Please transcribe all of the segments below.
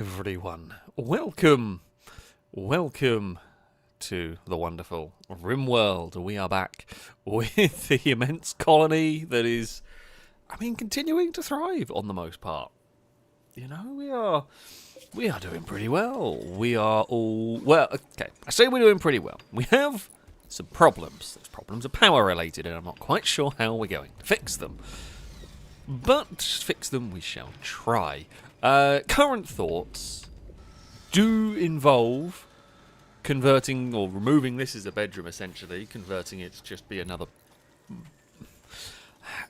everyone. Welcome to the wonderful Rimworld. We are back with the immense colony that is, continuing to thrive on the most part. You know, we are doing pretty well. We are all, well, okay, I say we're doing pretty well. We have some problems. Those problems are power related, and I'm not quite sure how we're going to fix them. But fix them we shall try. Current thoughts do involve converting or removing this as a bedroom, essentially, converting it to just be another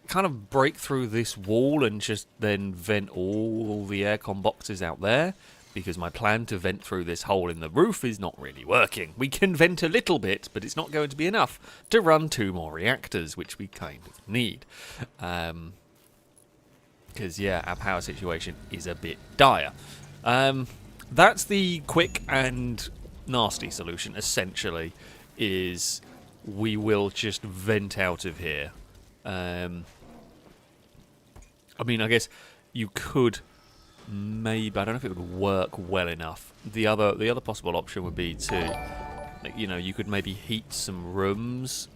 kind of break through this wall and just then vent all the aircon boxes out there, because my plan to vent through this hole in the roof is not really working. We can vent a little bit, but it's not going to be enough to run 2 more reactors, which we kind of need. Because, yeah, our power situation is a bit dire. That's the quick and nasty solution, essentially, is we will just vent out of here. I guess you could maybe, I don't know if it would work well enough. The other possible option would be to, you could maybe heat some rooms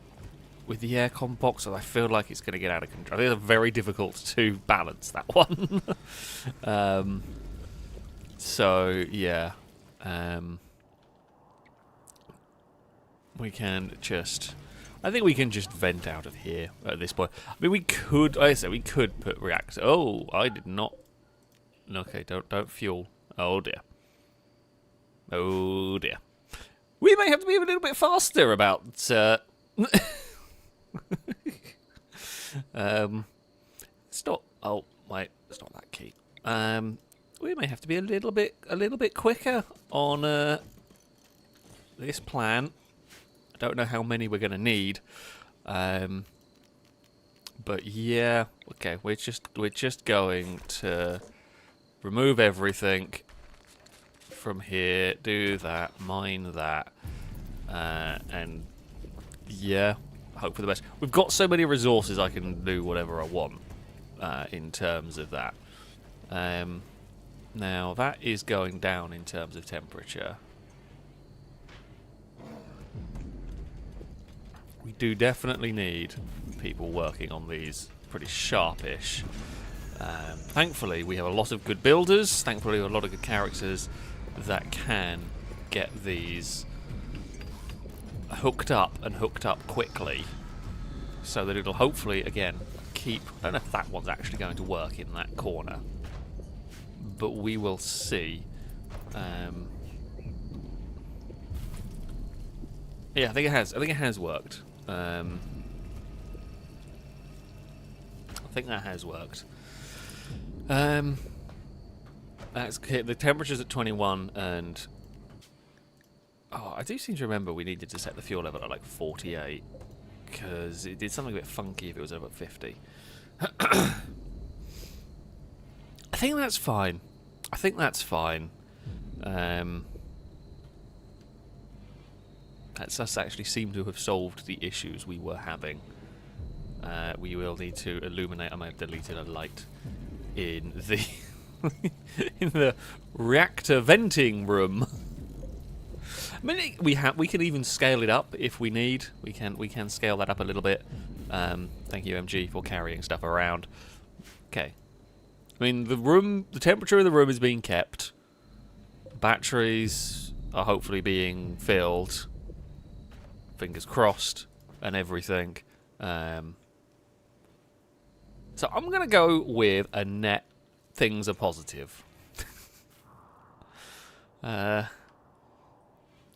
with the aircon box, so I feel like it's going to get out of control. I think it's very difficult to balance that one. So, yeah. We can just... I think we can just vent out of here at this point. I mean, we could... Like I said, we could put reactor... Oh, I did not... Okay, don't fuel. Oh, dear. Oh, dear. We may have to be a little bit faster about... It's not. Oh wait, it's not that key. We may have to be a little bit quicker on this plan. I don't know how many we're going to need, but yeah. Okay, we're just going to remove everything from here. Do that. Mine that, and yeah. Hope for the best. We've got so many resources I can do whatever I want in terms of that. Now that is going down in terms of temperature. We do definitely need people working on these pretty sharpish. Thankfully we have a lot of good builders. Thankfully we have a lot of good characters that can get these hooked up quickly, so that it'll hopefully again keep... I don't know if that one's actually going to work in that corner, but we will see. Yeah, I think it has worked. I think that has worked. That's the temperature's at 21 and... Oh, I do seem to remember we needed to set the fuel level at like 48, because it did something a bit funky if it was over 50. I think that's fine. That's us actually seem to have solved the issues we were having. We will need to illuminate... I might have deleted a light in the in the reactor venting room. I mean, we can even scale it up if we need. We can scale that up a little bit. Thank you, MG, for carrying stuff around. Okay. I mean, the temperature of the room is being kept. Batteries are hopefully being filled. Fingers crossed and everything. So I'm gonna go with a net. Things are positive.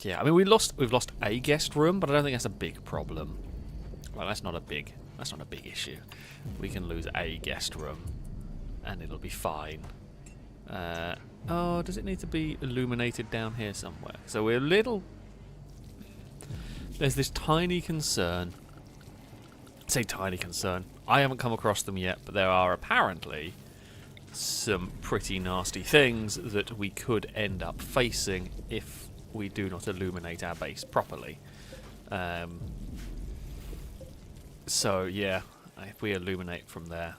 Yeah, I mean we've lost a guest room, but I don't think that's a big problem. Well, that's not a big issue. We can lose a guest room, and it'll be fine. Oh, does it need to be illuminated down here somewhere? So we're a little... There's this tiny concern. I say tiny concern. I haven't come across them yet, but there are apparently some pretty nasty things that we could end up facing if we do not illuminate our base properly. So yeah, if we illuminate from there,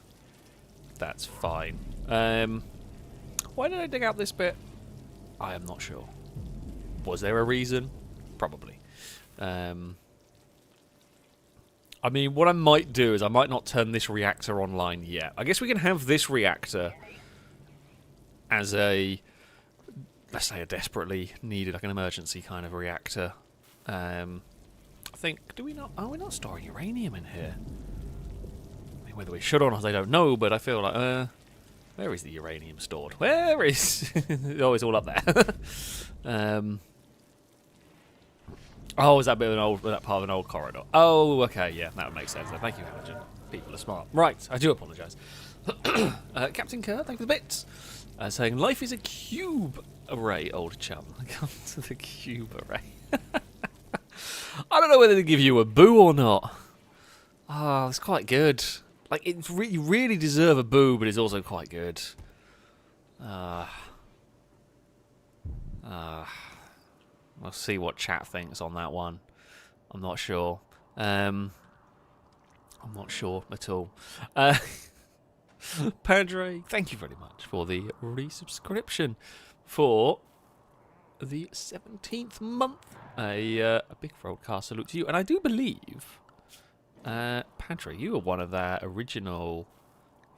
that's fine. Why did I dig out this bit? I am not sure. Was there a reason? Probably. I mean, what I might do is I might not turn this reactor online yet. I guess we can have this reactor as a, let's say, a desperately needed, like an emergency kind of reactor. I think, do we not? Are we not storing uranium in here? I mean, whether we should or not, I don't know. But I feel like, where is the uranium stored? Where is? Oh, it's all up there. Oh, is that a bit of an old, that part of an old corridor? Oh, okay, yeah, that would make sense. Thank you, Halogen. People are smart. Right, I do apologise. Captain Kerr, thank you for the bits. Saying, life is a cube array, old chum. Come to the cube array. I don't know whether to give you a boo or not. Oh, it's quite good. Like, you really deserve a boo, but it's also quite good. We'll see what chat thinks on that one. I'm not sure. I'm not sure at all. Padre, thank you very much for the resubscription for the 17th month. A big broadcast salute to you. And I do believe, Padre, you are one of our original...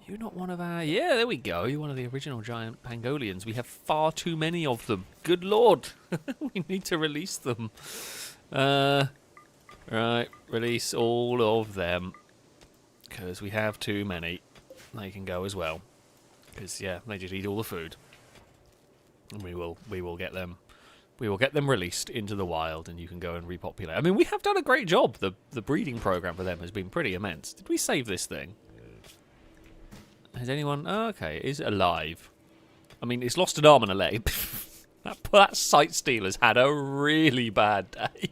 You're not one of our... Yeah, there we go. You're one of the original giant pangolians. We have far too many of them. Good lord. We need to release them. Right, release all of them. Because we have too many. They can go as well. Because, yeah, they just eat all the food. And we will get them... We will get them released into the wild, and you can go and repopulate. I mean, we have done a great job. The breeding program for them has been pretty immense. Did we save this thing? Has anyone... Oh, okay, it is alive. I mean, it's lost an arm and a leg. that sight stealer's had a really bad day.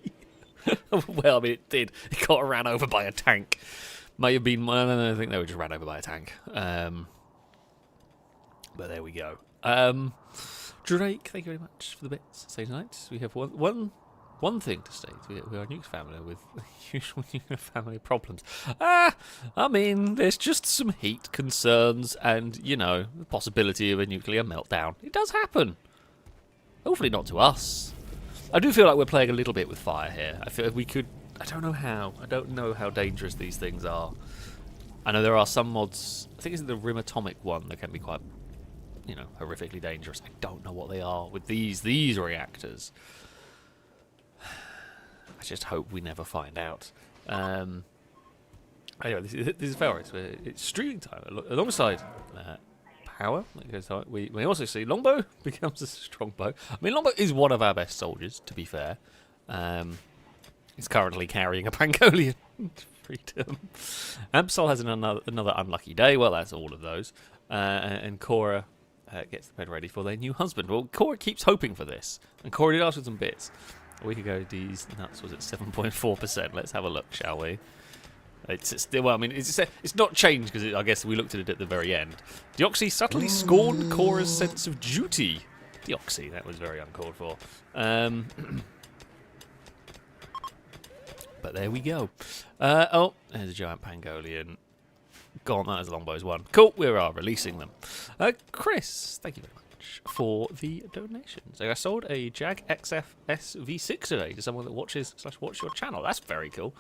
Well, I mean, it did. It got ran over by a tank. May have been... I think they were just ran over by a tank. But there we go. Drake, thank you very much for the bits. Say tonight. We have one thing to state. We are a nuke family with usual nuclear family problems. I mean, there's just some heat concerns and, you know, the possibility of a nuclear meltdown. It does happen. Hopefully not to us. I do feel like we're playing a little bit with fire here. I feel like we could... I don't know how. I don't know how dangerous these things are. I know there are some mods... I think it's the Rim Atomic one that can be quite, you know, horrifically dangerous. I don't know what they are with these reactors. I just hope we never find out. Anyway, this is FailRace. It's streaming time. Alongside power, we also see Longbow becomes a strong bow. I mean, Longbow is one of our best soldiers, to be fair. He's currently carrying a Pangolian freedom. Absol has another unlucky day. Well, that's all of those. And Cora gets the bed ready for their new husband. Well, Cora keeps hoping for this. And Cora did ask for some bits. A week ago, these nuts was at 7.4%. Let's have a look, shall we? It's still, well, I mean, it's not changed because I guess we looked at it at the very end. Deoxy subtly scorned Cora's sense of duty. Deoxy, that was very uncalled for. But there we go. Oh, there's a giant Pangolian. Gone, that is Longbow's one. Cool, we are releasing them. Chris, thank you very much for the donations. I sold a Jag XF SV6 today to someone that watches /watch your channel. That's very cool.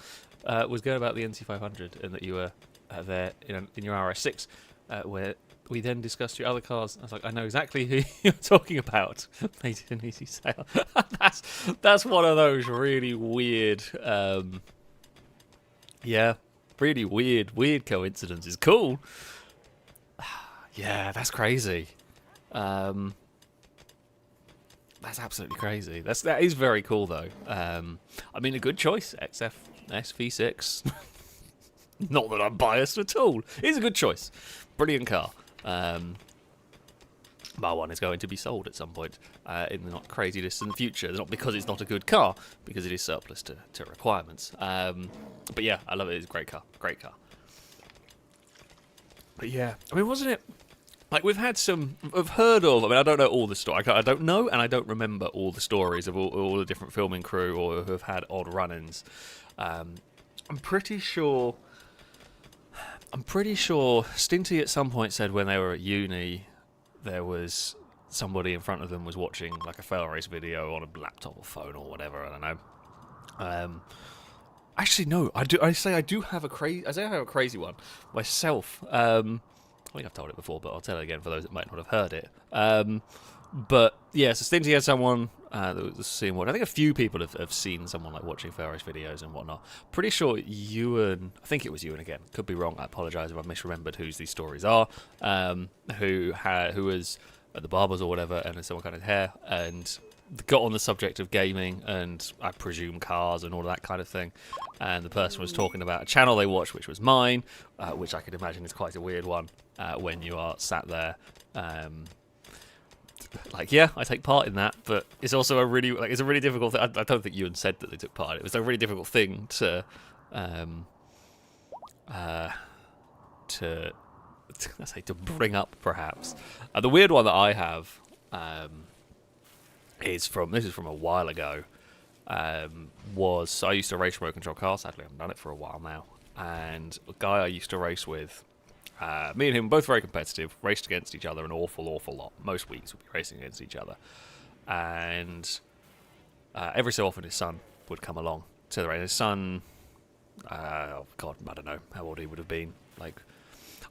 Was good about the NC500 and that you were there in your RS6, where we then discussed your other cars. I was like, I know exactly who you're talking about. They did an easy sale. that's one of those really weird, yeah, really weird coincidences. Cool. Yeah, that's crazy. That's absolutely crazy. That is very cool though. I mean, a good choice, XF SV6. Not that I'm biased at all. It's a good choice. Brilliant car. My one is going to be sold at some point in the not crazy distant future. Not because it's not a good car, because it is surplus to requirements. But yeah, I love it. It's a great car. Great car. But yeah, I mean, wasn't it? Like, we've had some... I've heard of... I mean, I don't know all the stories. I don't know, and I don't remember all the stories of all the different filming crew or who have had odd run-ins. I'm pretty sure Stinty at some point said when they were at uni, there was somebody in front of them was watching like a FailRace video on a laptop or phone or whatever. I don't know. Actually, no. I do have a crazy one myself. I think I've told it before, but I'll tell it again for those that might not have heard it. But yeah, so Stinty had someone that was seeing what I think a few people have seen someone like watching FailRace videos and whatnot. Pretty sure Ewan, I think it was Ewan again. Could be wrong. I apologise if I misremembered whose these stories are. Who was at the barbers or whatever, and had someone cut his hair and got on the subject of gaming and I presume cars and all that kind of thing. And the person was talking about a channel they watched, which was mine, which I could imagine is quite a weird one when you are sat there. Like, yeah, I take part in that, but it's also a really difficult thing. I don't think Ewan said that they took part in it. It was a really difficult thing to bring up, perhaps. The weird one that I have is from a while ago. I used to race remote control cars. Sadly, I haven't done it for a while now. And a guy I used to race with, me and him both very competitive, raced against each other an awful lot. Most weeks we'd be racing against each other. And every so often his son would come along to the race. His son, oh God, I don't know how old he would have been. Like,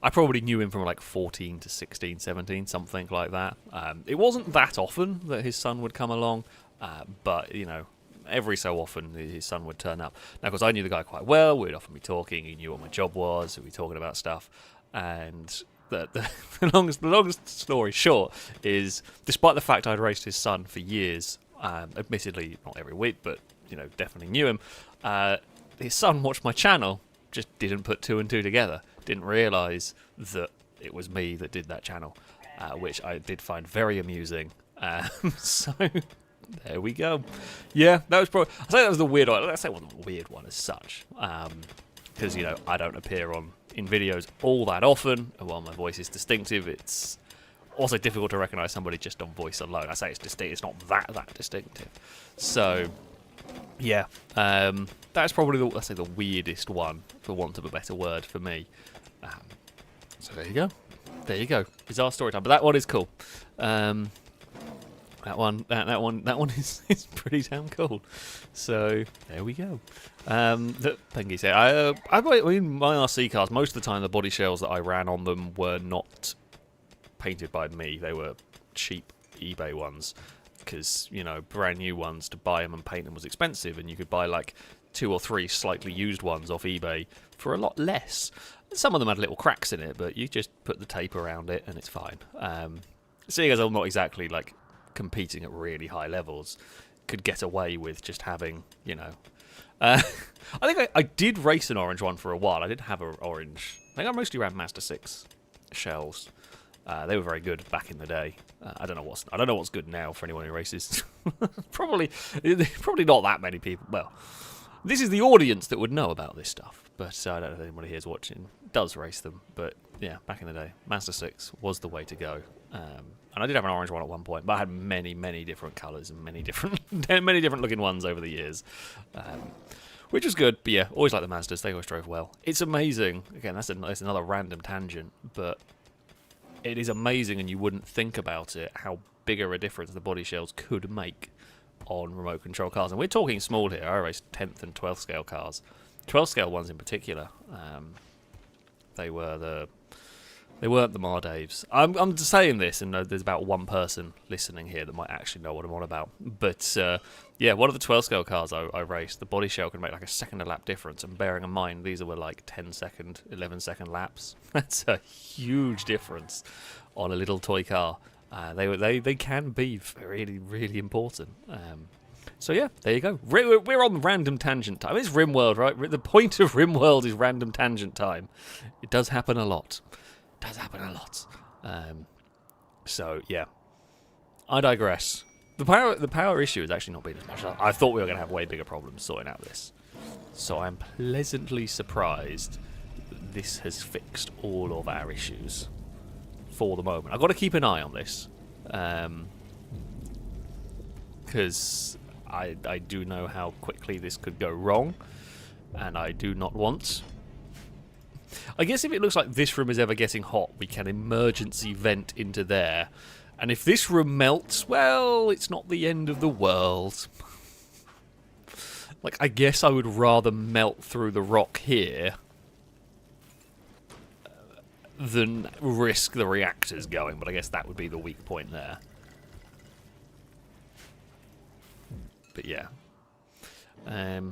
I probably knew him from like 14 to 16, 17, something like that. It wasn't that often that his son would come along, but, you know, every so often his son would turn up. Now, of course, I knew the guy quite well. We'd often be talking. He knew what my job was. We'd be talking about stuff. And the longest story short is, despite the fact I'd raced his son for years, admittedly not every week, but, you know, definitely knew him, his son watched my channel, just didn't put two and two together. Didn't realise that it was me that did that channel, which I did find very amusing. So there we go. Yeah, that was probably. I say that was the weird one. Let's say it wasn't a weird one as such, because you know I don't appear in videos all that often. And while my voice is distinctive, it's also difficult to recognise somebody just on voice alone. I say it's distinct. It's not that distinctive. So yeah, that's probably the weirdest one, for want of a better word, for me. So there you go. Bizarre story time, but that one is cool. That one is pretty damn cool. So there we go. The Pengy said, I mean, my RC cars, most of the time the body shells that I ran on them were not painted by me. They were cheap eBay ones, because, you know, brand new ones, to buy them and paint them was expensive, and you could buy like 2 or 3 slightly used ones off eBay for a lot less. Some of them had little cracks in it, but you just put the tape around it and it's fine. Seeing as I'm not exactly like competing at really high levels, could get away with just having, you know, I think I did race an orange one for a while. I did have an orange. I think I mostly ran Master 6 shells. They were very good back in the day. I don't know what's good now for anyone who races. probably not that many people. Well, this is the audience that would know about this stuff, but I don't know if anybody here is watching does race them. But yeah, back in the day, Master 6 was the way to go. And I did have an orange one at one point, but I had many different colours and many different looking ones over the years, which was good. But yeah, always like the Mazdas; they always drove well. It's amazing. Again, that's another random tangent, but it is amazing, and you wouldn't think about it, how bigger a difference the body shells could make on remote control cars. And we're talking small here. I raced 10th and 12th scale cars. 12th scale ones in particular. They weren't the Mardaves. I'm just saying this, and there's about one person listening here that might actually know what I'm on about. But yeah, one of the 12 scale cars I raced, the body shell could make like a second a lap difference. And bearing in mind, these were like 10-second, 11-second laps. That's a huge difference on a little toy car. They can be really important. So yeah, there you go. We're on random tangent time. It's Rimworld, right? The point of Rimworld is random tangent time. It does happen a lot. So yeah, I digress. The power issue has actually not been as much. I thought we were going to have way bigger problems sorting out this. So I'm pleasantly surprised that this has fixed all of our issues for the moment. I've got to keep an eye on this, because I do know how quickly this could go wrong, and I do not want. I guess if it looks like this room is ever getting hot, we can emergency vent into there And if this room melts, well, it's not the end of the world. Like, I guess I would rather melt through the rock here than risk the reactors going, but I guess that would be the weak point there. But yeah. That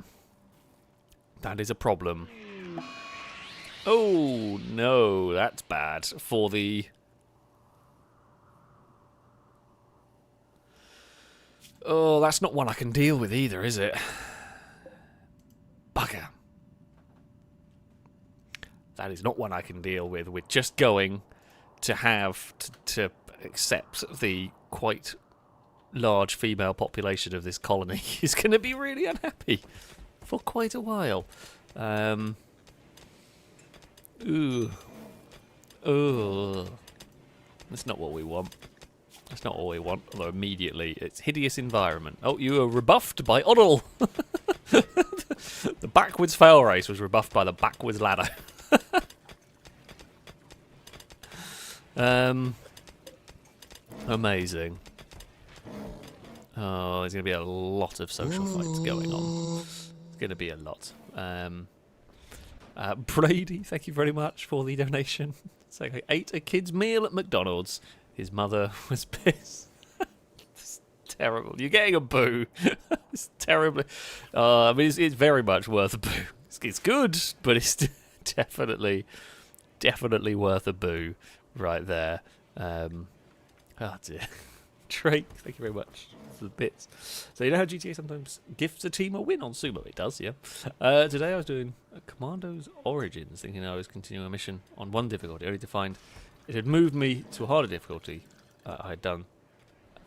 is a problem. Oh, no, that's bad for the... Oh, that's not one I can deal with either, is it? Bugger. That is not one I can deal with. We're just going to have to accept the quite large female population of this colony is going to be really unhappy for quite a while. Ooh. That's not what we want. That's not what we want, although immediately it's hideous environment. Oh, you were rebuffed by Oddle! The backwards FailRace was rebuffed by the backwards ladder. Amazing. Oh, there's going to be a lot of social fights going on. It's going to be a lot. Brady, thank you very much for the donation. So I ate a kid's meal at McDonald's. His mother was pissed. It's terrible. You're getting a boo. It's terribly... I mean, it's very much worth a boo. It's good, but it's definitely worth a boo right there. Oh, dear. Drake, thank you very much for the bits. So you know how GTA sometimes gifts a team a win on Sumo? It does, yeah. Today I was doing Commando's Origins, thinking I was continuing a mission on one difficulty, only to find it had moved me to a harder difficulty I had done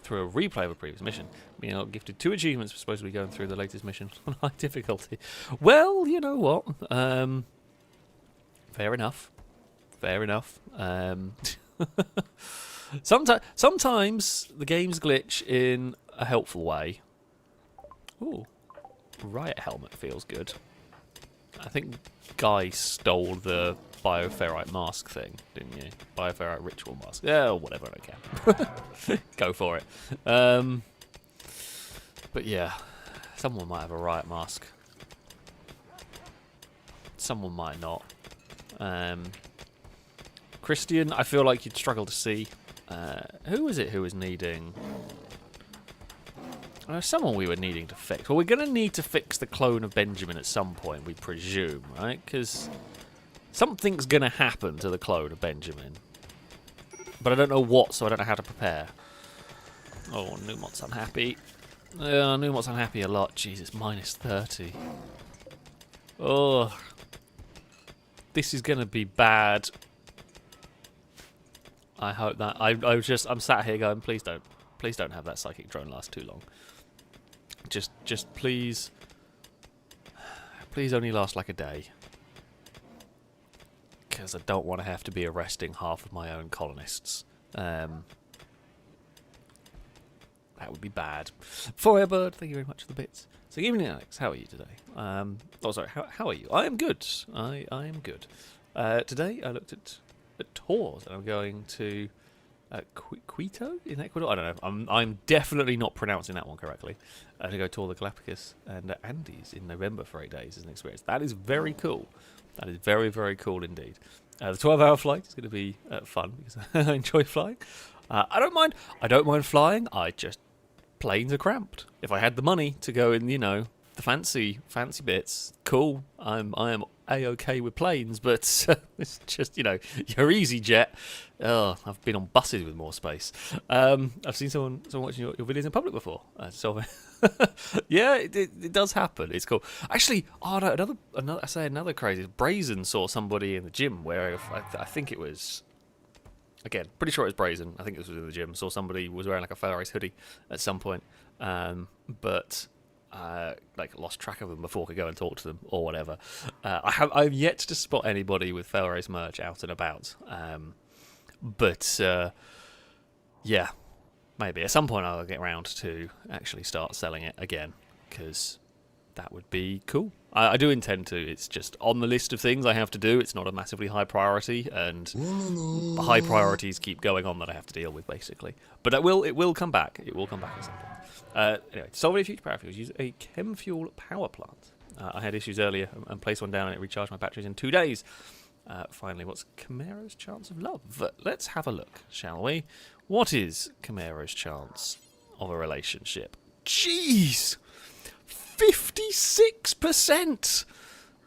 through a replay of a previous mission. You know, gifted 2 achievements for supposedly going through the latest mission on high difficulty. Well, you know what? Fair enough. Fair enough. Sometimes the games glitch in a helpful way. Ooh, riot helmet feels good. I think Guy stole the bioferrite mask thing, didn't you? Bioferrite ritual mask. Yeah, whatever, I don't care. Go for it. But yeah, someone might have a riot mask. Someone might not. Christian, I feel like you'd struggle to see. Who was it who was needing... someone we were needing to fix. Well, we're going to need to fix the clone of Benjamin at some point, we presume, right? Because something's going to happen to the clone of Benjamin. But I don't know what, so I don't know how to prepare. Oh, Newmont's unhappy. Newmont's unhappy a lot. Jesus, minus 30. Oh. This is going to be bad. I hope that... I'm sat here going, please don't have that psychic drone last too long. Just please only last like a day. Because I don't want to have to be arresting half of my own colonists. That would be bad. Firebird, thank you very much for the bits. So, evening, Alex. How are you today? Oh, sorry. How are you? I am good. I am good. Today I looked at tours, and I'm going to Quito in Ecuador. I don't know. I'm definitely not pronouncing that one correctly. To go tour the Galapagos and Andes in November for 8 days as an experience. That is very cool. That is very, very cool indeed. The 12-hour flight is going to be fun because I enjoy flying. I don't mind. I don't mind flying. Planes are cramped. If I had the money to go in, the fancy bits, cool. I am A-okay with planes, but it's just, your EasyJet. Oh, I've been on buses with more space. I've seen someone watching your videos in public before. Yeah, it does happen. It's cool. Actually, another crazy. Brazen saw somebody in the gym where I think it was. Again, pretty sure it was Brazen. I think this was in the gym. Saw somebody was wearing like a FailRace hoodie at some point, but lost track of them before I could go and talk to them or whatever. I've yet to spot anybody with FailRace merch out and about. But yeah, maybe at some point I'll get around to actually start selling it again because that would be cool. I do intend to. It's just on the list of things I have to do. It's not a massively high priority, and the high priorities keep going on that I have to deal with, basically. But it will come back. It will come back at some point. Anyway, solve any future power fuels. Use a chem fuel power plant. I had issues earlier and placed one down and it recharged my batteries in 2 days. Finally, what's Chimero's chance of love? Let's have a look, shall we? What is Chimero's chance of a relationship? Jeez! 56%!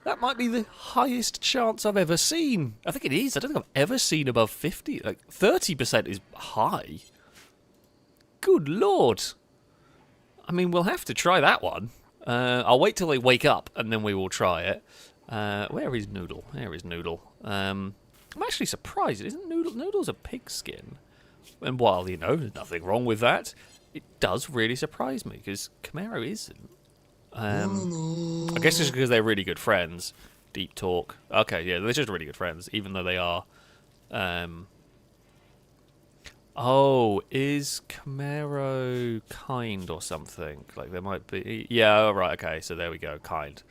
That might be the highest chance I've ever seen. I think it is. I don't think I've ever seen above 50. Like, 30% is high. Good lord. I mean, we'll have to try that one. I'll wait till they wake up, and then we will try it. Where is Noodle? There is Noodle. I'm actually surprised. Isn't Noodle's a pigskin? And while, you know, there's nothing wrong with that, it does really surprise me, because Chimero isn't. I guess it's because they're really good friends. Deep talk. Okay, yeah, they're just really good friends, even though they are... Oh, is Chimero kind or something? Like, there might be... Yeah, right, okay, so there we go, kind.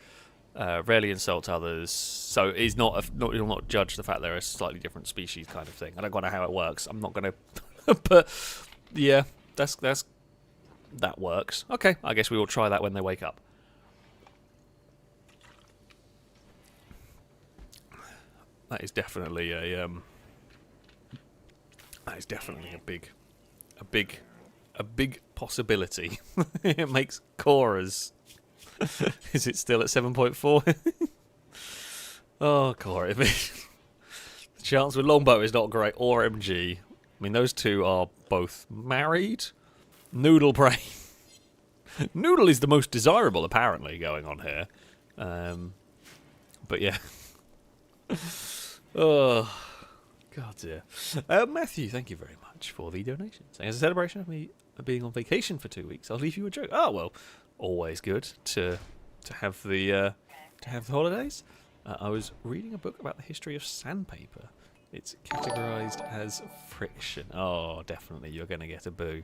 Rarely insults others, so he's he'll not judge the fact they're a slightly different species kind of thing. I don't quite know how it works. I'm not going to... But, yeah, that works. Okay, I guess we will try that when they wake up. That is definitely a big possibility. It makes Cora's. Is it still at 7.4? Oh, Cora. The chance with Longbow is not great, or MG. I mean, those two are both married. Noodle Brain. Noodle is the most desirable, apparently, going on here. But yeah. Oh, God dear. Matthew, thank you very much for the donations. As a celebration of me being on vacation for 2 weeks, I'll leave you a joke. Oh, well, always good to have the holidays. I was reading a book about the history of sandpaper. It's categorized as friction. Oh, definitely, you're going to get a boo.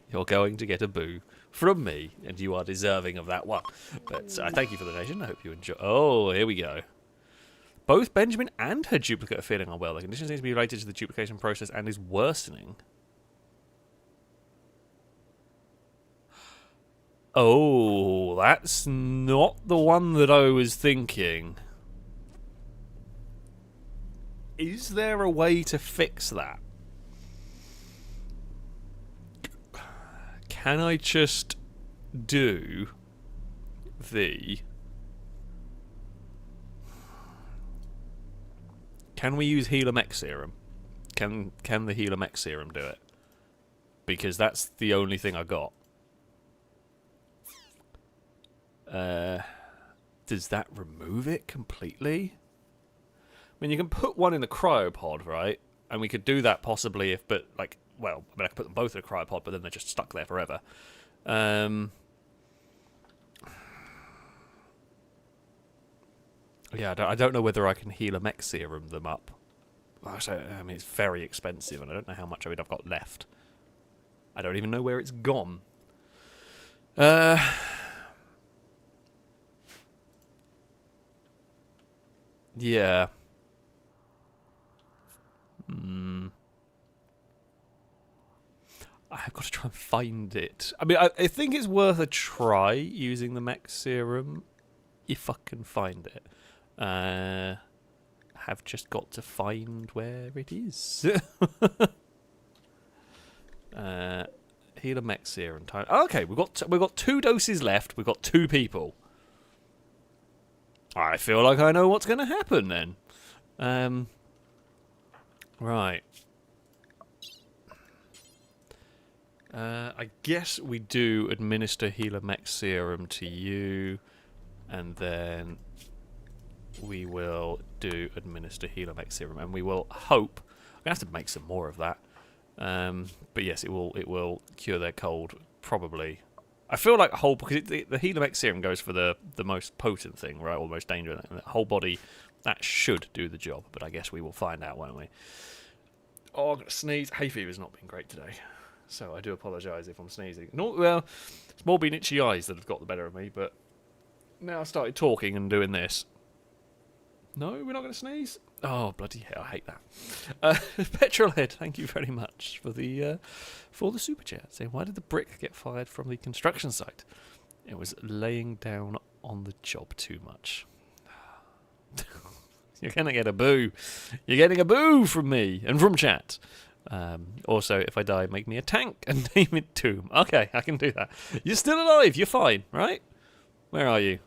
You're going to get a boo from me, and you are deserving of that one. But I thank you for the donation. I hope you enjoy. Oh, here we go. Both Benjamin and her duplicate are feeling unwell. The condition seems to be related to the duplication process and is worsening. Oh, that's not the one that I was thinking. Is there a way to fix that? Can I just do the... Can we use Healer-Mech Serum? Can the Healer-Mech Serum do it? Because that's the only thing I got. Does that remove it completely? I mean, you can put one in the cryopod, right? And we could do that possibly if, but like, well, I mean, I could put them both in a cryopod, but then they're just stuck there forever. Yeah, I don't know whether I can Healer-Mech Serum them up. I mean, it's very expensive, and I don't know how much of it I've got left. I don't even know where it's gone. Yeah. I've got to try and find it. I mean, I think it's worth a try using the mech serum if I can find it. Have just got to find where it is. Healer-Mech Serum time. Okay, we've got 2 doses left. We've got 2 people. I feel like I know what's going to happen then. Right. I guess we do administer Healer-Mech Serum to you, and then we will do administer Healer-Mech Serum, and we will hope. I'm gonna have to make some more of that. But yes, it will cure their cold probably. I feel like because the Healer-Mech Serum goes for the most potent thing, right, or most dangerous. And the whole body, that should do the job. But I guess we will find out, won't we? Oh, I'm gonna sneeze. Hay fever's not been great today. So I do apologise if I'm sneezing. No, well, it's more been itchy eyes that have got the better of me, but now I started talking and doing this. No, we're not going to sneeze? Oh, bloody hell, I hate that. Petrolhead, thank you very much for the super chat. Saying, why did the brick get fired from the construction site? It was laying down on the job too much. You're going to get a boo. You're getting a boo from me and from chat. Also, if I die, make me a tank and name it Tomb. Okay, I can do that. You're still alive. You're fine, right? Where are you?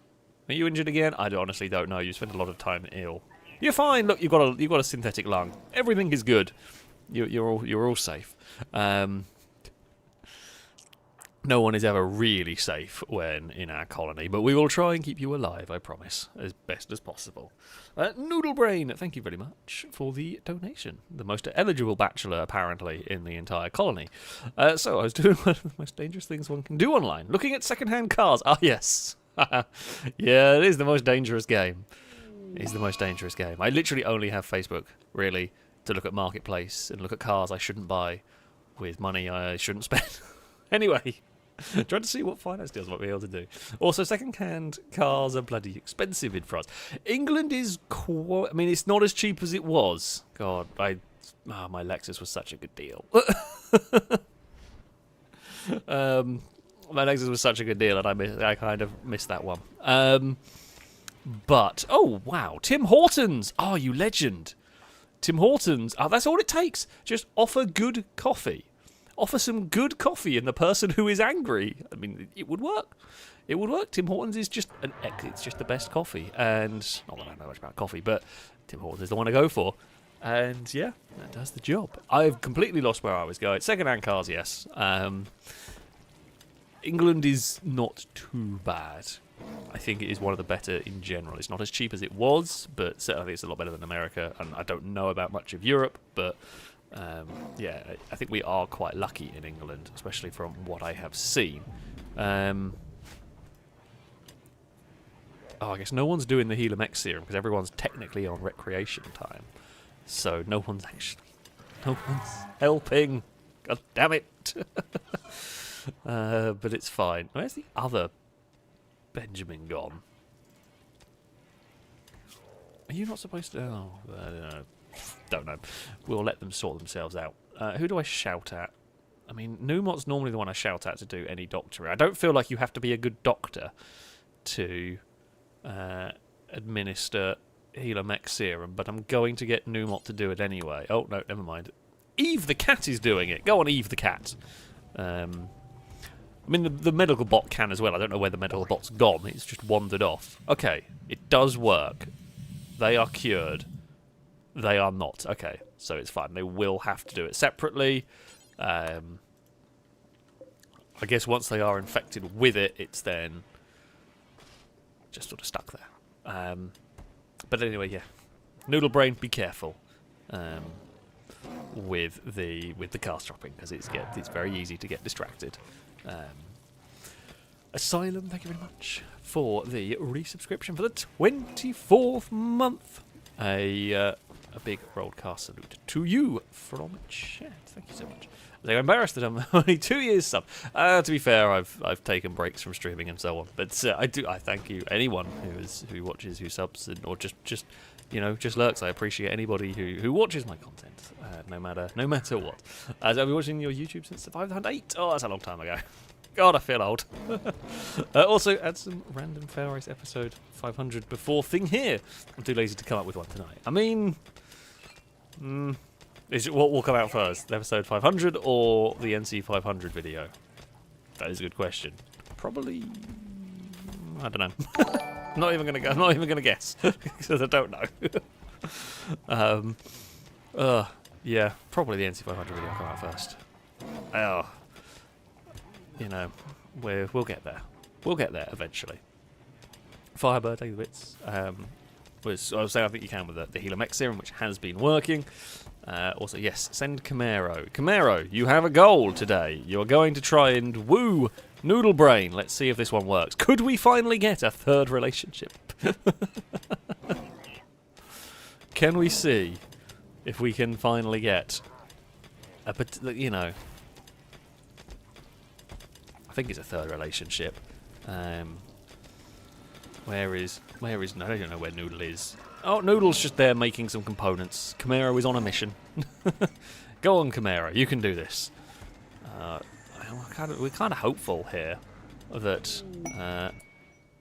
Are you injured again? I honestly don't know. You spent a lot of time ill. You're fine. Look, you've got a synthetic lung. Everything is good. You're all safe. No one is ever really safe when in our colony, but we will try and keep you alive, I promise, as best as possible. Noodle Brain, thank you very much for the donation. The most eligible bachelor, apparently, in the entire colony. So I was doing one of the most dangerous things one can do online, looking at second-hand cars. Ah, yes. Yeah, it is the most dangerous game. It is the most dangerous game. I literally only have Facebook, really, to look at Marketplace and look at cars I shouldn't buy with money I shouldn't spend. Anyway, trying to see what finance deals might be able to do. Also, second-hand cars are bloody expensive in France. England is I mean, it's not as cheap as it was. God, my Lexus was such a good deal. My Lexus was such a good deal, and I kind of missed that one. But, oh, wow, Tim Hortons. Oh, you legend. Tim Hortons. Oh, that's all it takes. Just offer good coffee. Offer some good coffee in the person who is angry. I mean, it would work. It would work. Tim Hortons is just it's just the best coffee. And, not that I don't know much about coffee, but Tim Hortons is the one to go for. And, yeah, that does the job. I've completely lost where I was going. Second-hand cars, yes. England is not too bad. I think it is one of the better in general. It's not as cheap as it was, but certainly it's a lot better than America. And I don't know about much of Europe, but yeah, I think we are quite lucky in England, especially from what I have seen. Oh, I guess no one's doing the Helium X serum because everyone's technically on recreation time. So no one's helping. God damn it. But it's fine. Where's the other Benjamin gone? Are you not supposed to... Oh, don't know. We'll let them sort themselves out. Who do I shout at? I mean, Numot's normally the one I shout at to do any doctoring. I don't feel like you have to be a good doctor to administer Helium X serum, but I'm going to get Numot to do it anyway. Oh, no, never mind. Eve the cat is doing it. Go on, Eve the cat. I mean, the medical bot can as well. I don't know where the medical bot's gone. It's just wandered off. Okay, it does work. They are cured. They are not. Okay, so it's fine. They will have to do it separately. I guess once they are infected with it, it's then just sort of stuck there. But anyway, yeah. Noodle Brain, be careful with the cast dropping, because it's very easy to get distracted. Asylum, thank you very much for the resubscription for the 24th month. A big broadcast salute to you from chat. Thank you so much. They're embarrassed that I'm only 2 years sub. To be fair, I've taken breaks from streaming and so on. But I thank you, anyone who watches, who subs, or just lurks. I appreciate anybody who watches my content, no matter what. I've been watching your YouTube since 508. Oh, that's a long time ago. God, I feel old. Also, add some random FailRace episode 500 before thing here. I'm too lazy to come up with one tonight. I mean, what will come out first, episode 500 or the NC 500 video? That is a good question. Probably, I don't know. I'm not even gonna guess because I don't know. Yeah, probably the NC 500 video will come out first. Oh. We'll get there. We'll get there eventually. Firebird, take the bits. I was saying I think you can with the Helium X serum, which has been working. Also, yes, send Camaro. Camaro, you have a goal today. You are going to try and woo Noodle Brain. Let's see if this one works. Could we finally get a third relationship? Can we see if we can finally get a I think it's a third relationship. Where is no, I don't know where Noodle is. Oh, Noodle's just there making some components. Chimera is on a mission. Go on, Chimera, you can do this. We're kind of hopeful here that.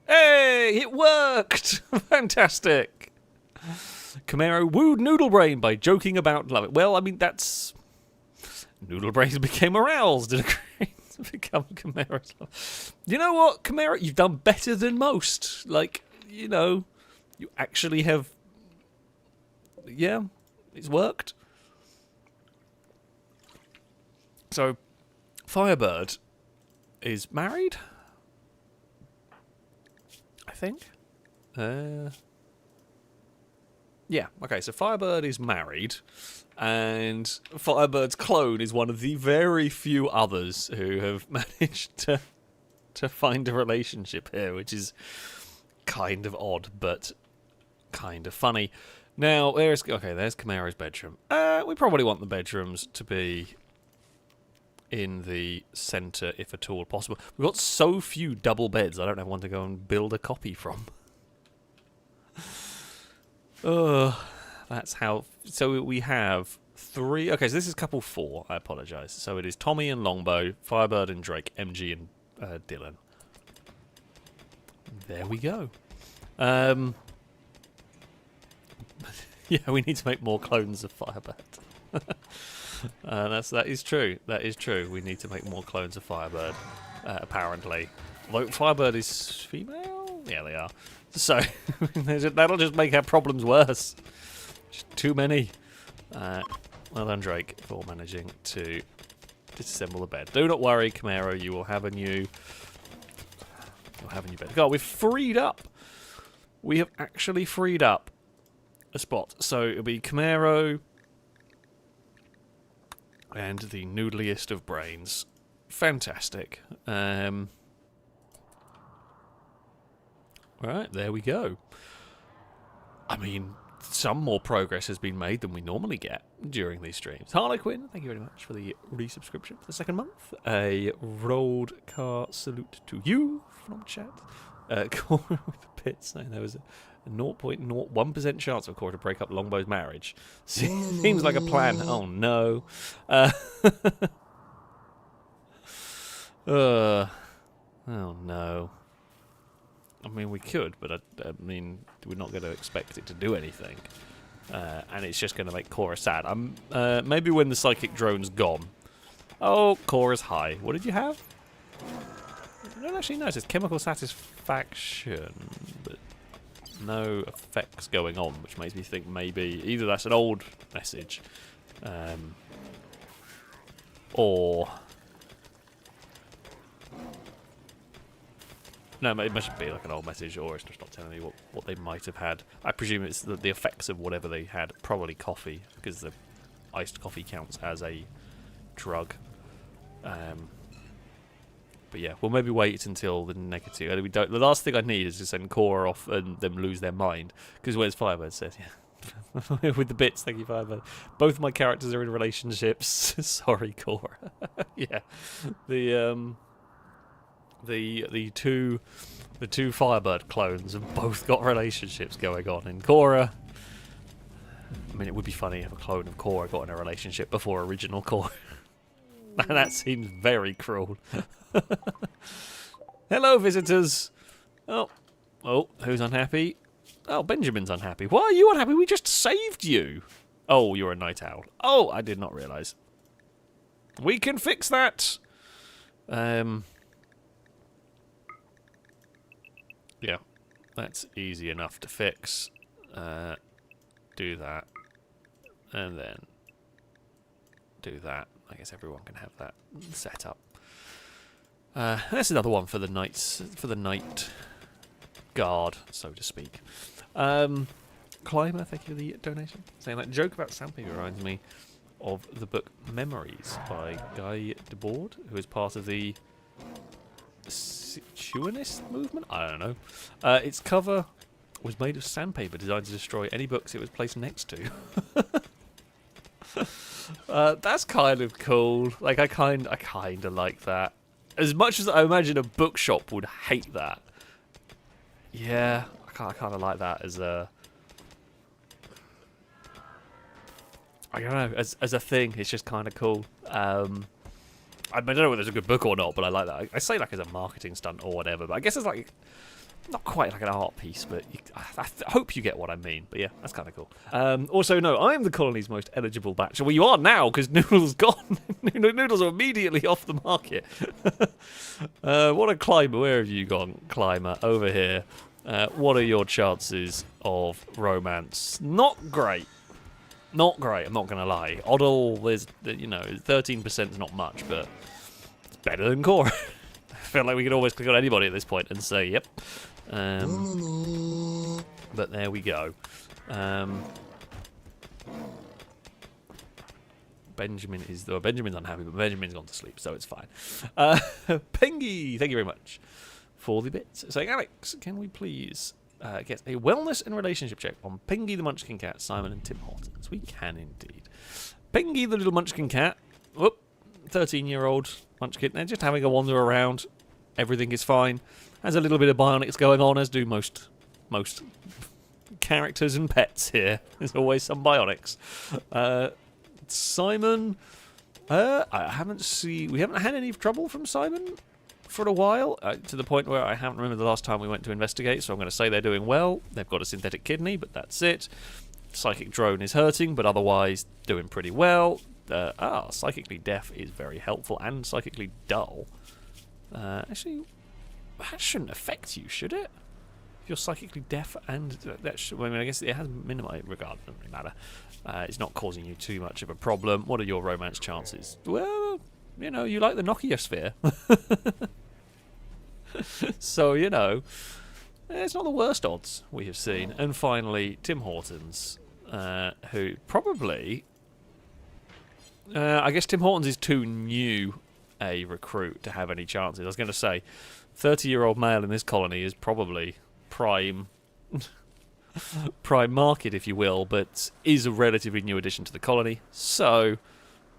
Hey, it worked! Fantastic. Chimera wooed Noodlebrain by joking about love. Well, I mean that's. Noodlebrain became aroused and agreed to become Chimera's love. You know what, Chimera? You've done better than most. Like, you know, you actually have. Yeah, it's worked. So, Firebird is married, I think. Yeah, okay, so Firebird is married, and Firebird's clone is one of the very few others who have managed to find a relationship here, which is kind of odd, but kind of funny. Now, there's Chimera's bedroom. We probably want the bedrooms to be in the centre, if at all possible. We've got so few double beds, I don't have one to go and build a copy from. That's how... So we have 3... Okay, so this is couple 4, I apologise. So it is Tommy and Longbow, Firebird and Drake, MG and Dylan. There we go. Yeah, we need to make more clones of Firebird. That is true. That is true. We need to make more clones of Firebird, apparently. Although Firebird is female? Yeah, they are. So, that'll just make our problems worse. Just too many. Well done, Drake, for managing to disassemble the bed. Do not worry, Chimera, you will have a new... You'll have a new bed. God, we've freed up. We have actually freed up a spot. So, it'll be Chimera and the noodliest of brains. Fantastic. Right, there we go. I mean, some more progress has been made than we normally get during these streams. Harlequin, thank you very much for the resubscription for the 2nd month. A road car salute to you from chat. Cora with the bits saying there was a 0.01% chance of Cora to break up Longbow's marriage. Seems like a plan. Oh no. Oh no. I mean, we could, but I mean, we're not going to expect it to do anything. And it's just going to make Cora sad. Maybe when the psychic drone's gone. Oh, Cora's high. What did you have? I don't actually know. It says chemical satisfaction, but no effects going on, which makes me think maybe either that's an old message, or... No, it must be like an old message, or it's just not telling me what they might have had. I presume it's the effects of whatever they had. Probably coffee, because the iced coffee counts as a drug. But yeah, we'll maybe wait until the negative. The last thing I need is to send Cora off and them lose their mind. Because where's Firebird says, yeah. With the bits, thank you, Firebird. Both my characters are in relationships. Sorry, Cora. Yeah. The two Firebird clones have both got relationships going on. And Cora, I mean, it would be funny if a clone of Cora got in a relationship before original Cora. That seems very cruel. Hello, visitors. Oh, who's unhappy? Oh, Benjamin's unhappy. Why are you unhappy? We just saved you. Oh, you're a night owl. Oh, I did not realise. We can fix that. Yeah, that's easy enough to fix. Do that. And then do that. I guess everyone can have that set up. That's another one for the night guard, so to speak. Climber, thank you for the donation. Saying that joke about sandpaper reminds me of the book Memories by Guy Debord, who is part of the Situationist movement? I don't know. Its cover was made of sandpaper designed to destroy any books it was placed next to. That's kind of cool. Like I kind of like that. As much as I imagine a bookshop would hate that. Yeah, I kind of like that as a... I don't know, as a thing, it's just kind of cool. I don't know whether it's a good book or not, but I like that. I say like as a marketing stunt or whatever, but I guess it's like... Not quite like an art piece, but I hope you get what I mean. But yeah, that's kind of cool. Also, no, I am the colony's most eligible batch. Well, you are now, because Noodle's gone. Noodles are immediately off the market. What a climber. Where have you gone, climber? Over here. What are your chances of romance? Not great. Not great, I'm not going to lie. Oddle, there's, 13% is not much, but it's better than core. I feel like we could always click on anybody at this point and say, yep. But there we go. Benjamin's unhappy, but Benjamin's gone to sleep, so it's fine. Pengy, thank you very much for the bits. Saying, Alex, can we please get a wellness and relationship check on Pengy the Munchkin Cat, Simon and Tim Hortons? We can indeed. Pengy the little Munchkin Cat, 13-year-old Munchkin, they're just having a wander around. Everything is fine. Has a little bit of bionics going on, as do most characters and pets here. There's always some bionics. Simon, we haven't had any trouble from Simon for a while, to the point where I haven't remembered the last time we went to investigate, so I'm going to say they're doing well. They've got a synthetic kidney, but that's it. Psychic drone is hurting, but otherwise doing pretty well. Psychically deaf is very helpful, and psychically dull. Actually, that shouldn't affect you, should it? If you're psychically deaf and... I guess it has minimized regard, doesn't really matter. It's not causing you too much of a problem. What are your romance chances? Well, you like the Nokia sphere. So, it's not the worst odds we have seen. And finally, Tim Hortons, who probably... I guess Tim Hortons is too new a recruit to have any chances. I was going to say, 30-year-old male in this colony is probably prime market, if you will, but is a relatively new addition to the colony. So,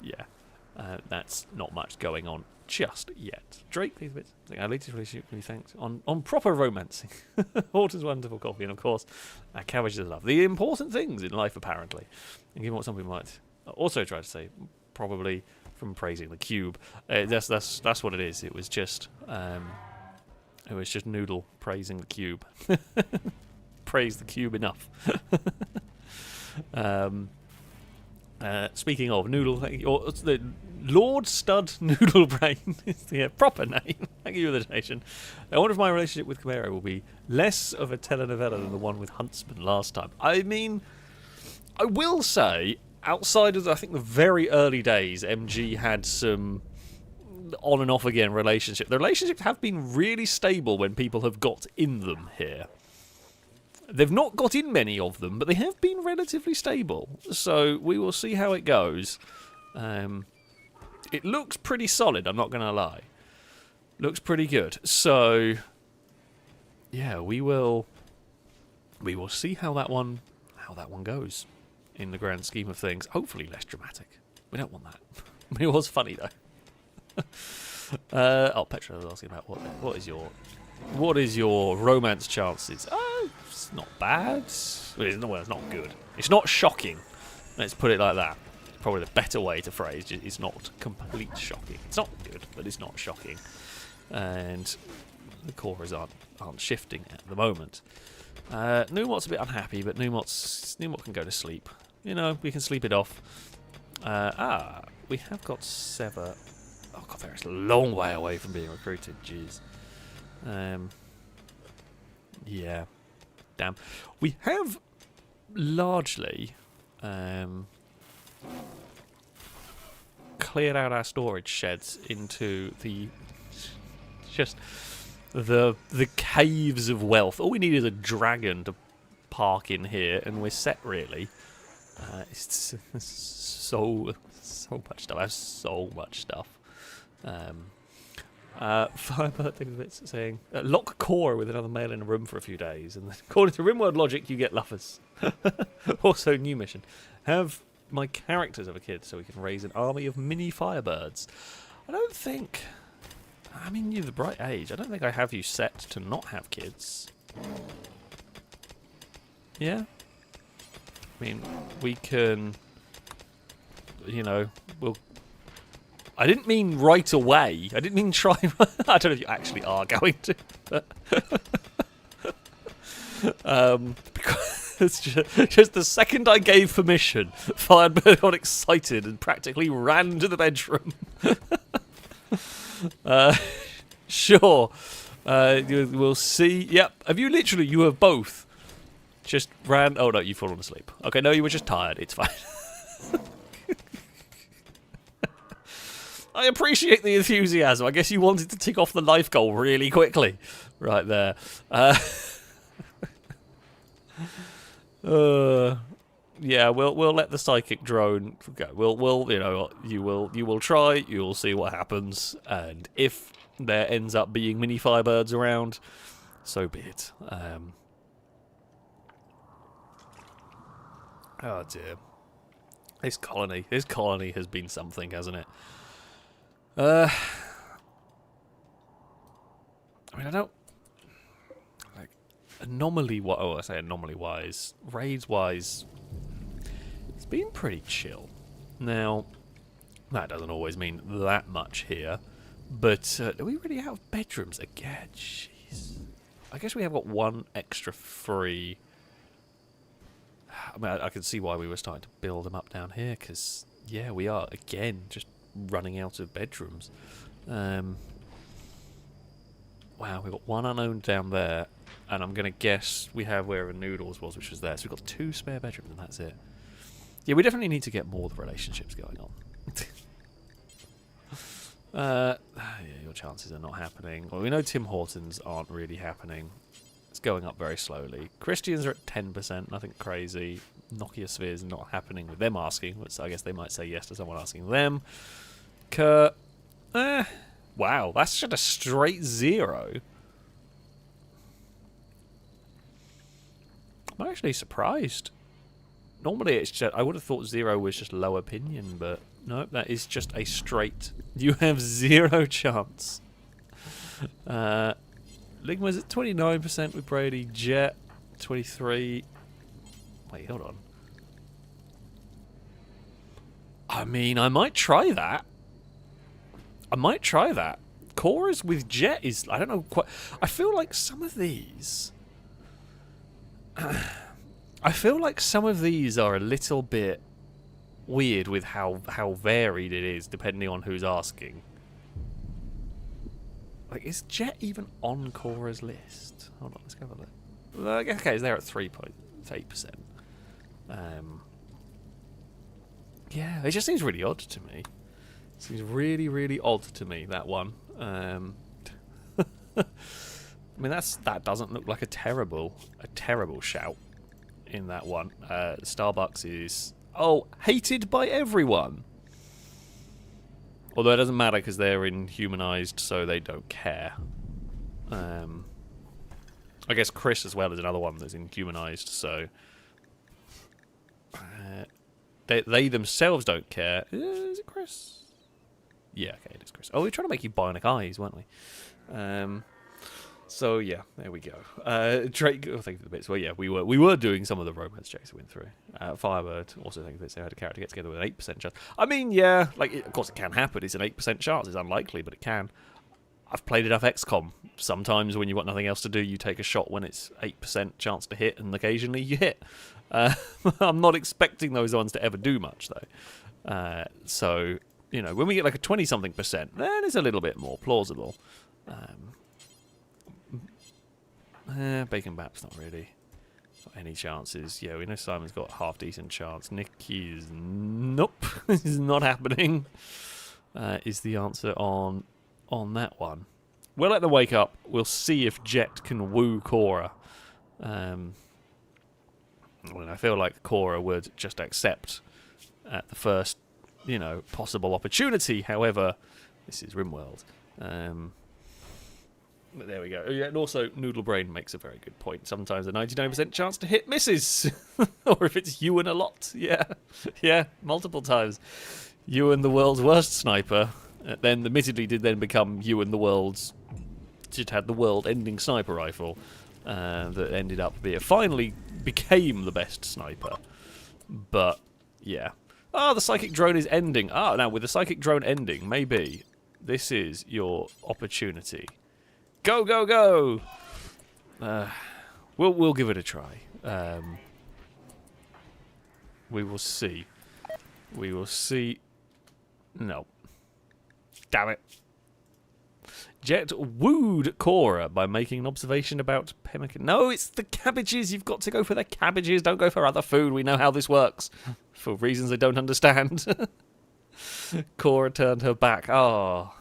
yeah, that's not much going on just yet. Drake, please, our latest relationship, really thanks. On proper romancing. Horton's wonderful coffee, and of course, cabbages of love. The important things in life, apparently. And given what some people might also try to say, probably from praising the cube. That's what it is. It was just Noodle praising the cube. Praise the cube enough. Speaking of Noodle, the Lord Stud Noodle Brain is the proper name. Thank you for the donation. I wonder if my relationship with Chimera will be less of a telenovela than the one with Huntsman last time. I mean, I will say, outside of, I think, the very early days, MG had some on and off again relationship. The relationships have been really stable when people have got in them here. They've not got in many of them, but they have been relatively stable. So we will see how it goes. It looks pretty solid, I'm not going to lie. Looks pretty good. So, yeah, we will see how that one goes in the grand scheme of things. Hopefully less dramatic. We don't want that. I mean, it was funny though. Petra was asking about what is your romance chances? It's not bad. Well, it's not good. It's not shocking. Let's put it like that. Probably the better way to phrase it. It's not complete shocking. It's not good, but it's not shocking. And the cores aren't shifting at the moment. Numot's a bit unhappy, but Numot can go to sleep. We can sleep it off. We have got Sever. Oh god, they're a long way away from being recruited. Jeez. Yeah. Damn. We have largely cleared out our storage sheds into the caves of wealth. All we need is a dragon to park in here, and we're set. Really, it's so much stuff. I have so much stuff. Firebird saying lock core with another male in a room for a few days, and according to Rimworld logic, you get lovers. Also, new mission: have my characters have a kid, so we can raise an army of mini firebirds. I don't think I mean, you're the right age. I don't think I have you set to not have kids. Yeah? I mean, we can... You know, we'll... I didn't mean right away. I didn't mean try... I don't know if you actually are going to, but... because just the second I gave permission, Firebird got excited and practically ran to the bedroom. Sure. We'll see. Yep. Have you literally... You have both just ran... Oh, no, you've fallen asleep. Okay, no, you were just tired. It's fine. I appreciate the enthusiasm. I guess you wanted to tick off the life goal really quickly. Right there. Yeah, we'll let the psychic drone go. We'll you know, you will try, you'll see what happens, and if there ends up being mini Firebirds around, so be it. Oh dear. This colony has been something, hasn't it? I mean, I don't... Like, anomaly-wise... Oh, I say anomaly-wise. Raids-wise, it's been pretty chill. Now, that doesn't always mean that much here. But, do we really have bedrooms again? Jeez. I guess we have got one extra free... I mean, I can see why we were starting to build them up down here, because, yeah, we are, again, just running out of bedrooms. Wow, we've got one unowned down there, and I'm going to guess we have wherever Noodles was, which was there. So we've got 2 spare bedrooms, and that's it. Yeah, we definitely need to get more of the relationships going on. Yeah, your chances are not happening. Well, we know Tim Hortons aren't really happening. It's going up very slowly. Christians are at 10%, nothing crazy. Nokia Sphere's not happening with them asking, but I guess they might say yes to someone asking them. Kurt, wow, that's just a straight 0. I'm actually surprised. Normally it's just, I would have thought 0 was just low opinion, but no, that is just a straight. You have 0 chance. Ligma's at 29% with Brady. Jet, 23. Wait, hold on. I mean, I might try that. Cora's with Jet is... I don't know quite... I feel like some of these... I feel like some of these are a little bit weird with how varied it is, depending on who's asking. Like, is Jet even on Cora's list? Hold on, let's go have a look. Okay, they're at 3.8%. Yeah, it just seems really odd to me. It seems really, really odd to me, that one. I mean, that doesn't look like a terrible shout in that one. Starbucks is, hated by everyone. Although it doesn't matter because they're inhumanized, so they don't care. I guess Chris as well is another one that's inhumanized, so they themselves don't care. Is it Chris? Yeah, okay, it is Chris. Oh, we were trying to make you bionic eyes, weren't we? So yeah, there we go. Drake, thank you for the bits. Well, yeah, we were doing some of the romance checks that went through. Firebird also thank you for the bits. They had a character get together with an 8% chance. I mean, yeah, like of course it can happen. It's an 8% chance. It's unlikely, but it can. I've played enough XCOM. Sometimes when you've got nothing else to do, you take a shot when it's 8% chance to hit, and occasionally you hit. I'm not expecting those ones to ever do much though. So you know, when we get like a 20-something%, then it's a little bit more plausible. Bacon Bap's not really got any chances. Yeah, we know Simon's got a half-decent chance. Nicky's... Nope. This is not happening. Is the answer on that one. We'll let them wake up. We'll see if Jet can woo Cora. Well, I feel like Cora would just accept at the first, you know, possible opportunity. However, this is Rimworld. But there we go. Yeah, and also, Noodle Brain makes a very good point. Sometimes a 99% chance to hit misses. Or if it's Ewan a lot. Yeah. Yeah, multiple times. Ewan, the world's worst sniper. Then, admittedly, did then become you and the world's... Just had the world-ending sniper rifle that ended up being... Finally became the best sniper. But, yeah. Ah, the psychic drone is ending. Ah, now, with the psychic drone ending, maybe this is your opportunity. Go, go, go! We'll give it a try. We will see. We will see. No. Damn it. Jet wooed Cora by making an observation about pemmican. No, it's the cabbages. You've got to go for the cabbages. Don't go for other food. We know how this works. For reasons I don't understand. Cora turned her back. Ah.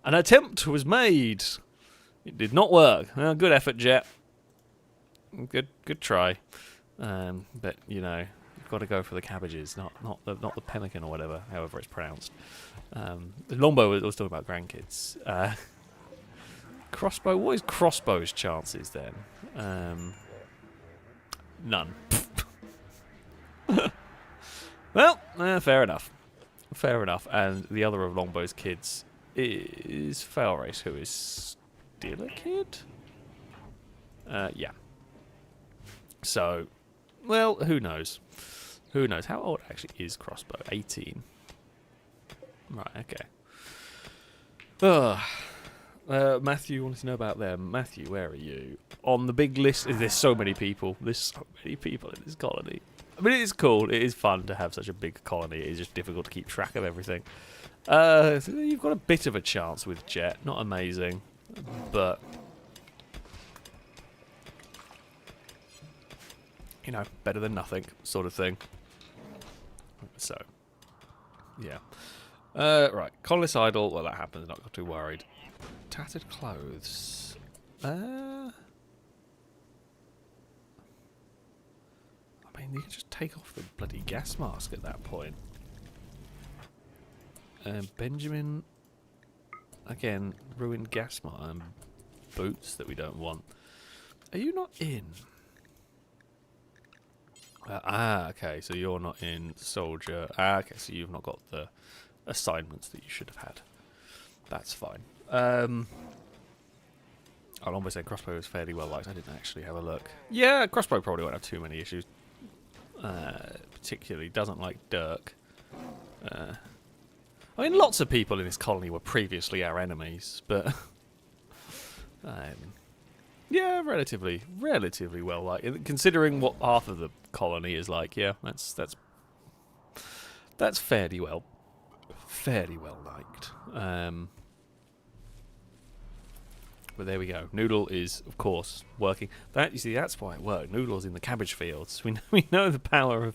An attempt was made. It did not work. Well, good effort, Jet. Good try. But, you know, you've got to go for the cabbages, not the pemmican or whatever, however it's pronounced. Longbow was talking about grandkids. Crossbow, what is crossbow's chances then? None. Well, fair enough. Fair enough. And the other of Longbow's kids is FailRace, who is still a kid? Yeah. So, well, who knows? Who knows? How old actually is Crossbow? 18. Right, okay. Matthew wanted to know about them. Matthew, where are you? On the big list, there's so many people. There's so many people in this colony. I mean, it is cool. It is fun to have such a big colony. It is just difficult to keep track of everything. So you've got a bit of a chance with Jet. Not amazing, but... You know, better than nothing, sort of thing. So, yeah. Right, colonist idle. Well, that happens. Not got too worried. Tattered clothes. I mean, you can just take off the bloody gas mask at that point. Benjamin. Again, ruined gas mask and boots that we don't want. Are you not in? Okay, so you're not in soldier. Okay, so you've not got the assignments that you should have had. That's fine. I'll almost say crossbow is fairly well liked. I didn't actually have a look. Yeah, crossbow probably won't have too many issues. Particularly doesn't like Dirk. I mean, lots of people in this colony were previously our enemies, but yeah, relatively well liked. Considering what half of the colony is like, yeah, that's fairly well liked. But there we go. Noodle is, of course, working. That, you see, that's why it worked. Noodle's in the cabbage fields. We know the power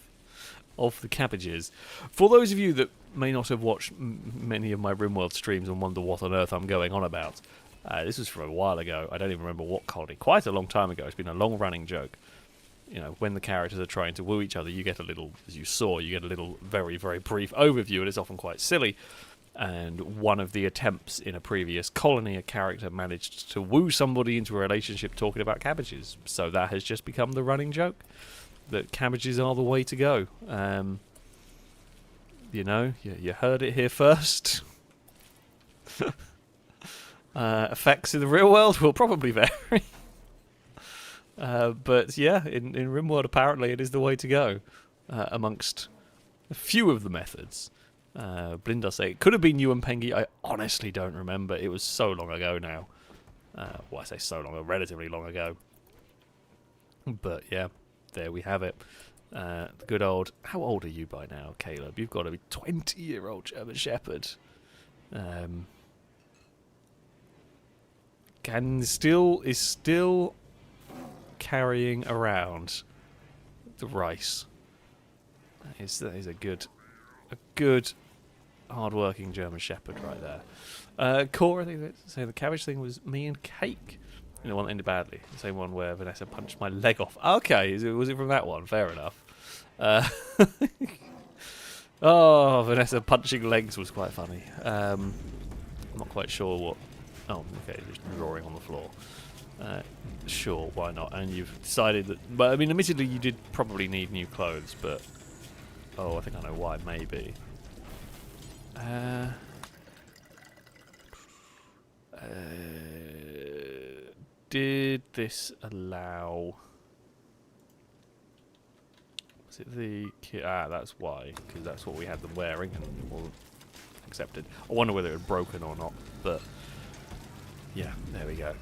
of the cabbages. For those of you that may not have watched many of my Rimworld streams and wonder what on earth I'm going on about, this was from a while ago. I don't even remember what colony. Quite a long time ago. It's been a long-running joke. You know, when the characters are trying to woo each other, you get a little, as you saw, you get a little very, very brief overview, and it's often quite silly. And one of the attempts in a previous colony, a character managed to woo somebody into a relationship talking about cabbages. So that has just become the running joke, that cabbages are the way to go. You know, you heard it here first. Effects in the real world will probably vary. But yeah, in Rimworld apparently it is the way to go, amongst a few of the methods. Blinder say it could have been you and Pengy. I honestly don't remember. It was so long ago now. Well, I say so long, relatively long ago. But yeah, there we have it. The good old... How old are you by now, Caleb? You've got to be 20-year-old German Shepherd. Is still carrying around the rice. That is a good hard-working German Shepherd right there. Cora, I think that's saying the cabbage thing was me and Cake. And the one that ended badly. The same one where Vanessa punched my leg off. Okay, was it from that one? Fair enough. Oh, Vanessa punching legs was quite funny. I'm not quite sure what... Oh, okay, just drawing on the floor. Sure, why not? And you've decided that... But, I mean, admittedly, you did probably need new clothes, but... Oh, I think I know why, maybe. Did this allow... Was it the... that's why, because that's what we had them wearing and it wasn't accepted. I wonder whether it had broken or not, but... Yeah, there we go.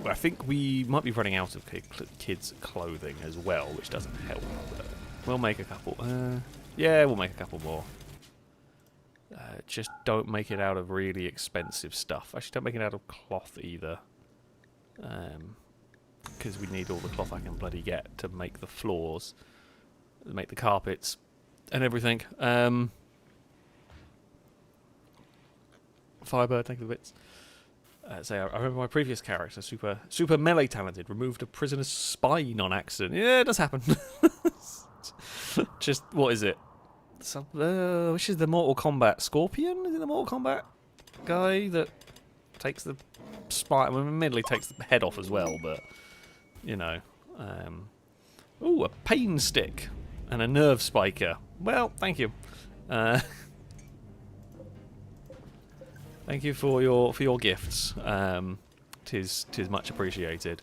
I think we might be running out of kids' clothing as well, which doesn't help. But we'll make a couple. Yeah, we'll make a couple more. Just don't make it out of really expensive stuff. Actually, don't make it out of cloth either. Because we need all the cloth I can bloody get to make the floors, make the carpets, and everything. Firebird, thank you for the bits. I remember my previous character, super melee talented, removed a prisoner's spine on accident. Yeah, it does happen. Just, what is it? Which is the Mortal Kombat Scorpion? Is it the Mortal Kombat guy that takes the spine? Well, admittedly takes the head off as well, but, you know. Ooh, a pain stick and a nerve spiker. Well, thank you. Thank you for your gifts. Tis much appreciated.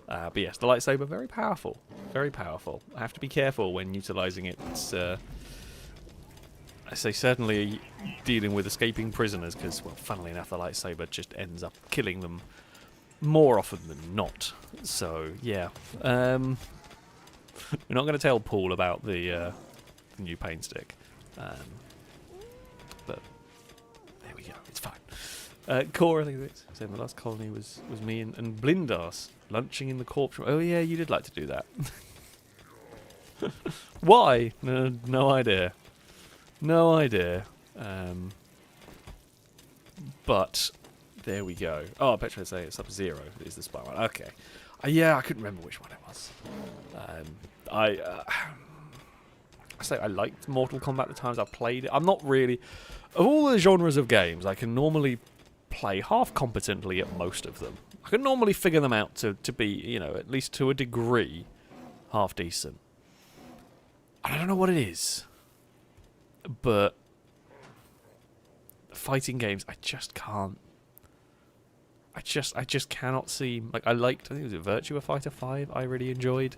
But yes, the lightsaber, very powerful, very powerful. I have to be careful when utilising it. It's, I say certainly dealing with escaping prisoners, because, well, funnily enough, the lightsaber just ends up killing them more often than not. So yeah, we're not going to tell Paul about the new pain stick, but there we go. It's fine. Cora, I think it's saying the last colony was me and Blindas lunching in the corpse room. Oh yeah, you did like to do that. Why? No idea. No idea. But there we go. Oh, Petra say it's Sub-Zero is the spy one. Okay. Yeah, I couldn't remember which one it was. I say I liked Mortal Kombat the times I played it. I'm not really... Of all the genres of games, I can normally play half competently at most of them. I can normally figure them out to be, you know, at least to a degree, half decent. I don't know what it is, but fighting games, I just can't. I just cannot seem like I liked. I think it was Virtua Fighter 5. I really enjoyed,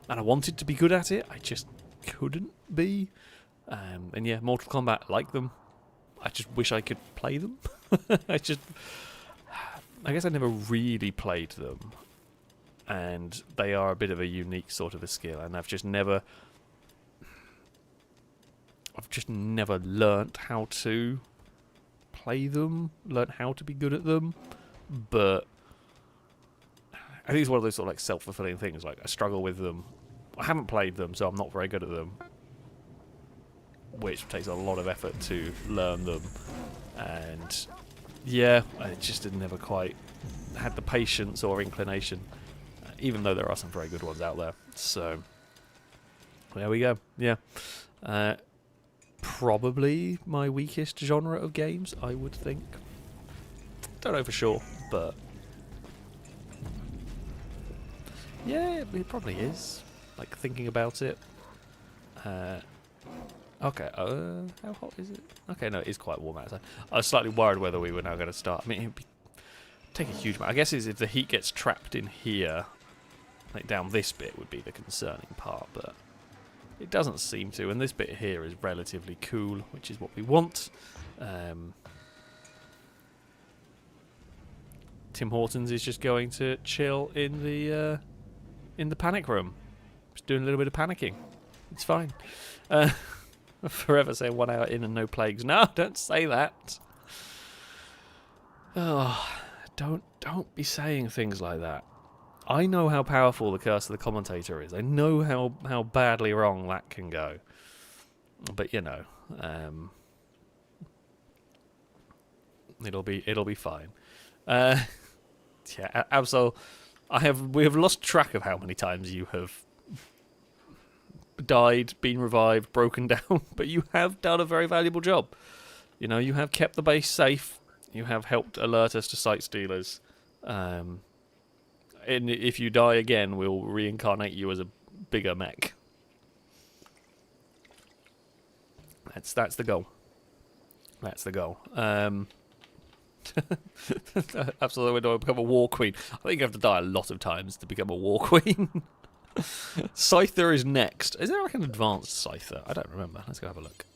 and I wanted to be good at it. I just couldn't be. And yeah, Mortal Kombat, I like them. I just wish I could play them. I guess I never really played them, and they are a bit of a unique sort of a skill, and I've just never learnt how to play them, learnt how to be good at them. But I think it's one of those sort of like self-fulfilling things. Like I struggle with them. I haven't played them, so I'm not very good at them, which takes a lot of effort to learn them. And yeah, I just had never quite had the patience or inclination, even though there are some very good ones out there. So there we go. Yeah, probably my weakest genre of games, I would think. Don't know for sure, but yeah, it probably is. Like thinking about it. Okay, how hot is it? Okay, no, it is quite warm outside. I was slightly worried whether we were now going to start. I mean, it'd take a huge amount. I guess if the heat gets trapped in here, like down this bit would be the concerning part, but it doesn't seem to. And this bit here is relatively cool, which is what we want. Tim Hortons is just going to chill in the panic room, just doing a little bit of panicking. It's fine. Forever saying 1 hour in and no plagues. No, don't say that. Oh, don't be saying things like that. I know how powerful the curse of the commentator is. I know how badly wrong that can go. But you know, it'll be fine. Yeah, Absol, we have lost track of how many times you have died, been revived, broken down, but you have done a very valuable job. You know, you have kept the base safe. You have helped alert us to site stealers. And if you die again, we'll reincarnate you as a bigger mech. That's the goal. That's the goal. Absolutely, do I become a war queen? I think you have to die a lot of times to become a war queen. Scyther is next. Is there like an advanced Scyther? I don't remember. Let's go have a look.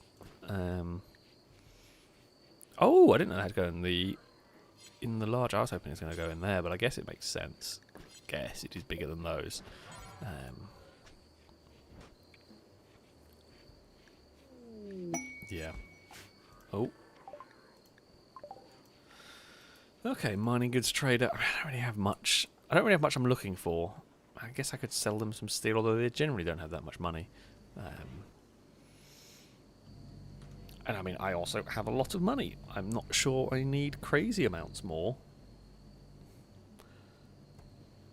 Oh, I didn't know how to go in the large. I was hoping it's going to go in there, but I guess it makes sense. Guess it is bigger than those. Yeah. Oh. Okay, mining goods trader. I don't really have much. I don't really have much I'm looking for. I guess I could sell them some steel, although they generally don't have that much money. And I mean, I also have a lot of money. I'm not sure I need crazy amounts more.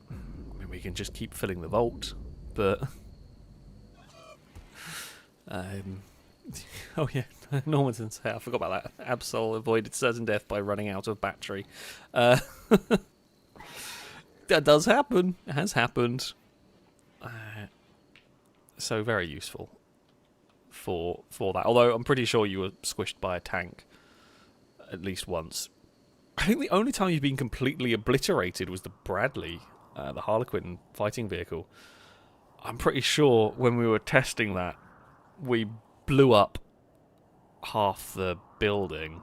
I mean, we can just keep filling the vault, but... oh yeah, Normanton said, I forgot about that. Absol avoided certain death by running out of battery. That does happen. It has happened. So very useful for that. Although I'm pretty sure you were squished by a tank at least once. I think the only time you've been completely obliterated was the Bradley, the Harlequin fighting vehicle. I'm pretty sure when we were testing that, we blew up half the building.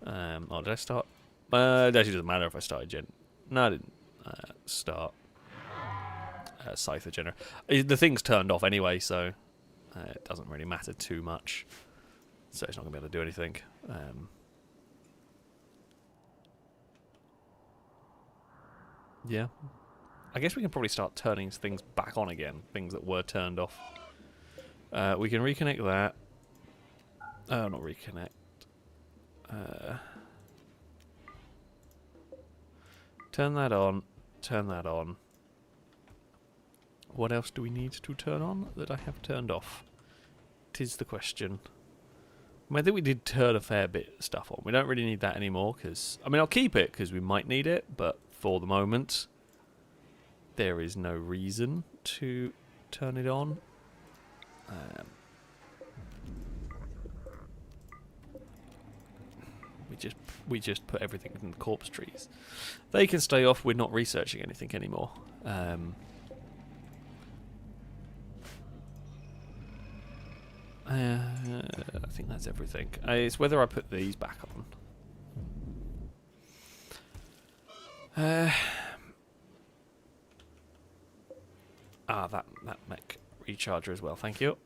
Oh, did I start? It actually doesn't matter if I started No, I didn't start Scyther generator. The thing's turned off anyway, so it doesn't really matter too much. So it's not going to be able to do anything. Yeah. I guess we can probably start turning things back on again. Things that were turned off. We can reconnect that. Oh, not reconnect. Turn that on. Turn that on. What else do we need to turn on that I have turned off? 'Tis the question. I mean, I think we did turn a fair bit of stuff on. We don't really need that anymore because... I mean, I'll keep it because we might need it, but for the moment, there is no reason to turn it on. We just put everything in the corpse trees. They can stay off. We're not researching anything anymore. I think that's everything. It's whether I put these back on. That mech recharger as well. Thank you.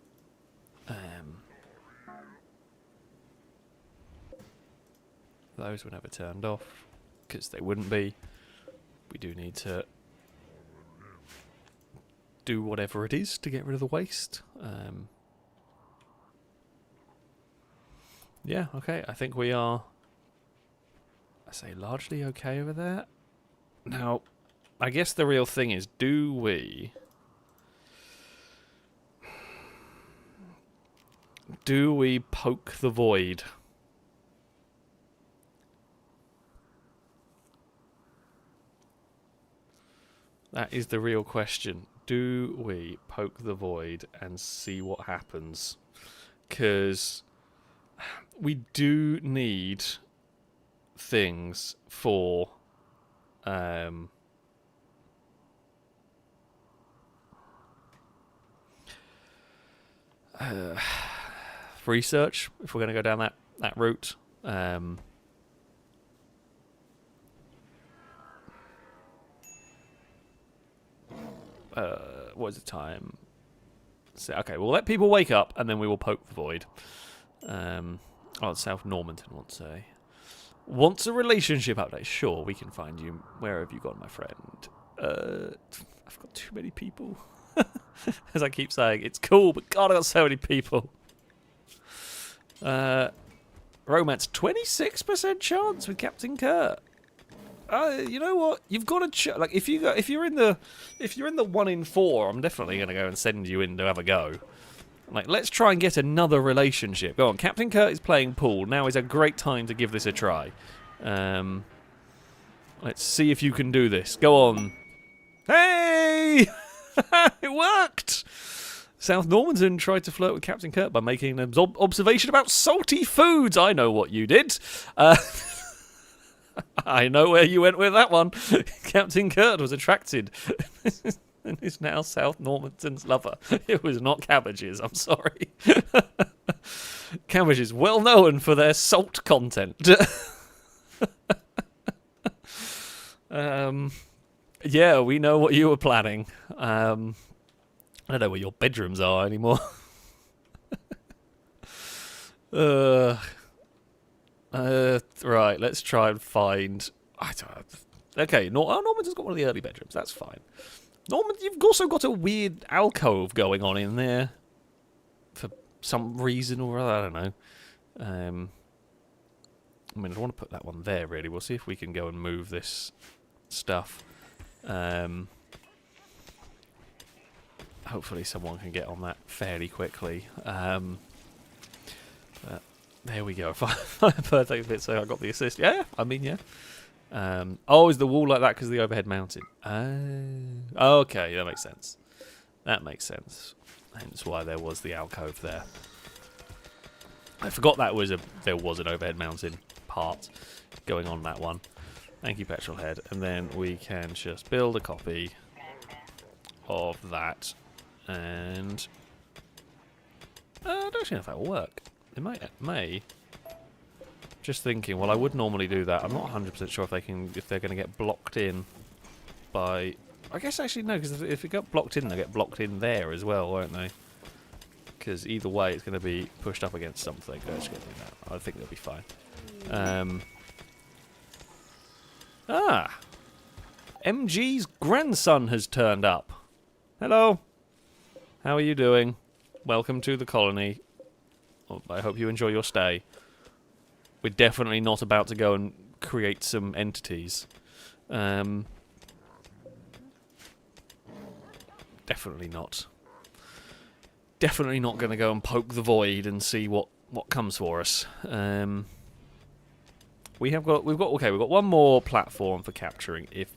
Those were never turned off because they wouldn't be. We do need to do whatever it is to get rid of the waste. Yeah, okay. I think we are, I say, largely okay over there. Now, I guess the real thing is, do we poke the void? That is the real question. Do we poke the void and see what happens? Because we do need things for research if we're going to go down that route. What is the time? So, okay, we'll let people wake up and then we will poke the void. South Normanton wants a relationship update. Sure, we can find you. Where have you gone, my friend? I've got too many people. As I keep saying, it's cool, but God, I've got so many people. Romance, 26% chance with Captain Kurt. You know what? You've got to like if you're in the 1 in 4, I'm definitely going to go and send you in to have a go. Like, let's try and get another relationship. Go on, Captain Kurt is playing pool. Now is a great time to give this a try. Let's see if you can do this. Go on. Hey! It worked! South Normanton tried to flirt with Captain Kirk by making an observation about salty foods. I know what you did. I know where you went with that one. Captain Kirk was attracted and is now South Normanton's lover. It was not cabbages, I'm sorry. Cabbages, well known for their salt content. Yeah, we know what you were planning. I don't know where your bedrooms are anymore. Right, let's try and find... Okay, Norman's got one of the early bedrooms. That's fine. Norman, you've also got a weird alcove going on in there. For some reason or other, I don't know. I mean, I don't want to put that one there, really. We'll see if we can go and move this stuff. Hopefully someone can get on that fairly quickly. There we go. Perfect fit, so I got the assist. Yeah, I mean, yeah. Oh, is the wall like that because of the overhead mounting? Oh, okay, that makes sense. That makes sense. Hence why there was the alcove there. I forgot that there was an overhead mounting part going on that one. Thank you, Petrolhead. And then we can just build a copy of that. And I don't actually know if that will work. It may. Just thinking, well, I would normally do that. I'm not 100% sure if they're going to get blocked in by... I guess actually no, because if it got blocked in, they'll get blocked in there as well, won't they? Because either way, it's going to be pushed up against something. Let's get that. I think they'll be fine. MG's grandson has turned up. Hello. How are you doing? Welcome to the colony. Well, I hope you enjoy your stay. We're definitely not about to go and create some entities. Definitely not. Definitely not going to go and poke the void and see what comes for us. We've got one more platform for capturing. If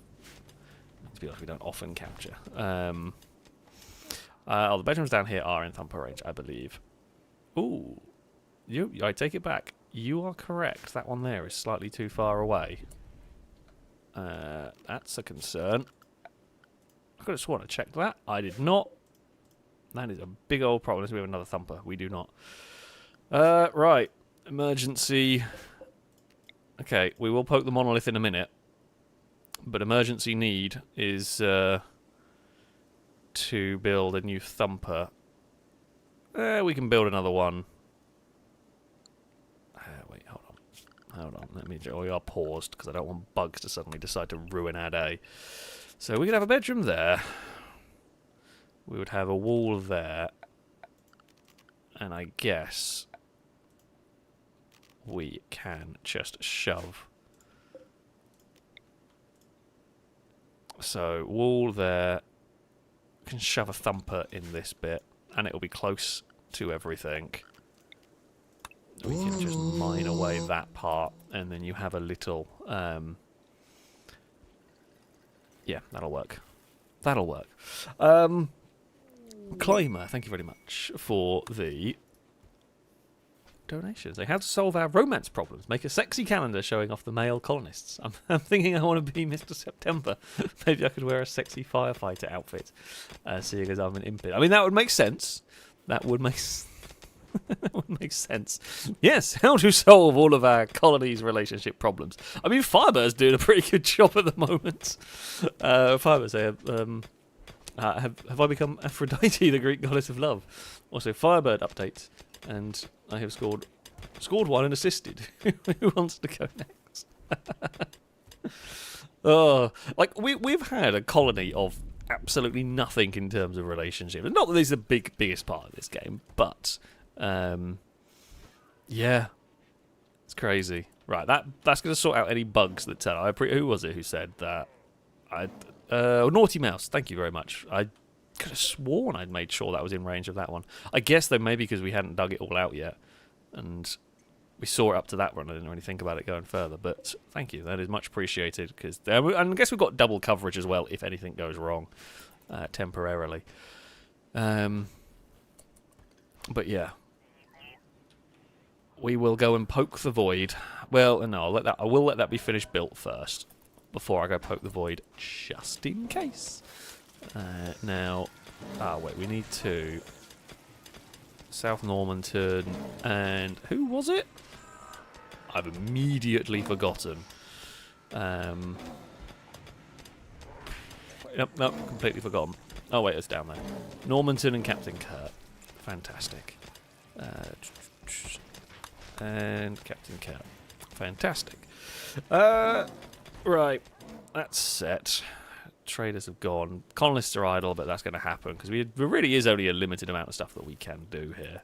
to be honest, we don't often capture. The bedrooms down here are in thumper range, I believe. Ooh, I take it back. You are correct. That one there is slightly too far away. That's a concern. I could have sworn I checked that. I did not. That is a big old problem. Unless we have another thumper. We do not. Right. Emergency. Okay, we will poke the monolith in a minute. But emergency need is to build a new thumper. We can build another one. Wait, hold on. Hold on. We are paused because I don't want bugs to suddenly decide to ruin our day. So we could have a bedroom there. We would have a wall there. And I guess we can just shove. So wall there. We can shove a thumper in this bit. And it will be close to everything. We can just mine away that part. And then you have a little... yeah, that'll work. That'll work. Climber, thank you very much for the donations. They have to solve our romance problems. Make a sexy calendar showing off the male colonists. I'm thinking I want to be Mr. September. Maybe I could wear a sexy firefighter outfit, seeing as I'm an impid. I mean, that would make sense. That would make that would make sense. Yes, how to solve all of our colonies' relationship problems. I mean, Firebird's doing a pretty good job at the moment. Firebird say, have I become Aphrodite, the Greek goddess of love? Also, Firebird update, and I have scored one and assisted. Who wants to go next? Oh, like we've had a colony of absolutely nothing in terms of relationships. Not that this is the biggest part of this game, but yeah, it's crazy. Right, that's going to sort out any bugs that turn up. Who was it who said that? Naughty Mouse, thank you very much. I could have sworn I'd made sure that was in range of that one. I guess though maybe because we hadn't dug it all out yet, and we saw it up to that one. I didn't really think about it going further, but thank you. That is much appreciated. And I guess we've got double coverage as well if anything goes wrong temporarily. But yeah. We will go and poke the void. Well, no, I will let that be finished built first. Before I go poke the void, just in case. Now... wait, we need to... South Normanton and... Who was it? I've immediately forgotten. Nope, completely forgotten. Oh wait, it's down there. Normanton and Captain Kurt. Fantastic. And Captain Kurt. Fantastic. Right, that's set. Traders have gone. Colonists are idle, but that's going to happen because there really is only a limited amount of stuff that we can do here.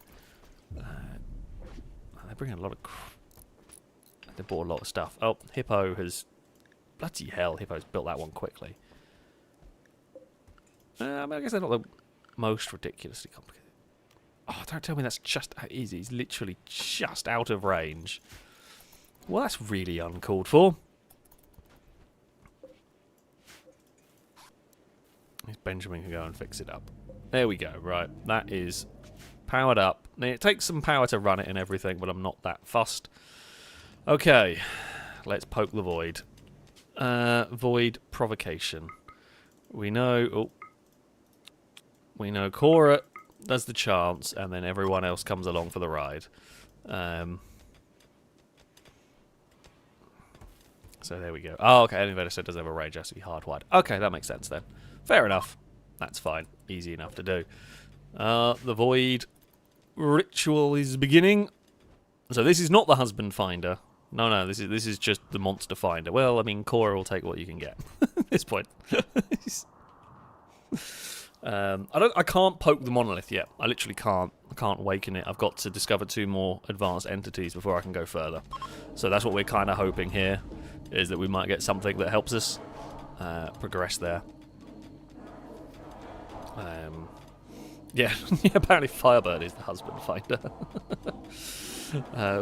They bring in a lot of... They bought a lot of stuff. Oh, Hippo has... Bloody hell, Hippo's built that one quickly. I guess they're not the most ridiculously complicated. Oh, don't tell me that's just how easy. He's literally just out of range. Well, that's really uncalled for. Benjamin can go and fix it up. There we go, right. That is powered up. Now, it takes some power to run it and everything, but I'm not that fussed. Okay, let's poke the void. Void provocation. We know... Oh. We know Cora does the chance, and then everyone else comes along for the ride. So there we go. Oh, okay, elevator set does have a range, has to be hardwired. Okay, that makes sense then. Fair enough. That's fine. Easy enough to do. The void ritual is beginning. So this is not the husband finder. No, this is just the monster finder. Well, I mean, Cora will take what you can get at this point. I can't poke the monolith yet. I literally can't. I can't awaken it. I've got to discover 2 more advanced entities before I can go further. So that's what we're kind of hoping here, is that we might get something that helps us progress there. Yeah, apparently Firebird is the husband finder.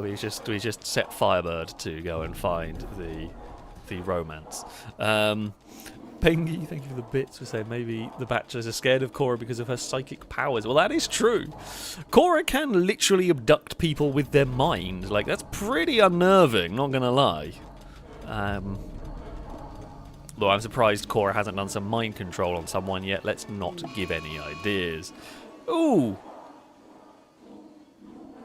We just set Firebird to go and find the romance. Pengy, thank you for the bits, for saying maybe the Bachelors are scared of Cora because of her psychic powers. Well, that is true. Cora can literally abduct people with their mind. Like, that's pretty unnerving, not gonna lie. Though I'm surprised Cora hasn't done some mind control on someone yet. Let's not give any ideas. Ooh.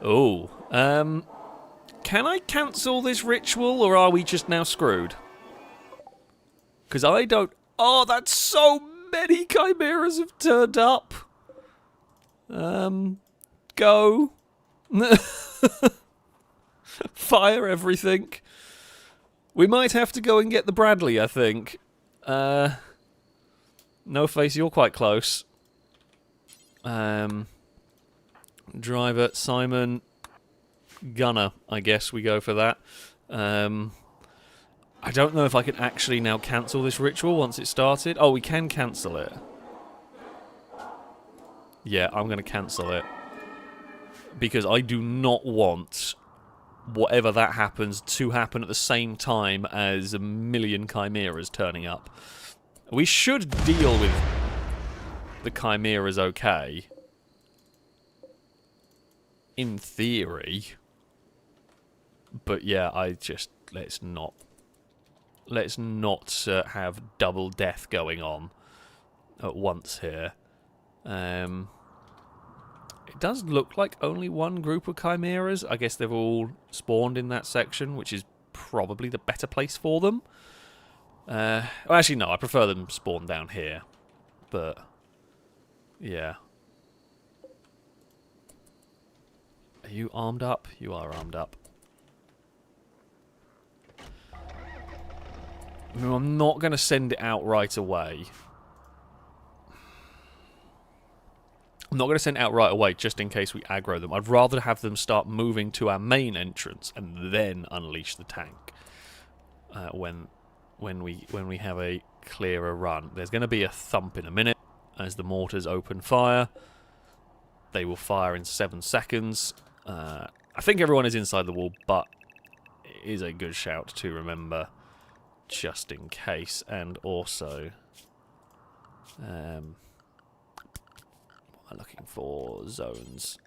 Ooh. Can I cancel this ritual, or are we just now screwed? Because I don't... Oh, that's so many chimeras have turned up. Go. Fire everything. We might have to go and get the Bradley, I think. No Face, you're quite close. Driver, Simon, Gunner, I guess we go for that. I don't know if I can actually now cancel this ritual once it started. Oh, we can cancel it. Yeah, I'm going to cancel it. Because I do not want whatever that happens to happen at the same time as a million chimeras turning up. We should deal with the chimeras okay. In theory. But yeah, let's not have double death going on at once here. It does look like only one group of chimeras. I guess they've all spawned in that section, which is probably the better place for them. Well, actually, no, I prefer them spawn down here. But, yeah. Are you armed up? You are armed up. No, I'm not going to send it out right away. I'm not going to send it out right away just in case we aggro them. I'd rather have them start moving to our main entrance and then unleash the tank when we have a clearer run. There's going to be a thump in a minute as the mortars open fire. They will fire in 7 seconds. I think everyone is inside the wall, but it is a good shout to remember just in case. And also... what am I looking for? Zones.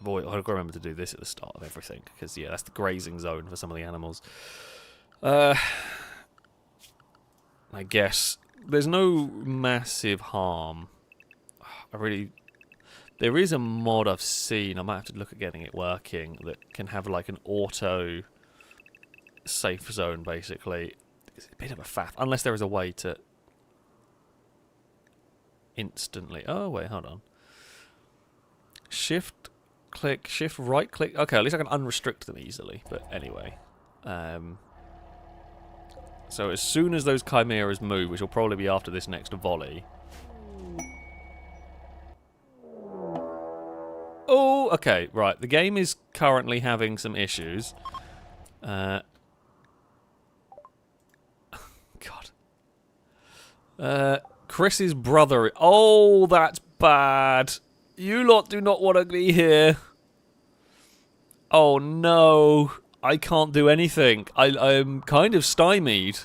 boy, I've got to remember to do this at the start of everything, because, yeah, that's the grazing zone for some of the animals. I guess there's no massive harm. There is a mod I've seen, I might have to look at getting it working, that can have like an auto safe zone, basically. It's a bit of a faff, unless there is a way to instantly... Oh, wait, hold on. Shift, click, shift, right click. Okay, at least I can unrestrict them easily, but anyway. So as soon as those chimeras move, which will probably be after this next volley... Oh, okay, right. The game is currently having some issues. God. Chris's brother... Oh, that's bad. You lot do not want to be here. Oh, no. I can't do anything. I'm kind of stymied.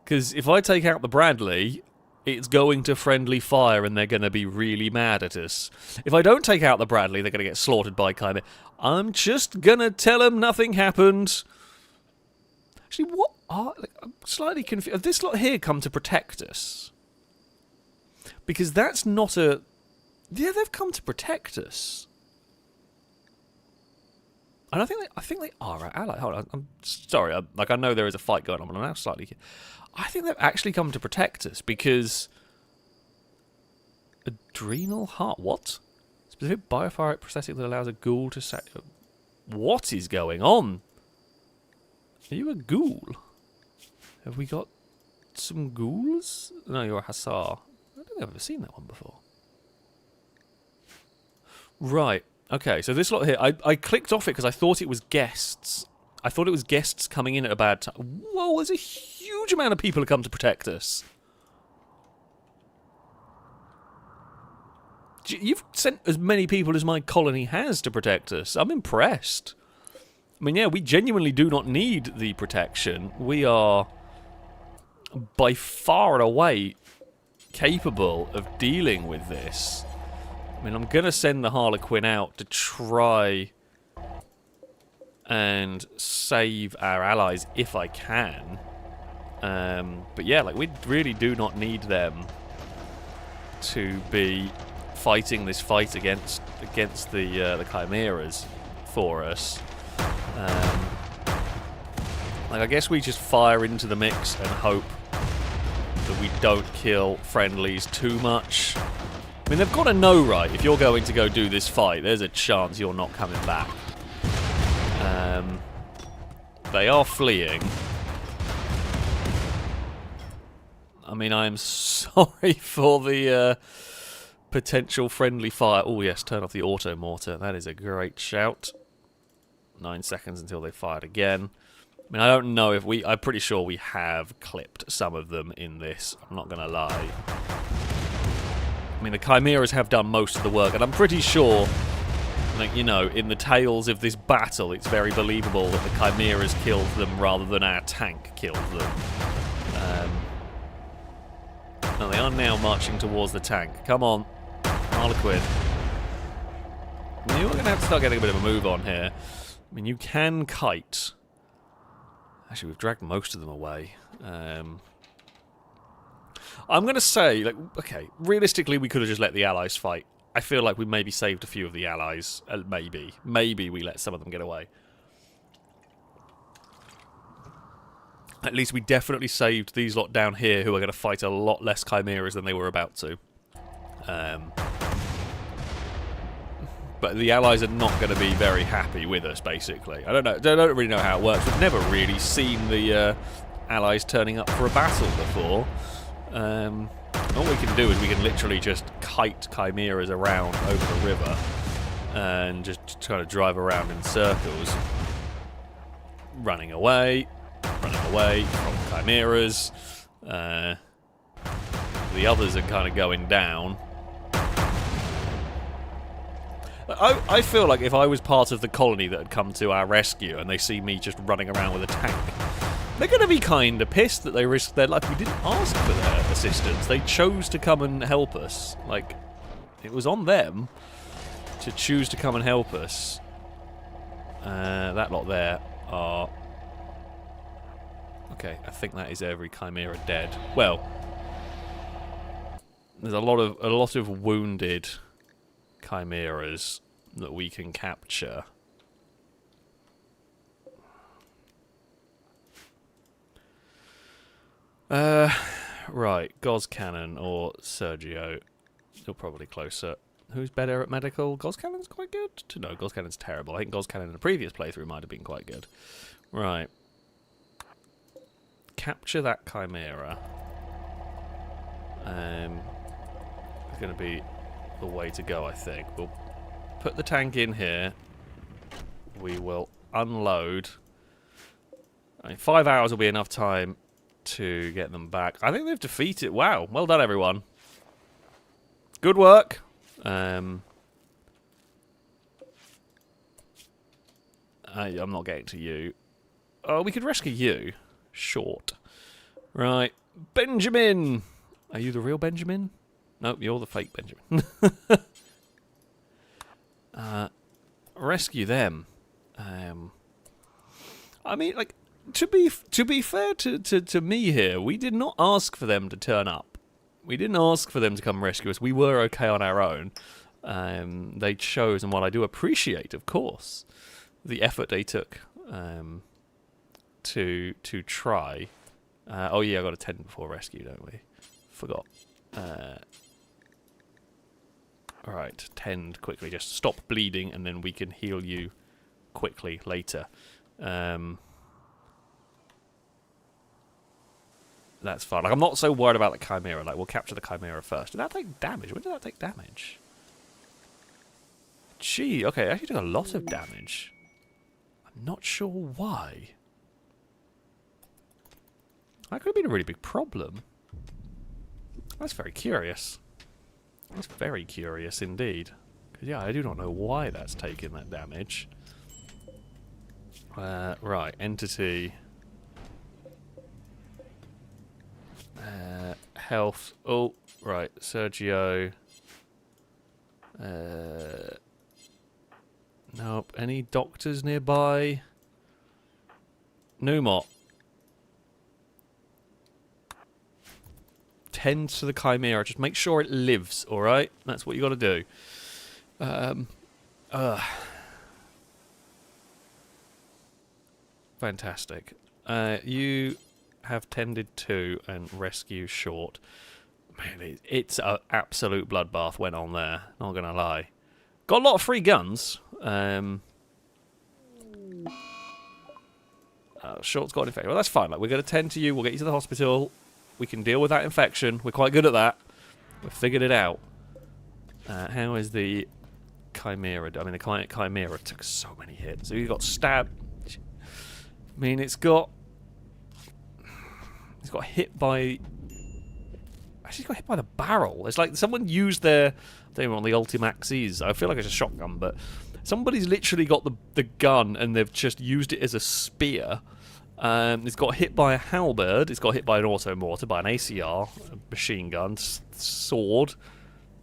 Because if I take out the Bradley... it's going to friendly fire and they're going to be really mad at us. If I don't take out the Bradley, they're going to get slaughtered by Chimera. I'm just going to tell them nothing happened. Actually, what are... I'm slightly confused. Have this lot here come to protect us? Because that's not a... Yeah, they've come to protect us. And I think they are our ally. Hold on, I'm sorry. I know there is a fight going on, but I'm now slightly... I think they've actually come to protect us because... Adrenal heart... What? Specific biophyric prosthetic that allows a ghoul to say... What is going on? Are you a ghoul? Have we got some ghouls? No, you're a hussar. I don't think I've ever seen that one before. Right. Okay, so this lot here... I clicked off it because I thought it was guests. I thought it was guests coming in at a bad time. Whoa, there's a huge amount of people who come to protect us. You've sent as many people as my colony has to protect us. I'm impressed. I mean, yeah, we genuinely do not need the protection. We are by far and away capable of dealing with this. I mean, I'm going to send the Harlequin out to try... and save our allies if I can. But yeah, like, we really do not need them to be fighting this fight against the chimeras for us. Like, I guess we just fire into the mix and hope that we don't kill friendlies too much. I mean, they've got to know, right, if you're going to go do this fight, there's a chance you're not coming back. They are fleeing. I mean, I am sorry for the potential friendly fire. Oh, yes, turn off the auto mortar. That is a great shout. 9 seconds until they fired again. I mean, I don't know if we... I'm pretty sure we have clipped some of them in this. I'm not going to lie. I mean, the chimeras have done most of the work, and I'm pretty sure... Like, you know, in the tales of this battle, it's very believable that the chimeras killed them rather than our tank killed them. No, they are now marching towards the tank. Come on, Harlequin. You're going to have to start getting a bit of a move on here. I mean, you can kite. Actually, we've dragged most of them away. I'm going to say, like, okay, realistically, we could have just let the allies fight. I feel like we maybe saved a few of the allies. Maybe. Maybe we let some of them get away. At least we definitely saved these lot down here who are going to fight a lot less chimeras than they were about to. But the allies are not going to be very happy with us, basically. I don't really know how it works. We've never really seen the allies turning up for a battle before. All we can do is we can literally just kite chimeras around over the river and just try to drive around in circles, running away from chimeras. The others are kind of going down. I feel like if I was part of the colony that had come to our rescue and they see me just running around with a tank, they're going to be kind of pissed that they risked their life. We didn't ask for their assistance. They chose to come and help us. Like, it was on them. to choose to come and help us. That lot there are... Okay, I think that is every chimera dead. Well, there's a lot of wounded chimeras that we can capture. Right, Gauss Cannon or Sergio. You're probably closer. Who's better at medical? Gauss Cannon's quite good? No, Gauss Cannon's terrible. I think Gauss Cannon in the previous playthrough might have been quite good. Right. Capture that chimera. It's going to be the way to go, I think. We'll put the tank in here. We will unload. I mean, 5 hours will be enough time to get them back. I think they've defeated... Wow, well done, everyone. Good work. I'm not getting to you. Oh, we could rescue you. Short. Right. Benjamin! Are you the real Benjamin? Nope, you're the fake Benjamin. Rescue them. I mean, like, to be fair to me here, we did not ask for them to turn up. We didn't ask for them to come rescue us. We were okay on our own. They chose, and while I do appreciate, of course, the effort they took to try. Oh yeah, I got to tend before rescue, don't we? Forgot. Alright, tend quickly. Just stop bleeding, and then we can heal you quickly later. That's fine. Like, I'm not so worried about the chimera. Like, we'll capture the chimera first. Did that take damage? When did that take damage? Gee, okay, it actually took a lot of damage. I'm not sure why. That could have been a really big problem. That's very curious. That's very curious indeed. Because, yeah, I do not know why that's taken that damage. Right, entity... health. Oh, right. Sergio. Nope. Any doctors nearby? Numot. Tend to the chimera. Just make sure it lives, alright? That's what you got to do. Fantastic. You... have tended to and rescue short. Man, it's an absolute bloodbath went on there. Not gonna lie. Got a lot of free guns. Short's got an infection. Well, that's fine. Like, we're gonna tend to you. We'll get you to the hospital. We can deal with that infection. We're quite good at that. We've figured it out. How is the chimera? I mean, the chimera took so many hits. So you got stabbed. I mean, it's got hit by... Actually, got hit by the barrel. It's like someone used their... I don't know what the Ultimax is. I feel like it's a shotgun, but somebody's literally got the gun and they've just used it as a spear. It's got hit by a halberd. It's got hit by an auto-mortar, by an ACR, a machine gun, sword,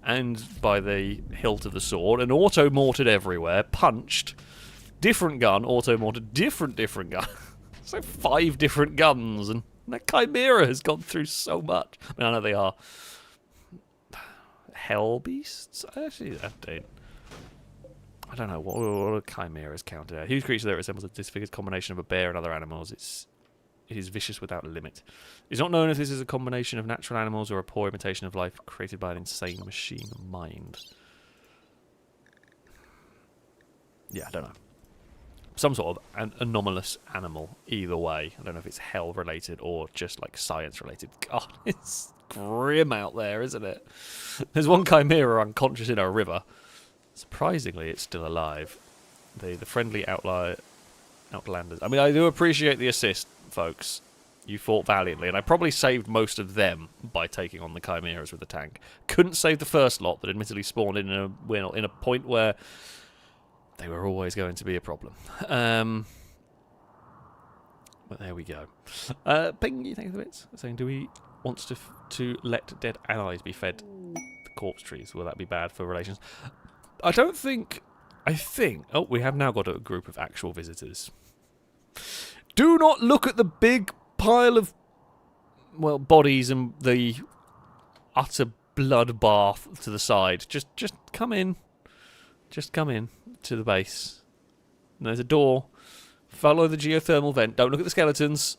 and by the hilt of the sword. And auto-mortared everywhere. Punched. Different gun, auto-mortared, different gun. It's like 5 different guns, and that chimera has gone through so much. I mean, I know they are hell beasts. Actually, I don't know what a chimera is counted at. Huge creature that resembles a disfigured combination of a bear and other animals. It is vicious without limit. It's not known if this is a combination of natural animals or a poor imitation of life created by an insane machine mind. Yeah, I don't know. Some sort of an anomalous animal, either way. I don't know if it's hell related or just like science related. God, it's grim out there, isn't it? There's one chimera unconscious in a river. Surprisingly, it's still alive. The friendly outlanders. I mean, I do appreciate the assist, folks. You fought valiantly, and I probably saved most of them by taking on the chimeras with the tank. Couldn't save the first lot that admittedly spawned in a point where they were always going to be a problem. But there we go. Ping, you think of it? Saying, do we want to let dead allies be fed the corpse trees? Will that be bad for relations? I don't think... I think... Oh, we have now got a group of actual visitors. Do not look at the big pile of, well, bodies and the utter bloodbath to the side. Just come in. Just come in to the base. And there's a door. Follow the geothermal vent. Don't look at the skeletons.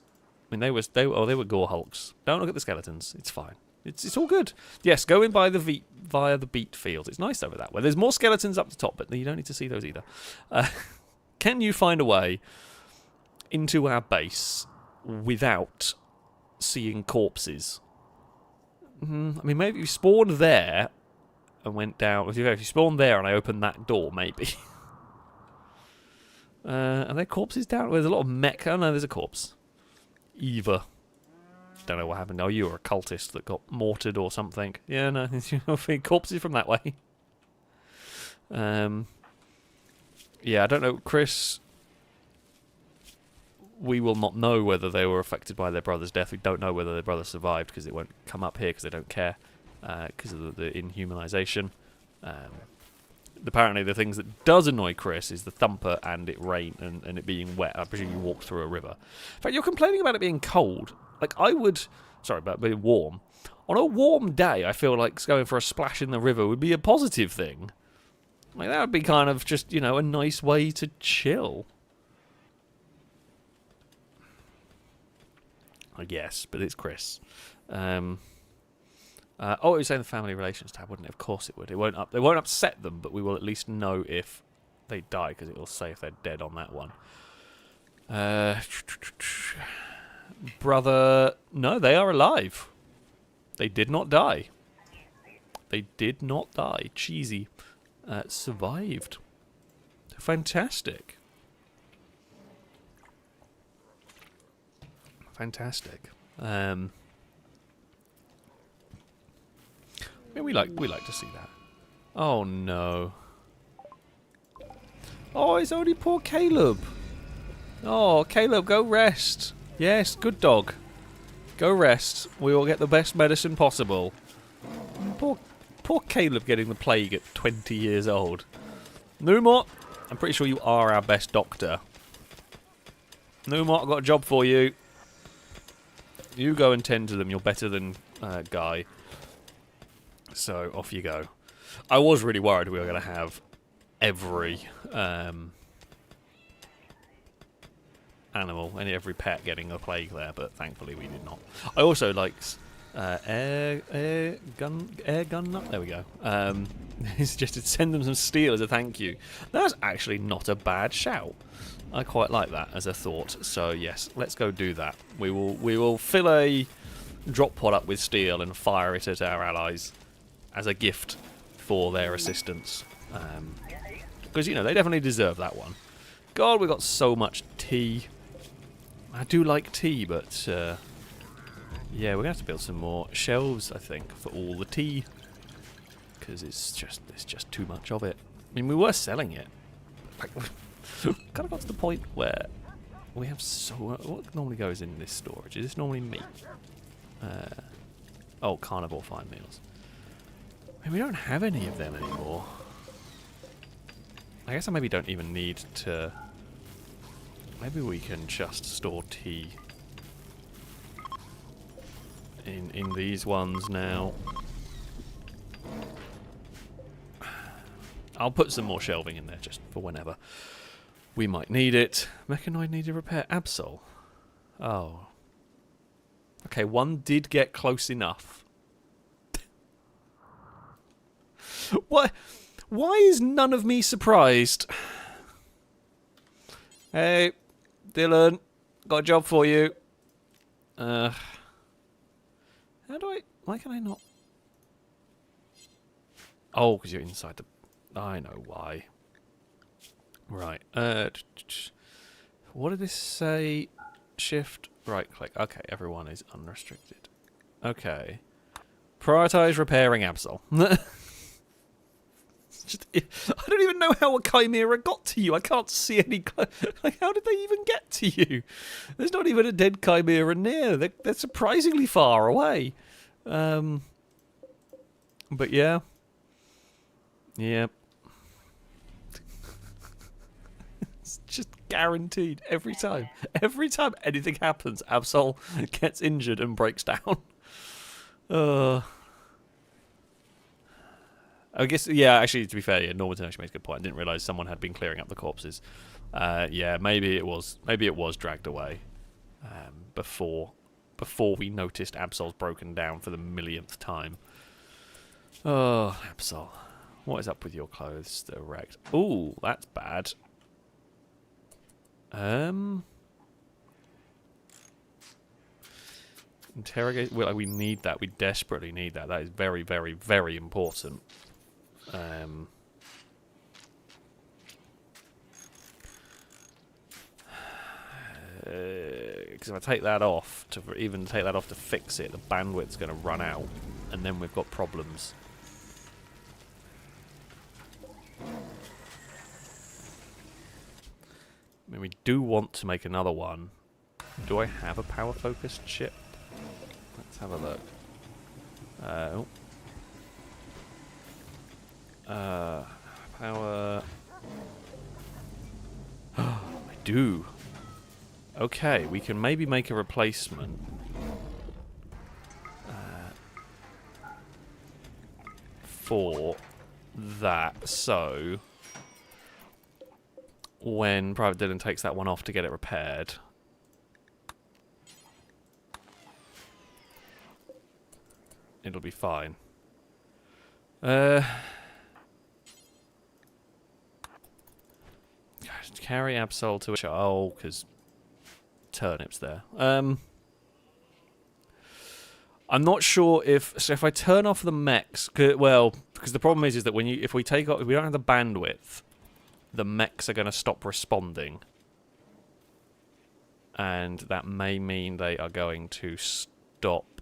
I mean, they were gore hulks. Don't look at the skeletons. It's fine. It's all good. Yes, go in via the beet fields. It's nice over that way. There's more skeletons up the top, but you don't need to see those either. Can you find a way into our base without seeing corpses? I mean, maybe if you spawned there and went down. If you spawned there and I opened that door, maybe. Are there corpses down? There's a lot of mech. Oh no, there's a corpse. Eva. Don't know what happened. Oh, you were a cultist that got mortared or something. Yeah, no, corpses from that way. Yeah, I don't know, Chris. We will not know whether they were affected by their brother's death. We don't know whether their brother survived because it won't come up here because they don't care because of the inhumanization. Apparently, the things that does annoy Chris is the thumper and it rain and it being wet. I presume you walk through a river. In fact, you're complaining about it being cold. Like, I would... Sorry, about being warm. On a warm day, I feel like going for a splash in the river would be a positive thing. Like, that would be kind of just, you know, a nice way to chill. I guess, but it's Chris. Oh, it was saying the family relations tab, wouldn't it? Of course it would. It won't upset them, but we will at least know if they die, because it will say if they're dead on that one. Brother... No, they are alive. They did not die. They did not die. Cheesy. Survived. Fantastic. Fantastic. I mean, we like to see that. Oh no. Oh, it's only poor Caleb. Oh, Caleb, go rest. Yes, good dog. Go rest. We will get the best medicine possible. Poor Caleb getting the plague at 20 years old. Numot, I'm pretty sure you are our best doctor. Numot, I've got a job for you. You go and tend to them. You're better than Guy. So, off you go. I was really worried we were going to have every animal and every pet getting a plague there, but thankfully we did not. I also liked air gun nut. There we go. He suggested send them some steel as a thank you. That's actually not a bad shout. I quite like that as a thought. So yes, let's go do that. We will fill a drop pod up with steel and fire it at our allies as a gift for their assistance. Because you know they definitely deserve that one. God, we got so much tea. I do like tea, but yeah, we're gonna have to build some more shelves, I think, for all the tea, because it's just too much of it. I mean, we were selling it. Like, kind of got to the point where we have so... What normally goes in this storage? Is this normally meat? Oh, carnivore fine meals. I mean, we don't have any of them anymore. I guess I maybe don't even need to... Maybe we can just store tea in these ones now. I'll put some more shelving in there just for whenever we might need it. Mechanoid needed repair. Absol. Oh. Okay, one did get close enough. What? Why is none of me surprised? Hey, Dylan, got a job for you. How do I... Why can I not... Oh, because you're inside the... I know why. Right. What did this say? Shift, right click. Okay, everyone is unrestricted. Okay. Prioritize repairing Absol. I don't even know how a chimera got to you. I can't see any... Like, how did they even get to you? There's not even a dead chimera near. They're surprisingly far away. But yeah. Yep. Guaranteed. Every time. Every time anything happens, Absol gets injured and breaks down. I guess, yeah, actually, to be fair, yeah, Normanton actually makes a good point. I didn't realise someone had been clearing up the corpses. Yeah, maybe it was dragged away before we noticed Absol's broken down for the millionth time. Oh, Absol. What is up with your clothes? They're wrecked. Ooh, that's bad. Interrogate. Well, we need that. We desperately need that. That is very, very, very important. Because if I take that off, to fix it, the bandwidth's going to run out, and then we've got problems. I mean, we do want to make another one. Do I have a power-focused ship? Let's have a look. Power... I do. Okay, we can maybe make a replacement. For that, so... when Private Dylan takes that one off to get it repaired... it'll be fine. Carry Absol to a... oh, because... turnips there. I'm not sure if... so if I turn off the mechs... well, because the problem is that if we don't have the bandwidth, the mechs are going to stop responding. And that may mean they are going to stop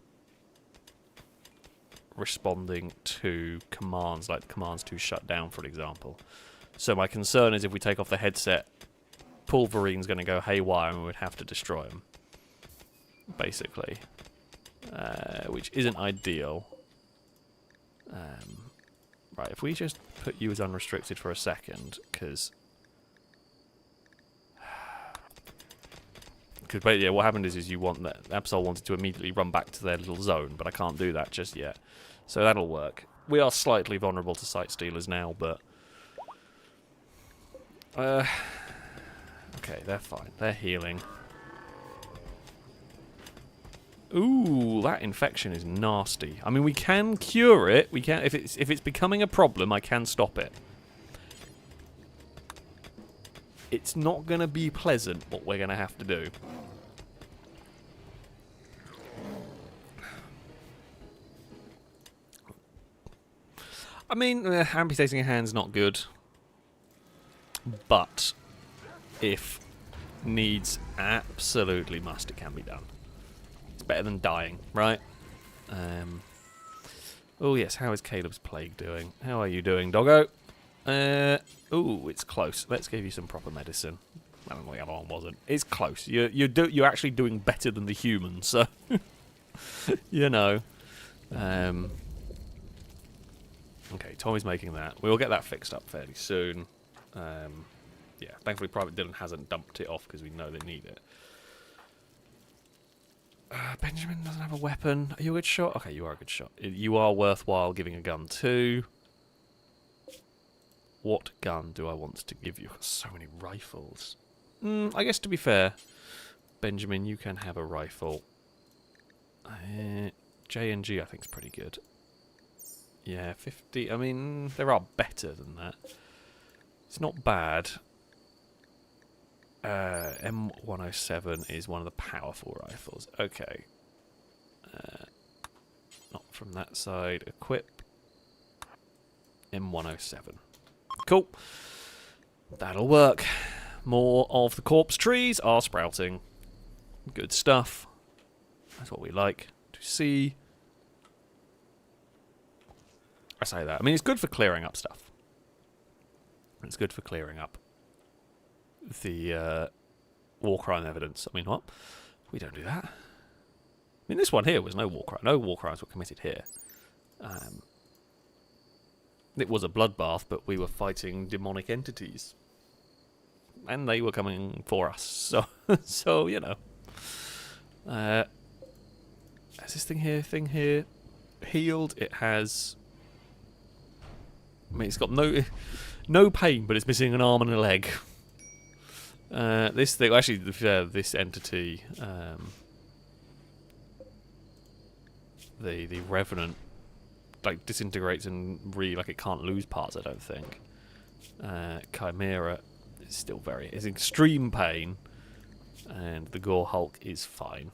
responding to commands, like commands to shut down, for example. So my concern is if we take off the headset, Pulverine's going to go haywire and we would have to destroy him. Basically. Which isn't ideal. Right, if we just put you as unrestricted for a second, because... yeah, what happened is you want that... Absol wanted to immediately run back to their little zone, but I can't do that just yet. So that'll work. We are slightly vulnerable to Sight Stealers now, but... okay, they're fine. They're healing. Ooh, that infection is nasty. I mean, we can cure it. We can, if it's becoming a problem, I can stop it. It's not going to be pleasant what we're going to have to do. I mean, amputating a hand's not good. But if needs absolutely must, it can be done. It's better than dying, right? Oh yes, how is Caleb's plague doing? How are you doing, doggo? Ooh, it's close. Let's give you some proper medicine. I don't know, the other one wasn't. It's close. You're actually doing better than the humans, so you know. Okay, Tommy's making that. We'll get that fixed up fairly soon. Yeah, thankfully Private Dylan hasn't dumped it off because we know they need it. Benjamin doesn't have a weapon. Are you a good shot? Okay, you are a good shot. You are worthwhile giving a gun to. What gun do I want to give you? I've got so many rifles. I guess to be fair, Benjamin, you can have a rifle. J&G I think is pretty good. Yeah, 50. I mean, there are better than that. It's not bad. M107 is one of the powerful rifles. Okay. Not from that side. Equip. M107. Cool. That'll work. More of the corpse trees are sprouting. Good stuff. That's what we like to see. I say that. I mean, it's good for clearing up stuff. It's good for clearing up the war crime evidence. I mean, what? We don't do that. I mean, this one here was no war crime. No war crimes were committed here. It was a bloodbath, but we were fighting demonic entities. and they were coming for us. So, so you know. Has this thing here healed? It has. I mean, it's got no pain, but it's missing an arm and a leg. This thing, actually, this entity, the Revenant, like disintegrates and like it can't lose parts. I don't think. Chimera is still is in extreme pain, and the Gore Hulk is fine.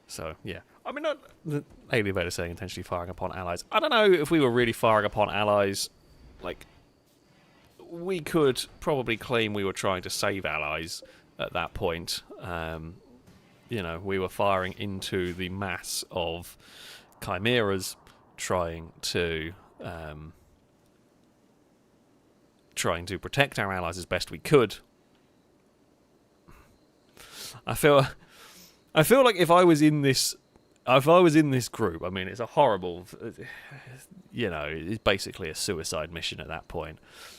So yeah, I mean, the alien invader saying intentionally firing upon allies. I don't know if we were really firing upon allies. Like, we could probably claim we were trying to save allies at that point. You know, we were firing into the mass of chimeras, trying to protect our allies as best we could. I feel like if I was in this group, I mean, it's a horrible, you know, it's basically a suicide mission at that point.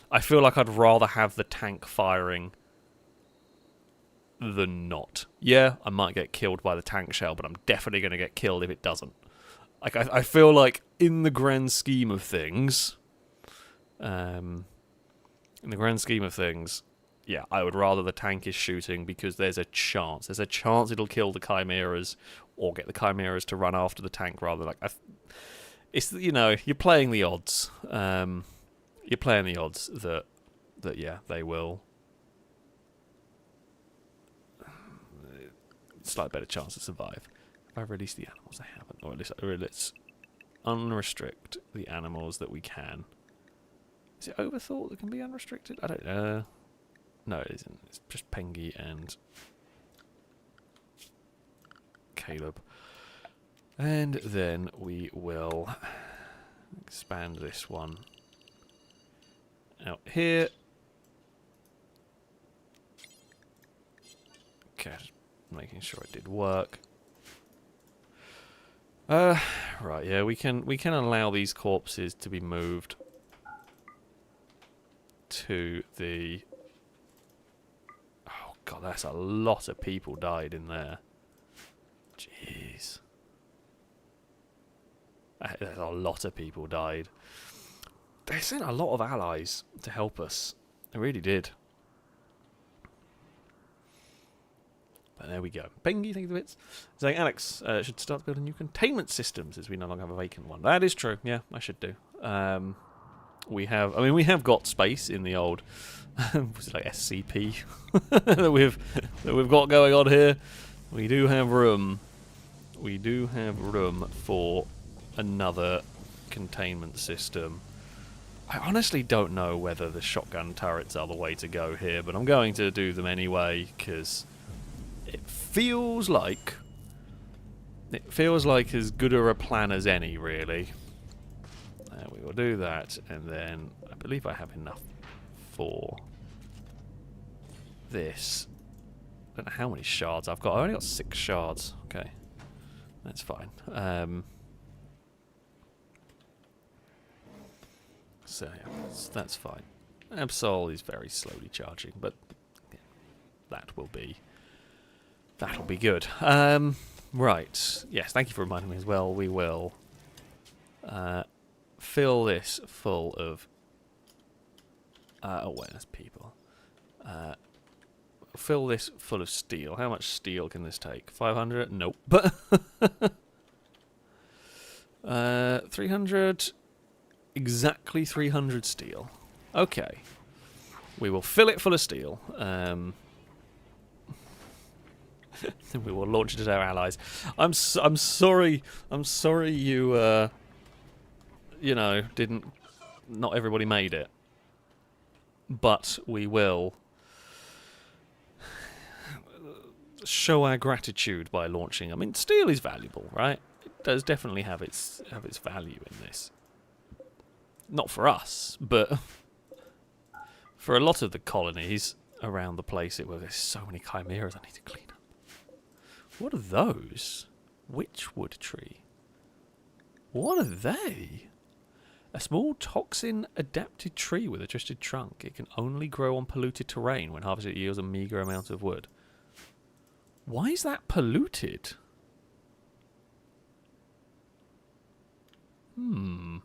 I feel like I'd rather have the tank firing than not. Yeah, I might get killed by the tank shell, but I'm definitely going to get killed if it doesn't. Like, I feel like in the grand scheme of things, yeah, I would rather the tank is shooting, because there's a chance it'll kill the chimeras or get the chimeras to run after the tank rather. Like, it's, you know, you're playing the odds. You're playing the odds that yeah, they will. Slightly better chance to survive. If I release the animals, I haven't. Or at least let's unrestrict the animals that we can. Is it Overthought that can be unrestricted? I don't know. No, it isn't. It's just Pengy and Caleb. And then we will expand this one out here. Okay, just making sure it did work. Right, yeah, we can allow these corpses to be moved to the... Oh god, that's a lot of people died in there. Jeez. There's a lot of people died. They sent a lot of allies to help us. They really did. But there we go. Pengy, thank you for the bits. Saying Alex should start building new containment systems as we no longer have a vacant one. That is true. Yeah, I should do. We have got space in the old, was it like SCP that we've got going on here. We do have room. We do have room for another containment system. I honestly don't know whether the shotgun turrets are the way to go here, but I'm going to do them anyway because it feels like as good a plan as any, really. We will do that, and then I believe I have enough for this. I don't know how many shards I've got. I only got 6 shards. Okay, that's fine. So yeah, that's fine. Absol is very slowly charging, but yeah, that'll be good. Right. Yes, thank you for reminding me as well. We will fill this full of awareness people. Fill this full of steel. How much steel can this take? 500? Nope. 300. Exactly 300 steel. Okay. We will fill it full of steel. We will launch it at our allies. I'm sorry. I'm sorry you you know, not everybody made it. But we will show our gratitude by launching. I mean, steel is valuable, right? It does definitely have its value in this. Not for us, but for a lot of the colonies around the place where there's so many chimeras I need to clean up. What are those? Witchwood tree. What are they? A small toxin-adapted tree with a twisted trunk. It can only grow on polluted terrain. When harvested, it yields a meager amount of wood. Why is that polluted? Hmm.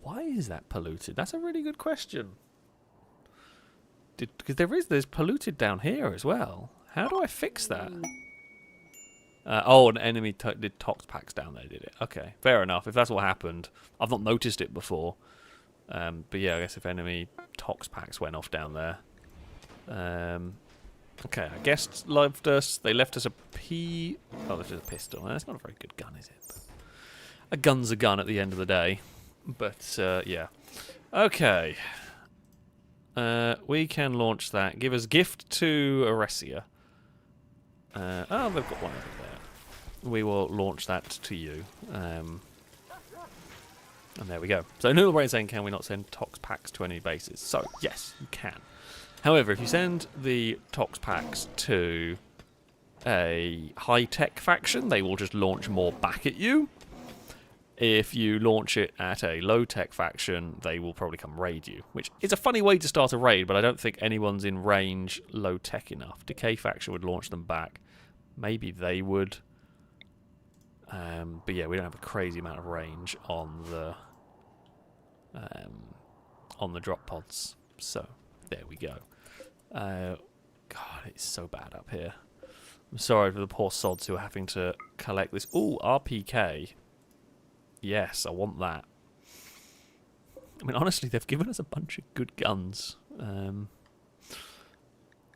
Why is that polluted? That's a really good question. Because there's polluted down here as well. How do I fix that? Oh, an enemy did tox packs down there, did it? Okay, fair enough. If that's what happened, I've not noticed it before. But yeah, I guess if enemy tox packs went off down there. Okay, I guess left us. They left us a P. Oh, this is a pistol. That's not a very good gun, is it? But a gun's a gun at the end of the day. But yeah. Okay. We can launch that. Give us gift to Aresia. Oh, they've got one over there. We will launch that to you. And there we go. So Noodle Brain saying, can we not send tox packs to any bases? So, yes, you can. However, if you send the tox packs to a high-tech faction, they will just launch more back at you. If you launch it at a low-tech faction, they will probably come raid you, which is a funny way to start a raid, but I don't think anyone's in range low-tech enough. Decay faction would launch them back. Maybe they would. But yeah, we don't have a crazy amount of range on the drop pods. So, there we go. God, it's so bad up here. I'm sorry for the poor sods who are having to collect this. Ooh, RPK. Yes, I want that. I mean, honestly, they've given us a bunch of good guns.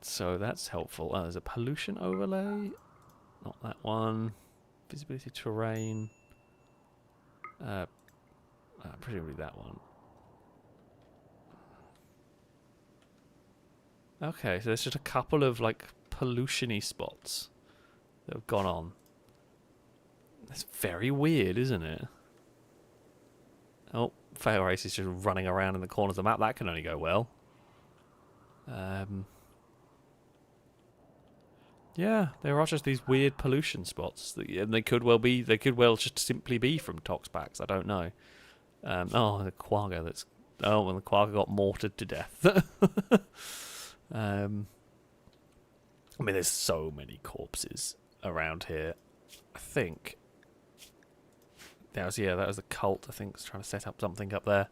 So that's helpful. Oh, there's a pollution overlay. Not that one. Visibility terrain. Presumably that one. Okay, so there's just a couple of, like, pollution-y spots that have gone on. That's very weird, isn't it? Oh, FailRace is just running around in the corners of the map. That can only go well. Yeah, there are just these weird pollution spots, and they could well be. They could well just simply be from tox packs. I don't know. Oh, the quagga. That's well, the quagga got mortared to death. I mean, there's so many corpses around here. I think that was the cult. I think was trying to set up something up there.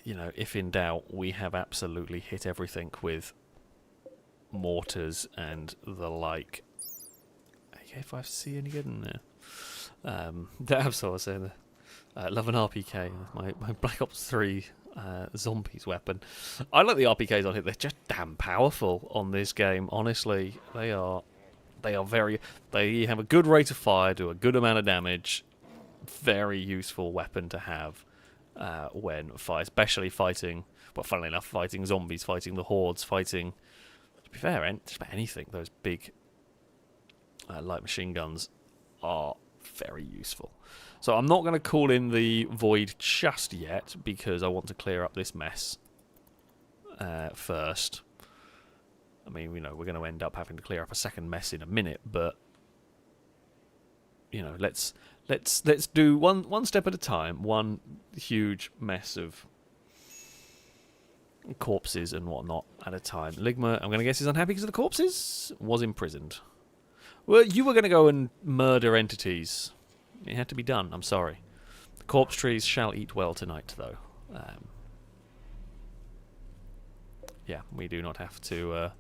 You know, if in doubt, we have absolutely hit everything with mortars and the like. AK-5C any good in there? That's what I was saying. Love an RPK. My Black Ops 3 zombies weapon. I like the RPKs on here. They're just damn powerful on this game. Honestly, they are very. They have a good rate of fire, do a good amount of damage. Very useful weapon to have when especially fighting. Well, funnily enough, fighting zombies, fighting the hordes, fighting. To be fair, just about anything. Those big light machine guns are very useful. So I'm not going to call in the void just yet because I want to clear up this mess first. I mean, you know, we're going to end up having to clear up a second mess in a minute, but you know, let's do one step at a time. One huge mess of corpses and whatnot at a time. Ligma, I'm going to guess, is unhappy because of the corpses. Was imprisoned. Well, you were going to go and murder entities. It had to be done. I'm sorry. The corpse trees shall eat well tonight, though. Yeah, we do not have to.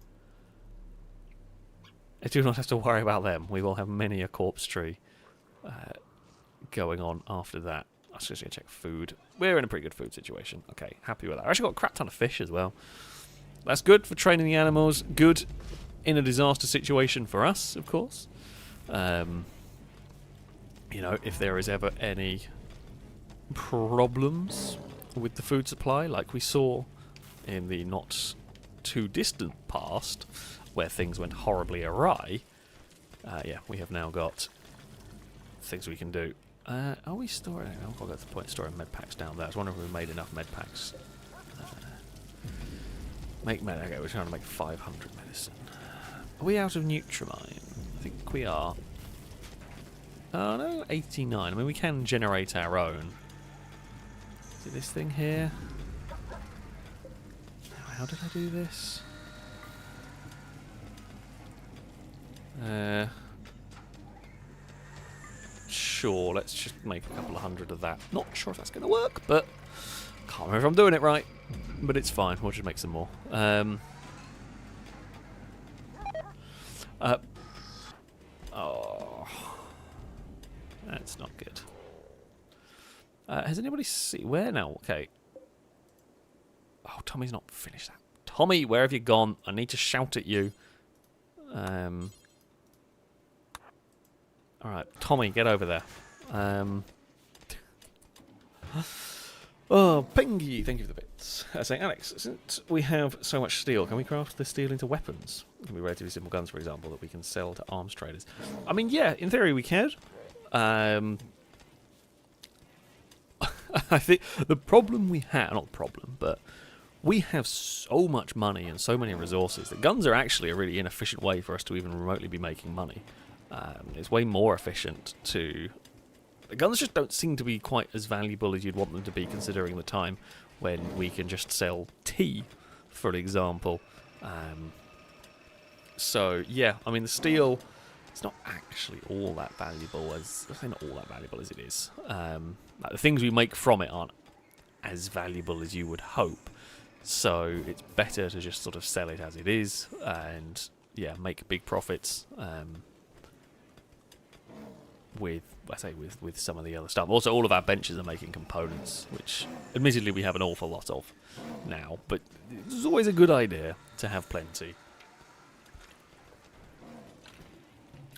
I do not have to worry about them. We will have many a corpse tree going on after that. I was just going to check food. We're in a pretty good food situation. Okay, happy with that. I actually got a crap ton of fish as well. That's good for training the animals. Good in a disaster situation for us, of course. You know, if there is ever any problems with the food supply, like we saw in the not too distant past, where things went horribly awry, yeah, we have now got things we can do. Are we storing? I've got to the point of storing med packs down there. I was wondering if we made enough med packs. Make med. Okay, we're trying to make 500 medicine. Are we out of Nutrimine? I think we are. Oh no, 89. I mean, we can generate our own. Is it this thing here? How did I do this? Sure, let's just make a couple of hundred of that. Not sure if that's going to work, but can't remember if I'm doing it right. But it's fine, we'll just make some more. Oh, that's not good. Has anybody seen where now? Okay. Oh, Tommy's not finished that. Tommy, where have you gone? I need to shout at you. Alright, Tommy, get over there. Oh, Pingy, thank you for the bits. Saying, Alex, since we have so much steel, can we craft the steel into weapons? It can be relatively simple guns, for example, that we can sell to arms traders. I mean, yeah, in theory we can. I think the problem we have, not problem, but we have so much money and so many resources that guns are actually a really inefficient way for us to even remotely be making money. It's way more efficient to... The guns just don't seem to be quite as valuable as you'd want them to be, considering the time when we can just sell tea, for example. So, yeah, I mean, the steel... It's not actually all that valuable as... I say not all that valuable as it is. Like the things we make from it aren't as valuable as you would hope. So it's better to just sort of sell it as it is and, yeah, make big profits with some of the other stuff. Also, all of our benches are making components, which admittedly we have an awful lot of now, but it's always a good idea to have plenty.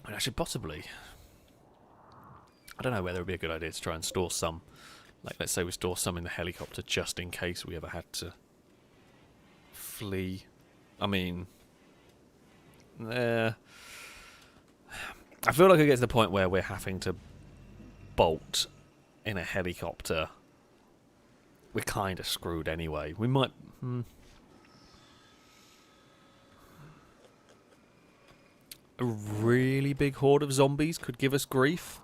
And I should possibly... I don't know whether it would be a good idea to try and store some. Like, let's say we store some in the helicopter just in case we ever had to flee. I mean... I feel like it gets to the point where we're having to bolt in a helicopter. We're kind of screwed anyway. We might... A really big horde of zombies could give us grief.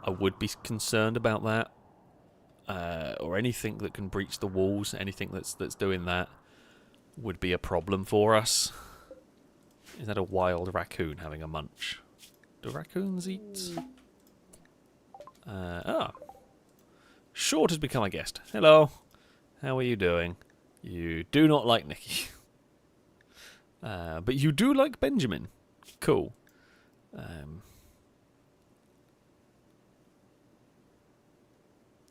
I would be concerned about that. Or anything that can breach the walls, anything that's doing that would be a problem for us. Is that a wild raccoon having a munch? Do raccoons eat? Short has become a guest. Hello. How are you doing? You do not like Nikki. But you do like Benjamin. Cool.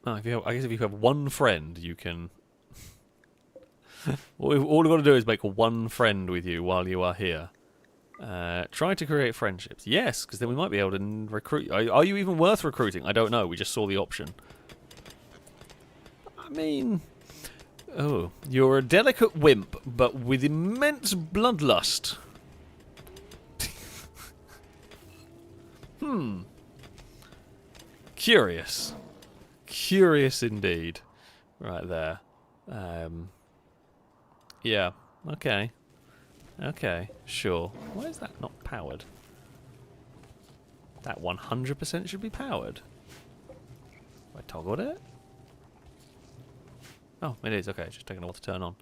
I guess if you have one friend, you can... all we've got to do is make one friend with you while you are here. Try to create friendships. Yes, because then we might be able to recruit. Are you even worth recruiting? I don't know. We just saw the option. I mean... Oh, you're a delicate wimp, but with immense bloodlust. Curious. Curious indeed. Right there. Yeah. Okay. Okay. Sure. Why is that not powered? That 100% should be powered. Have I toggled it? Oh, it is. Okay, it's just taking a while to turn on.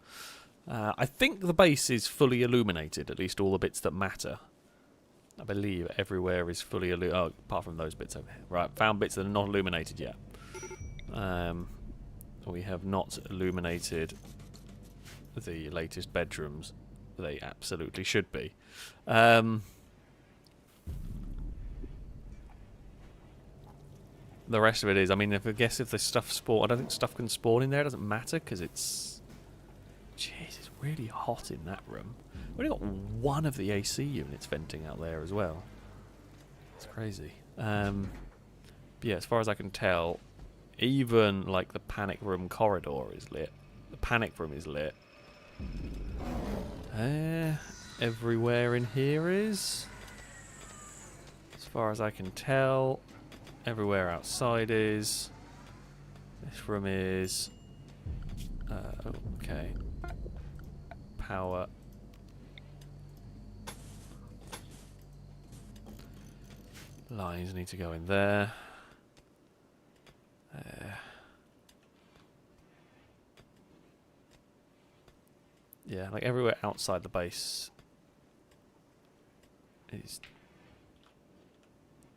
I think the base is fully illuminated, at least all the bits that matter. I believe everywhere is fully illuminated. Oh, apart from those bits over here. Right, found bits that are not illuminated yet. We have not illuminated the latest bedrooms. They absolutely should be. The rest of it is, I mean, I guess if the stuff spawn, I don't think stuff can spawn in there. It doesn't matter because it's... Jeez, it's really hot in that room. We've only got one of the AC units venting out there as well. It's crazy. But yeah, as far as I can tell, even like the panic room corridor is lit. The panic room is lit. Everywhere in here is. As far as I can tell, everywhere outside is. This room is. Okay. power. Lines need to go in there. Yeah, like everywhere outside the base is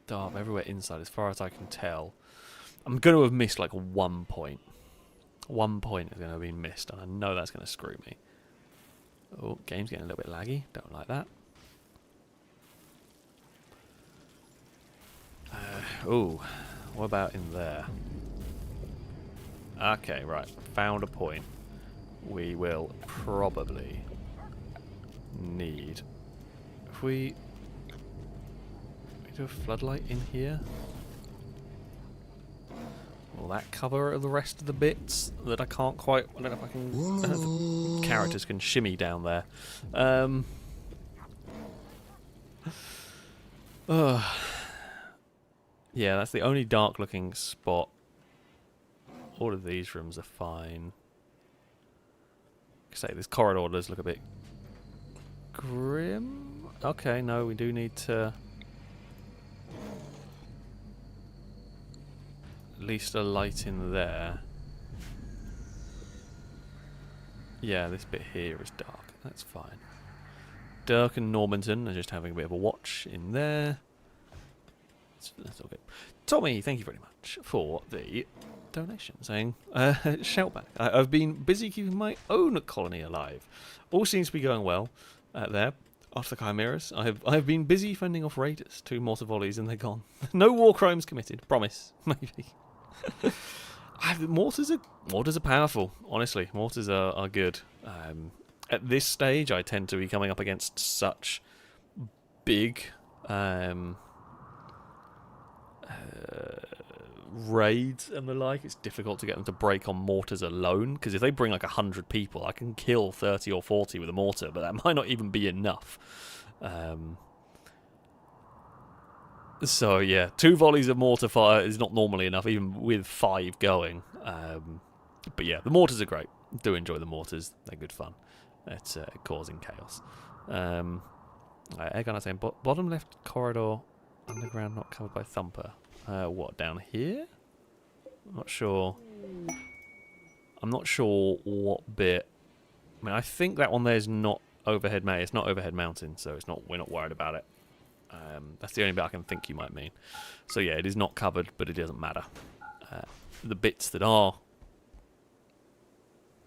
dark. Everywhere inside, as far as I can tell. I'm going to have missed like 1 point. 1 point is going to have been missed, and I know that's going to screw me. Oh, game's getting a little bit laggy. Don't like that. Oh, what about in there? Okay, right. Found a point. We will probably need... If we do a floodlight in here, will that cover the rest of the bits that I can't quite... I don't know if I can... characters can shimmy down there. Yeah, that's the only dark looking spot. All of these rooms are fine. Say this corridor does look a bit grim. Okay, no, we do need to at least a light in there. Yeah, this bit here is dark. That's fine. Dirk and Normanton are just having a bit of a watch in there. That's all good. Tommy, thank you very much for the donation, saying, shout back. I've been busy keeping my own colony alive. All seems to be going well there. After the chimeras, I've been busy fending off raiders. 2 mortar volleys and they're gone. No war crimes committed. Promise. Maybe. Mortars are powerful. Honestly, mortars are good. At this stage, I tend to be coming up against such big raids and the like. It's difficult to get them to break on mortars alone, because if they bring like 100 people, I can kill 30 or 40 with a mortar, but that might not even be enough. So yeah, 2 volleys of mortar fire is not normally enough, even with 5 going. But yeah, the mortars are great. Do enjoy the mortars. They're good fun. It's causing chaos. Egg on saying bottom left corridor, underground not covered by thumper. What, down here? I'm not sure. I'm not sure what bit. I mean, I think that one there is not overhead mountain. It's not overhead mountain, so it's not. We're not worried about it. That's the only bit I can think you might mean. So yeah, it is not covered, but it doesn't matter. The bits that are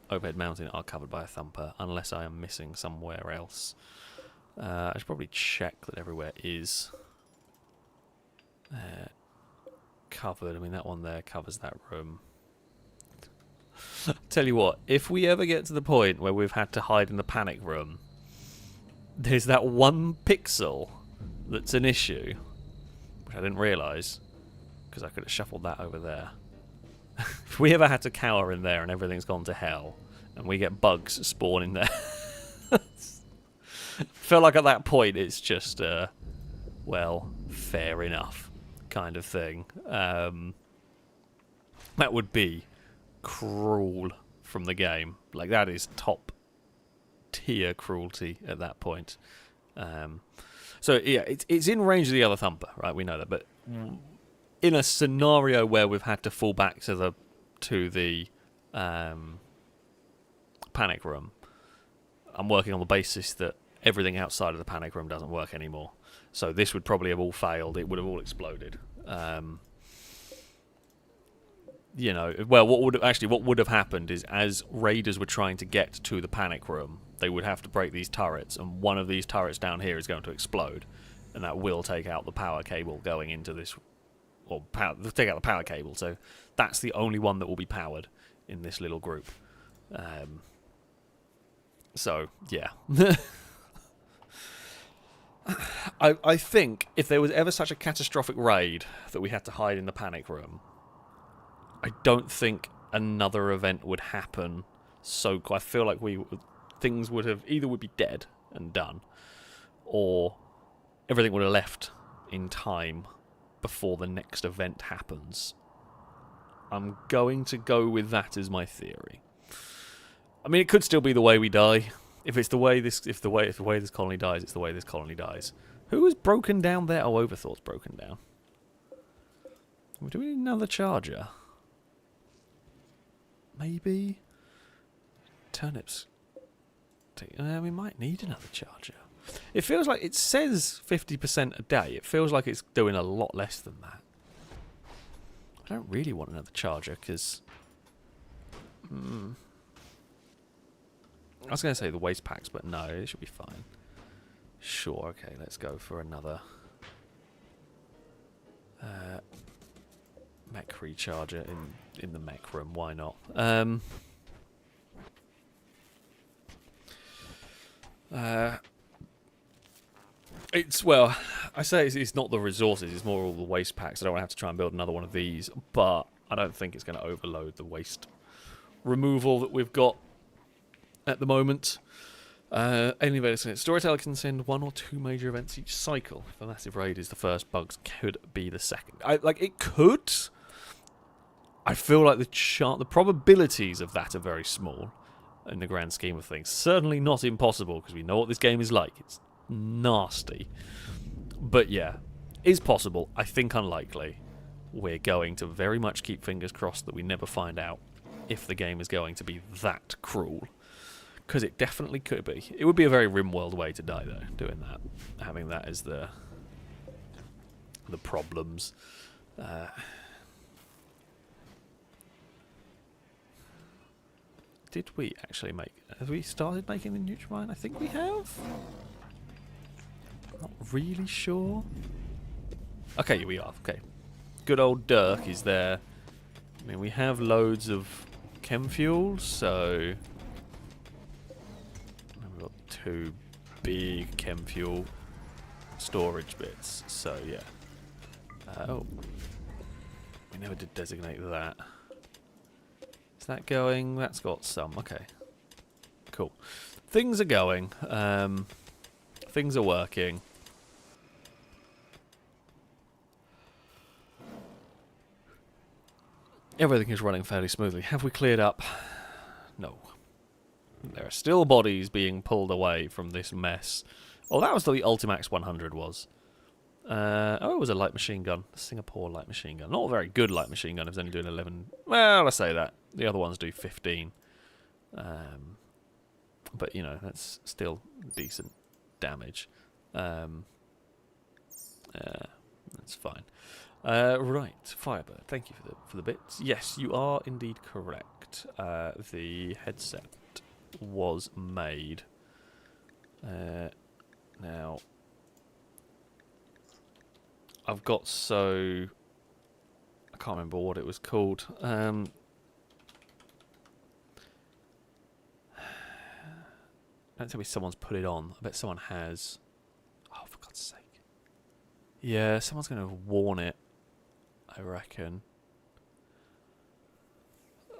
overhead mountain are covered by a thumper, unless I am missing somewhere else. I should probably check that everywhere is covered. I mean, that one there covers that room. Tell you what, if we ever get to the point where we've had to hide in the panic room, there's that 1 pixel that's an issue, which I didn't realise, because I could have shuffled that over there. If we ever had to cower in there and everything's gone to hell, and we get bugs spawning there, feel like at that point it's just, well, fair enough kind of thing. That would be cruel from the game. Like, that is top tier cruelty at that point. So yeah, it's in range of the other thumper, right? We know that, but in a scenario where we've had to fall back to the panic room, I'm working on the basis that everything outside of the panic room doesn't work anymore. So this would probably have all failed. It would have all exploded. You know, well, what would have happened is, as raiders were trying to get to the panic room, they would have to break these turrets, and one of these turrets down here is going to explode, and that will take out the power cable going into this, or take out the power cable. So that's the only one that will be powered in this little group. So yeah. I think if there was ever such a catastrophic raid that we had to hide in the panic room, I don't think another event would happen. So I feel like things would have either would be dead and done, or everything would have left in time before the next event happens. I'm going to go with that as my theory. I mean, it could still be the way we die. If it's the way this, if the way this colony dies, it's the way this colony dies. Who is broken down there? Oh, Overthough's broken down. Do we need another charger? Maybe. Turnips. We might need another charger. It feels like it says 50% a day. It feels like it's doing a lot less than that. I don't really want another charger because... I was going to say the waste packs, but no, it should be fine. Sure, okay, let's go for another mech recharger in the mech room. Why not? It's, well, I say it's not the resources, it's more all the waste packs. I don't want to have to try and build another one of these, but I don't think it's going to overload the waste removal that we've got at the moment. Alien Invaders in it. Storyteller can send 1 or 2 major events each cycle. If a massive raid is the first, bugs could be the second. It could. I feel like the probabilities of that are very small in the grand scheme of things. Certainly not impossible, because we know what this game is like. It's nasty. But yeah, is possible. I think unlikely. We're going to very much keep fingers crossed that we never find out if the game is going to be that cruel. Because it definitely could be. It would be a very Rimworld way to die, though, doing that. Having that as the problems. Did we actually make... Have we started making the Nutrimine? I think we have. I'm not really sure. Okay, we are. Okay. Good old Dirk is there. I mean, we have loads of chem fuels, so... We've got 2 big chem fuel storage bits, so yeah. Oh. We never did designate that. Is that going? That's got some. Okay. Cool. Things are going. Things are working. Everything is running fairly smoothly. Have we cleared up? No. There are still bodies being pulled away from this mess. Oh, that was the Ultimax 100 was. Oh, it was a light machine gun. The Singapore light machine gun. Not a very good light machine gun. It was only doing 11. Well, I say that. The other ones do 15. But, you know, that's still decent damage. That's fine. Right, Firebird. Thank you for the bits. Yes, you are indeed correct. The headset was made. Now, I've got I can't remember what it was called. Don't tell me someone's put it on. I bet someone has. Oh, for God's sake. Yeah, someone's going to have worn it, I reckon.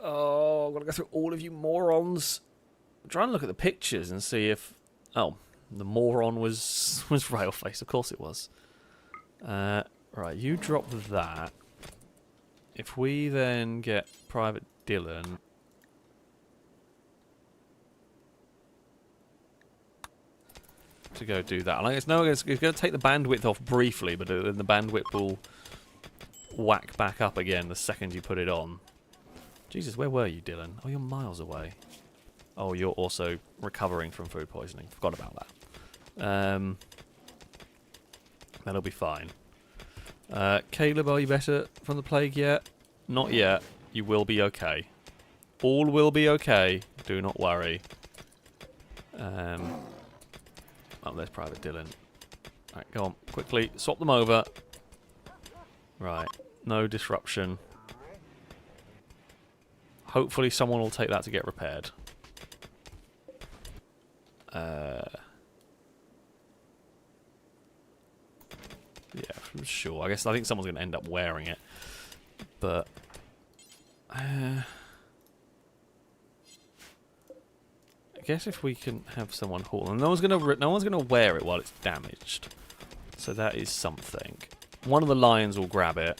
Oh, I've got to go through all of you morons. I'm trying to look at the pictures and see if... Oh, the moron was Railface. Of course it was. Right, you drop that. If we then get Private Dylan... to go do that. Like, it's going to take the bandwidth off briefly, but then the bandwidth will whack back up again the second you put it on. Jesus, where were you, Dylan? Oh, you're miles away. Oh, you're also recovering from food poisoning. Forgot about that. That'll be fine. Caleb, are you better from the plague yet? Not yet. You will be okay. All will be okay. Do not worry. Oh, there's Private Dylan. Alright, go on. Quickly. Swap them over. Right. No disruption. Hopefully someone will take that to get repaired. Yeah, for sure. I think someone's going to end up wearing it. But... I guess if we can have someone haul, and no one's gonna wear it while it's damaged, so that is something. One of the lions will grab it,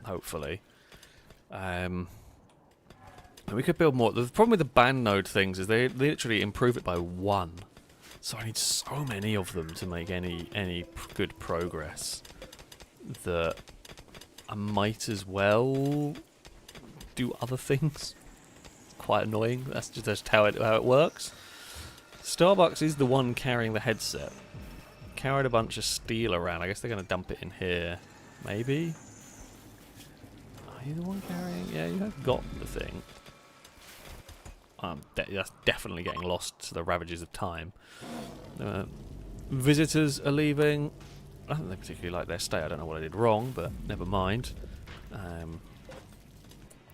hopefully. I And we could build more. The problem with the band node things is they literally improve it by 1. So I need so many of them to make any good progress that I might as well do other things. Quite annoying. That's just how it works. Starbucks is the one carrying the headset. Carried a bunch of steel around. I guess they're going to dump it in here. Maybe? Are you the one carrying? Yeah, you have got the thing. That's definitely getting lost to the ravages of time. Visitors are leaving. I don't think they particularly like their stay. I don't know what I did wrong, but never mind.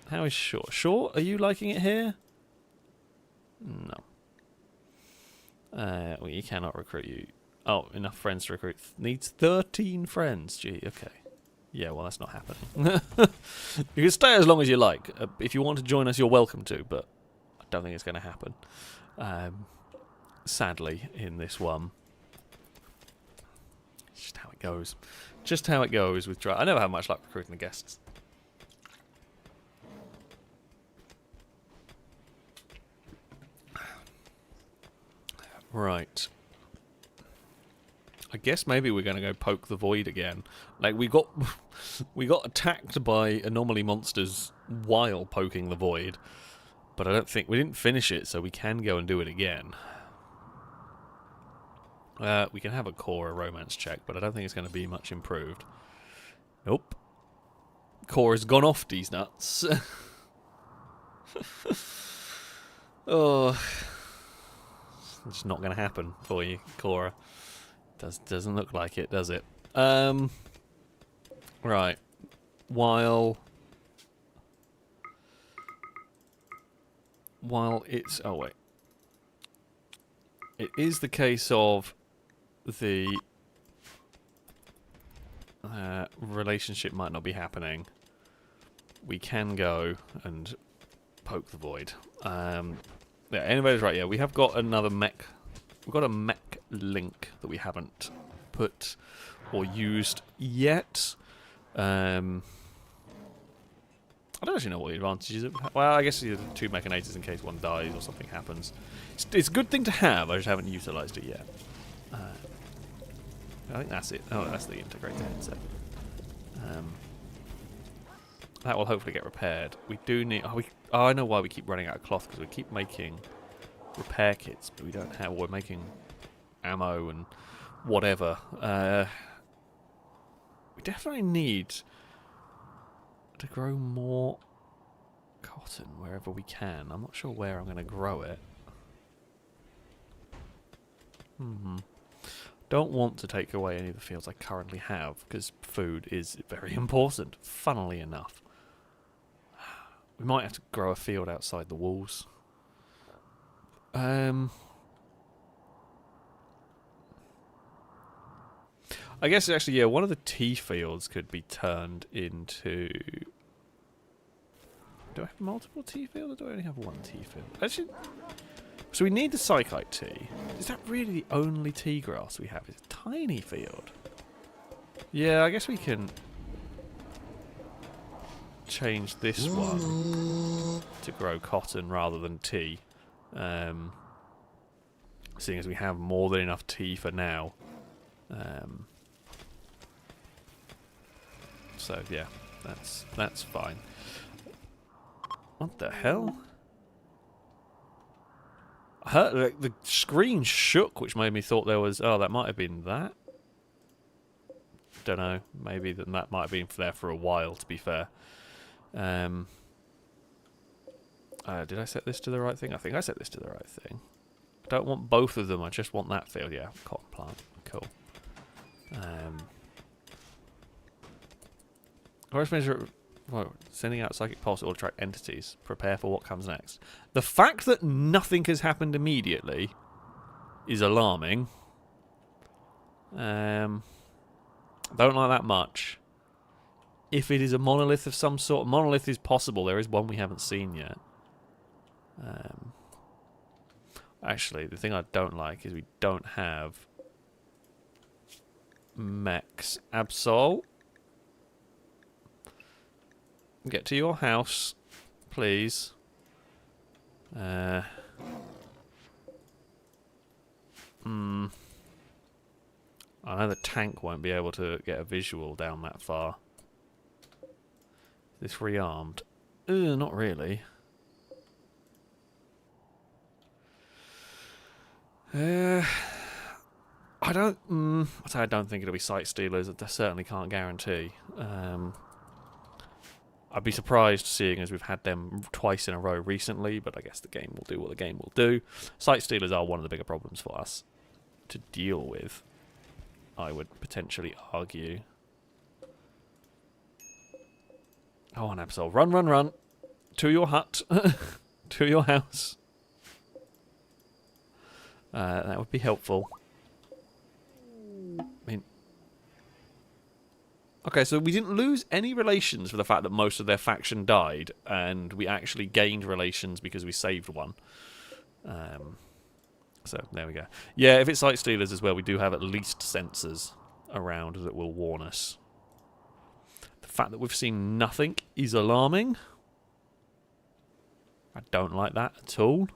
How is Short? Short, are you liking it here? No. Well, you cannot recruit you. Oh, enough friends to recruit. Needs 13 friends. Gee, okay. Yeah, well, that's not happening. You can stay as long as you like. If you want to join us, you're welcome to, but I don't think it's going to happen. Sadly, in this one. It's just how it goes. Just how it goes with I never have much luck recruiting the guests. Right. I guess maybe we're going to go poke the void again. Like we got attacked by anomaly monsters while poking the void, but I don't think we didn't finish it, so we can go and do it again. We can have a core romance check, but I don't think it's going to be much improved. Nope. Core has gone off these nuts. Oh, it's not going to happen for you, Cora. Doesn't look like it, does it? Right. While it's... Oh, wait. It is the case of the relationship might not be happening. We can go and poke the void. Yeah, anybody's right. Yeah, we have got another mech. We've got a mech link that we haven't put or used yet. I don't actually know what the advantages of. Well, I guess you have 2 mechanators in case one dies or something happens. It's a good thing to have. I just haven't utilised it yet. I think that's it. Oh, that's the integrated headset. That will hopefully get repaired. We do need. Oh, I know why we keep running out of cloth, because we keep making repair kits, but we don't have. We're making ammo and whatever. We definitely need to grow more cotton wherever we can. I'm not sure where I'm going to grow it. Don't want to take away any of the fields I currently have, because food is very important, funnily enough. We might have to grow a field outside the walls. I guess actually, yeah, one of the tea fields could be turned into... Do I have multiple tea fields, or do I only have one tea field? Actually, so we need the psychite tea. Is that really the only tea grass we have? It's a tiny field. Yeah, I guess we can change this one to grow cotton rather than tea. Seeing as we have more than enough tea for now. So yeah, that's fine. What the hell? I heard the screen shook, which made me thought there was. Oh, that might have been that. Don't know. Maybe that might have been there for a while. To be fair. Did I set this to the right thing? I think I set this to the right thing. I don't want both of them. I just want that field. Yeah, cotton plant. Cool. Sending out psychic pulse will attract entities. Prepare for what comes next. The fact that nothing has happened immediately is alarming. Don't like that much. If it is a monolith of some sort, monolith is possible. There is one we haven't seen yet. Actually, the thing I don't like is we don't have mechs. Absol. Get to your house, please. I know the tank won't be able to get a visual down that far. Is this rearmed? Not really. I don't. I say I don't think it'll be sight stealers. I certainly can't guarantee. I'd be surprised seeing as we've had them twice in a row recently, but I guess the game will do what the game will do. Sight stealers are one of the bigger problems for us to deal with, I would potentially argue. Oh, an Absol. Run, run, run. To your hut. To your house. That would be helpful. I mean... Okay, so we didn't lose any relations for the fact that most of their faction died, and we actually gained relations because we saved one. So, there we go. Yeah, if it's Sight Stealers as well, we do have at least sensors around that will warn us. The fact that we've seen nothing is alarming. I don't like that at all.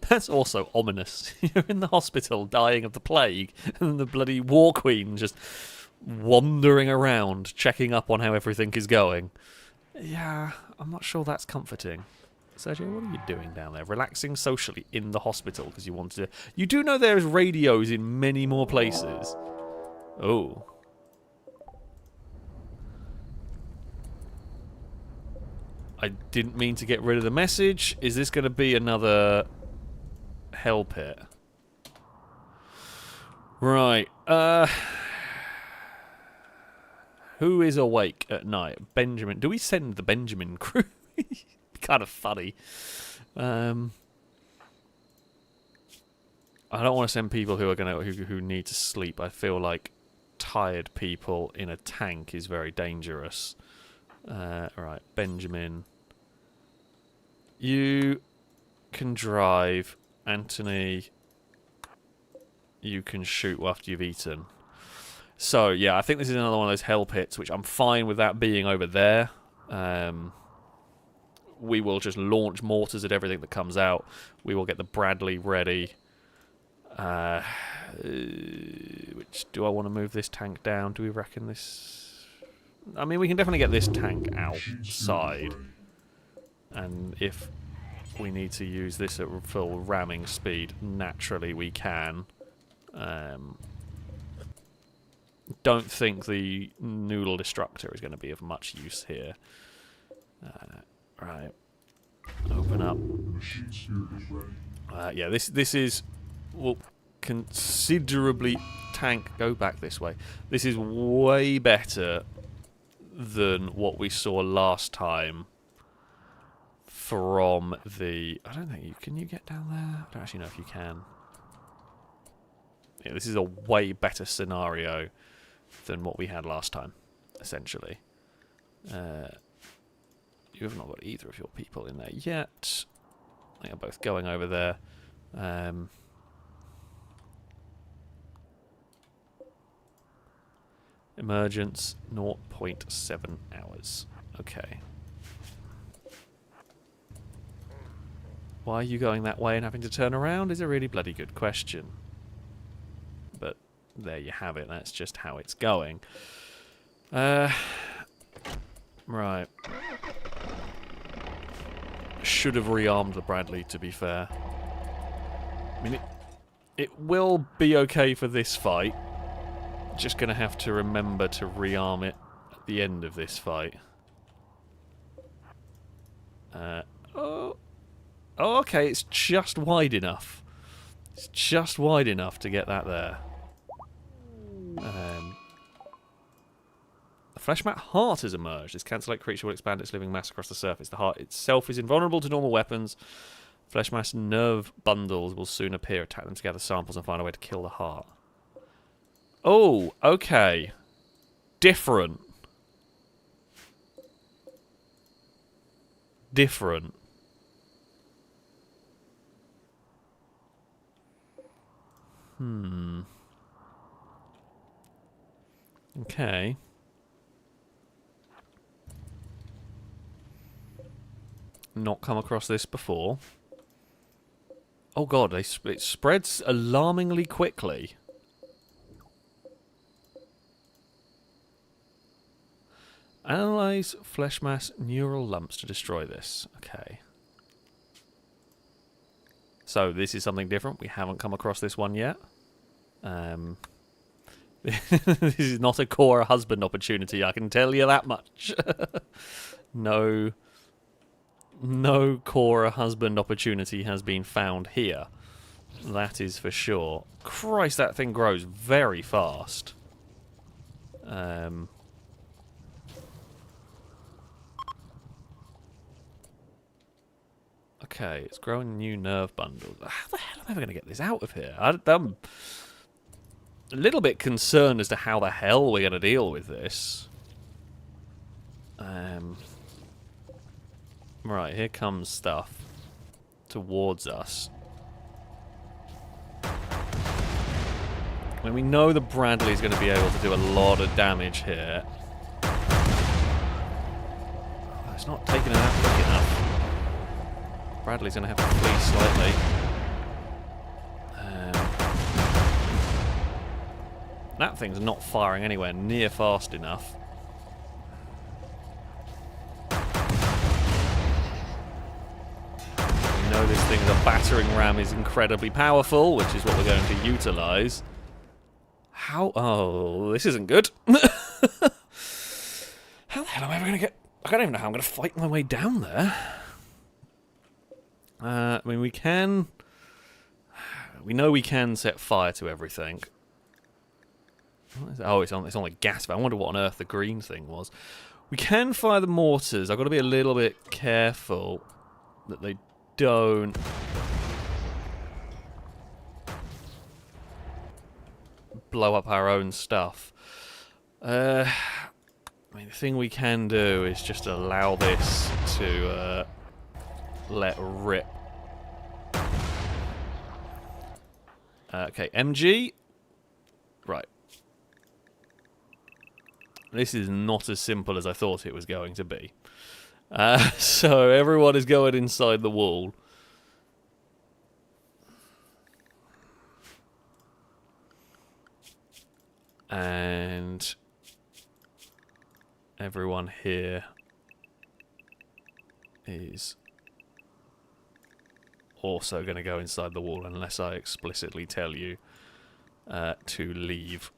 That's also ominous. You're in the hospital dying of the plague, and the bloody War Queen just wandering around, checking up on how everything is going. Yeah, I'm not sure that's comforting. Sergio, what are you doing down there? Relaxing socially in the hospital because you want to... You do know there's radios in many more places. Oh. I didn't mean to get rid of the message. Is this going to be another hell pit? Right. Who is awake at night? Benjamin. Do we send the Benjamin crew? Kind of funny. I don't want to send people who are who need to sleep. I feel like tired people in a tank is very dangerous. Right, Benjamin. You can drive. Anthony, you can shoot after you've eaten. So, yeah, I think this is another one of those hell pits, which I'm fine with that being over there. We will just launch mortars at everything that comes out. We will get the Bradley ready. Which, do I want to move this tank down? Do we reckon this... I mean, we can definitely get this tank outside. And if we need to use this at full ramming speed, naturally we can. Don't think the noodle destructor is going to be of much use here. Right. Open up. Yeah, this is... Well, considerably... Tank, go back this way. This is way better than what we saw last time from the... I don't think you... Can you get down there? I don't actually know if you can. Yeah, this is a way better scenario than what we had last time, essentially. You have not got either of your people in there yet. They are both going over there. Emergence, 0.7 hours. Okay. Why are you going that way and having to turn around is a really bloody good question. But there you have it. That's just how it's going. Right. Should have rearmed the Bradley, to be fair. I mean, it will be okay for this fight. Just going to have to remember to rearm it at the end of this fight. Oh, okay, it's just wide enough. It's just wide enough to get that there. A flesh mat heart has emerged. This cancellate creature will expand its living mass across the surface. The heart itself is invulnerable to normal weapons. Flesh mass nerve bundles will soon appear. Attack them to gather samples and find a way to kill the heart. Oh, okay. Different. Different. Okay. not come across this before. Oh god, it spreads alarmingly quickly. Analyze flesh mass neural lumps to destroy this. Okay. So this is something different. We haven't come across this one yet. This is not a core husband opportunity, I can tell you that much. No core husband opportunity has been found here. That is for sure. Christ, that thing grows very fast. Okay, it's growing new nerve bundles. How the hell am I ever going to get this out of here? I'm a little bit concerned as to how the hell we're going to deal with this. Right, here comes stuff towards us. I mean, we know the Bradley's going to be able to do a lot of damage here. Oh, it's not taking it out quick enough. Bradley's going to have to flee slightly. That thing's not firing anywhere near fast enough. We know this thing's a battering ram is incredibly powerful, which is what we're going to utilise. How? Oh, this isn't good. How the hell am I ever going to get... I don't even know how I'm going to fight my way down there. I mean, we can... We know we can set fire to everything. Oh, it's on the gas valve. I wonder what on earth the green thing was. We can fire the mortars. I've got to be a little bit careful that they don't blow up our own stuff. I mean, the thing we can do is just allow this to let rip. Okay, MG. Right. This is not as simple as I thought it was going to be. So everyone is going inside the wall. And everyone here is also going to go inside the wall unless I explicitly tell you to leave.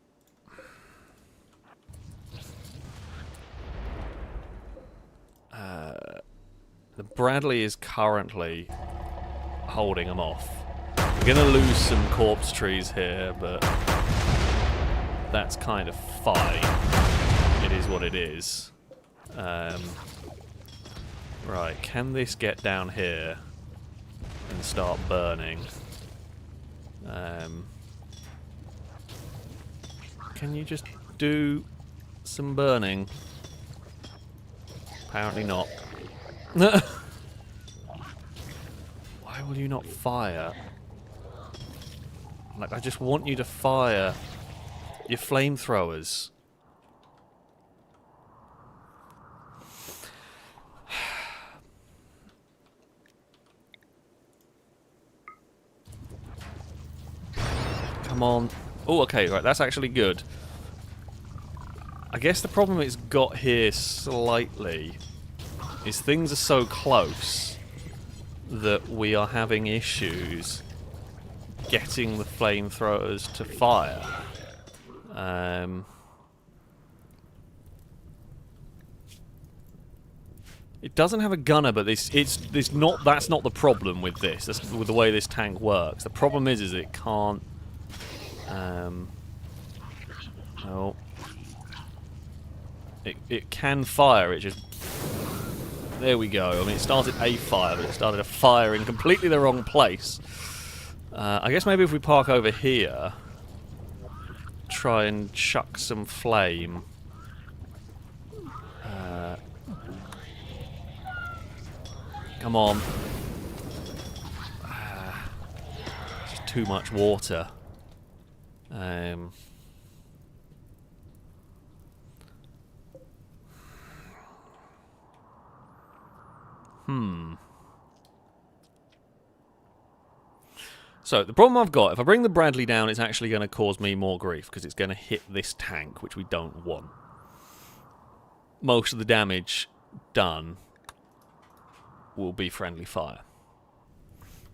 The Bradley is currently holding them off. We're going to lose some corpse trees here, but that's kind of fine. It is what it is. Right, can this get down here and start burning? Can you just do some burning? Apparently not. Why will you not fire? Like, I just want you to fire your flamethrowers. Come on. Oh, okay, right, that's actually good. I guess the problem it's got here slightly is things are so close that we are having issues getting the flamethrowers to fire. It doesn't have a gunner, but that's not the problem with this. That's with the way this tank works. The problem is it can't. No. It can fire. It just. There we go. I mean, it started a fire, but it started a fire in completely the wrong place. I guess maybe if we park over here, try and chuck some flame. Come on. Just too much water. So the problem I've got, if I bring the Bradley down, it's actually going to cause me more grief because it's going to hit this tank, which we don't want. Most of the damage done will be friendly fire.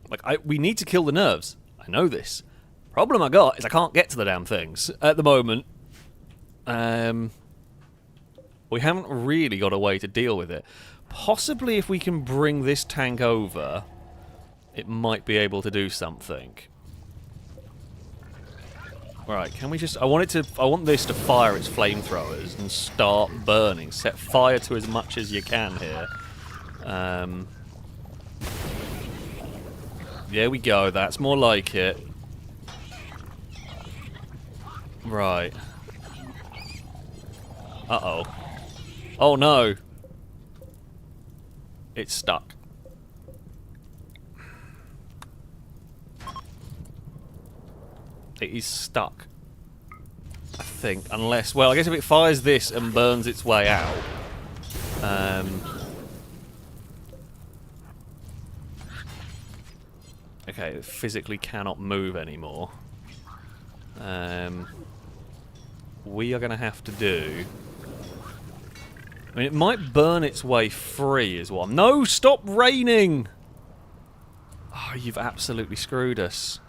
Like, we need to kill the nerves. I know this. Problem I got is I can't get to the damn things at the moment. We haven't really got a way to deal with it. Possibly if we can bring this tank over, it might be able to do something. Right, can we just... I want this to fire its flamethrowers and start burning. Set fire to as much as you can here. There we go, that's more like it. Right. Uh-oh. Oh no! It's stuck. It is stuck. I think, unless... Well, I guess if it fires this and burns its way out... okay, it physically cannot move anymore. We are going to have to do... I mean, it might burn its way free as well. No, stop raining! Oh, you've absolutely screwed us.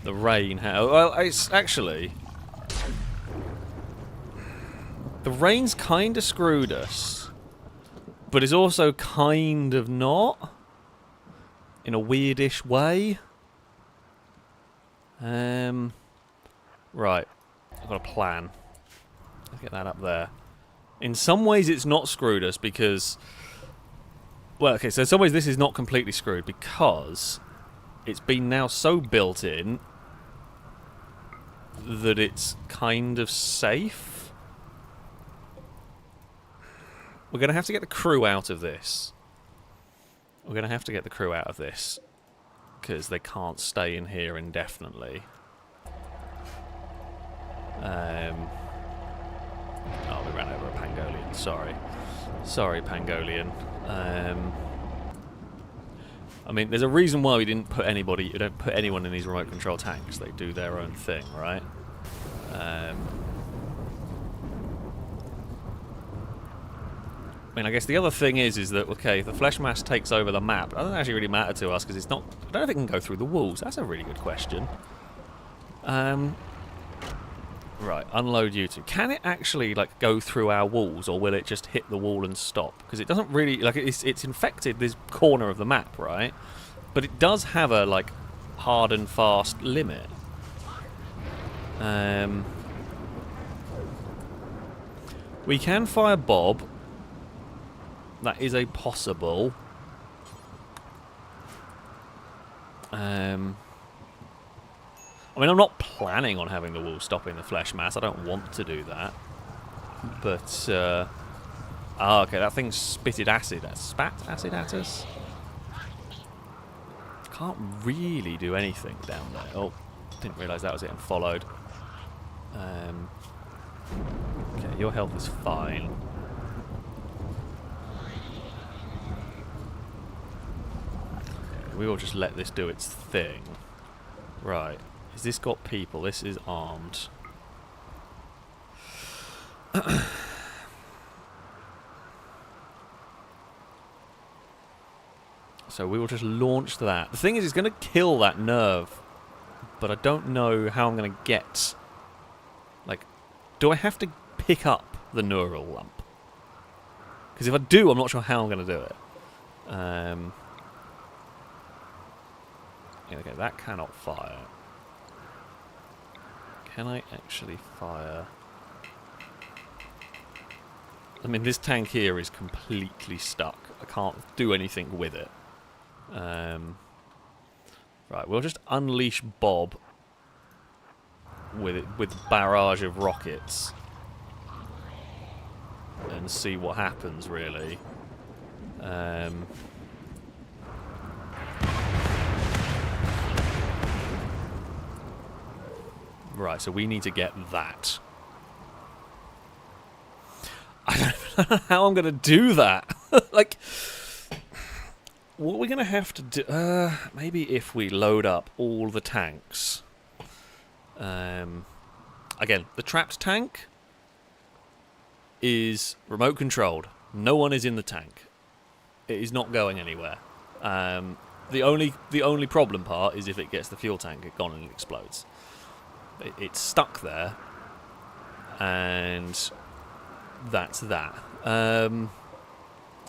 The rain... Well, it's actually... The rain's kind of screwed us. But it's also kind of not. In a weirdish way. Right. I've got a plan. Let's get that up there. In some ways it's not screwed us because... Well, okay, so in some ways this is not completely screwed because it's been now so built in that it's kind of safe. We're going to have to get the crew out of this. We're going to have to get the crew out of this because they can't stay in here indefinitely. Oh, we ran over a Pangolian. Sorry. Sorry, Pangolian. I mean, there's a reason why we didn't put anybody... We don't put anyone in these remote control tanks. They do their own thing, right? I mean, I guess the other thing is that, okay, if the flesh mass takes over the map, it doesn't actually really matter to us because it's not... I don't know if it can go through the walls. That's a really good question. Right, unload you two. Can it actually, like, go through our walls, or will it just hit the wall and stop? Because it doesn't really... Like, it's infected this corner of the map, right? But it does have a, like, hard and fast limit. We can fire Bob. That is a possible. I mean, I'm not planning on having the wall stopping the flesh mass. I don't want to do that. But, oh, okay, that thing spitted acid. Spat acid at us? Can't really do anything down there. Oh, didn't realise that was it and followed. Okay, your health is fine. Okay, we will just let this do its thing. Right. Has this got people? This is armed. So we will just launch that. The thing is, it's going to kill that nerve. But I don't know how I'm going to get... Like, do I have to pick up the neural lump? Because if I do, I'm not sure how I'm going to do it. Okay, that cannot fire. Can I actually fire? I mean, this tank here is completely stuck. I can't do anything with it. Right, we'll just unleash Bob with barrage of rockets and see what happens, really. Right, so we need to get that. I don't know how I'm going to do that. Like, what we're going to have to do... maybe if we load up all the tanks. Again, the trapped tank is remote controlled. No one is in the tank. It is not going anywhere. The only problem part is if it gets the fuel tank gone and it explodes. It's stuck there, and that's that.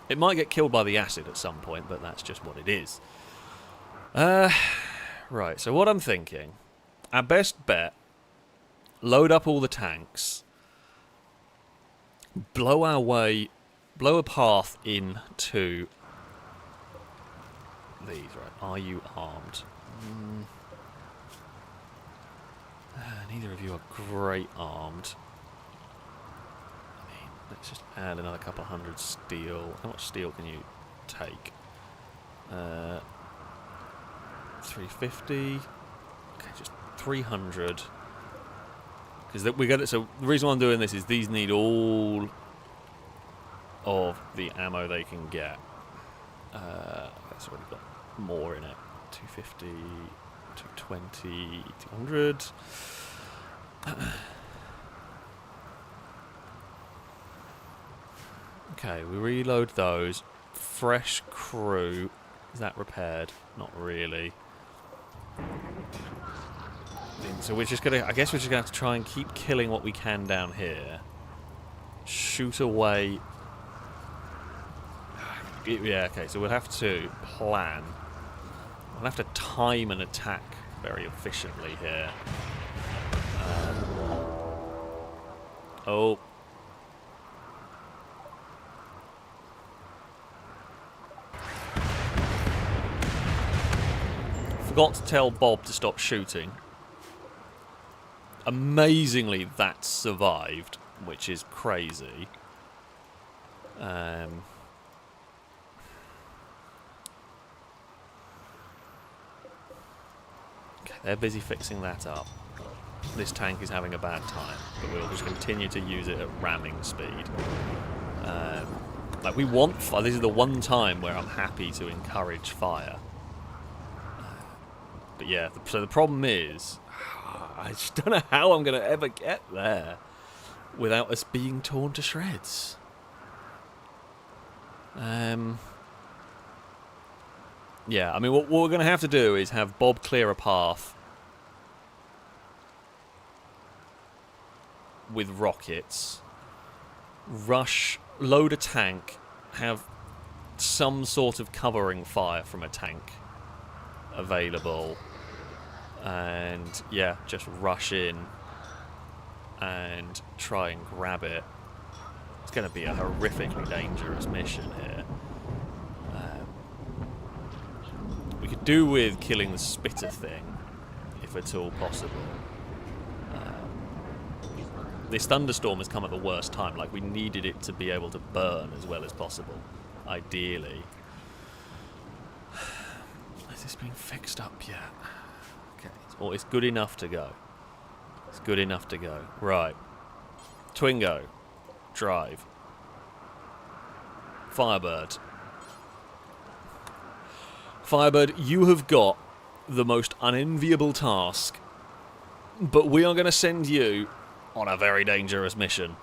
It might get killed by the acid at some point, but that's just what it is. Right, so what I'm thinking, our best bet, load up all the tanks, blow a path into these, right? Are you armed? Neither of you are great armed. I mean, let's just add another couple hundred steel. How much steel can you take? 350. Okay, just 300. Because we got it. So the reason why I'm doing this is these need all of the ammo they can get. That's already got more in it. 250, 220, 200. Okay, we reload those. Fresh crew. Is that repaired? Not really. So we're just gonna... I guess we're just gonna have to try and keep killing what we can down here. Shoot away... Yeah, okay, so we'll have to plan. We'll have to time an attack very efficiently here. Oh. Forgot to tell Bob to stop shooting. Amazingly, that survived, which is crazy. They're busy fixing that up. This tank is having a bad time, but we'll just continue to use it at ramming speed. Like, we want fire. This is the one time where I'm happy to encourage fire. But yeah, so the problem is, I just don't know how I'm going to ever get there without us being torn to shreds. Yeah, I mean, what we're going to have to do is have Bob clear a path with rockets, load a tank, have some sort of covering fire from a tank available, and yeah, just rush in and try and grab it. It's going to be a horrifically dangerous mission here. We could do with killing the spitter thing, if at all possible. This thunderstorm has come at the worst time. Like, we needed it to be able to burn as well as possible, ideally. Has this been fixed up yet? Okay, it's good enough to go. It's good enough to go. Right. Twingo. Drive. Firebird. Firebird, you have got the most unenviable task, but we are going to send you on a very dangerous mission.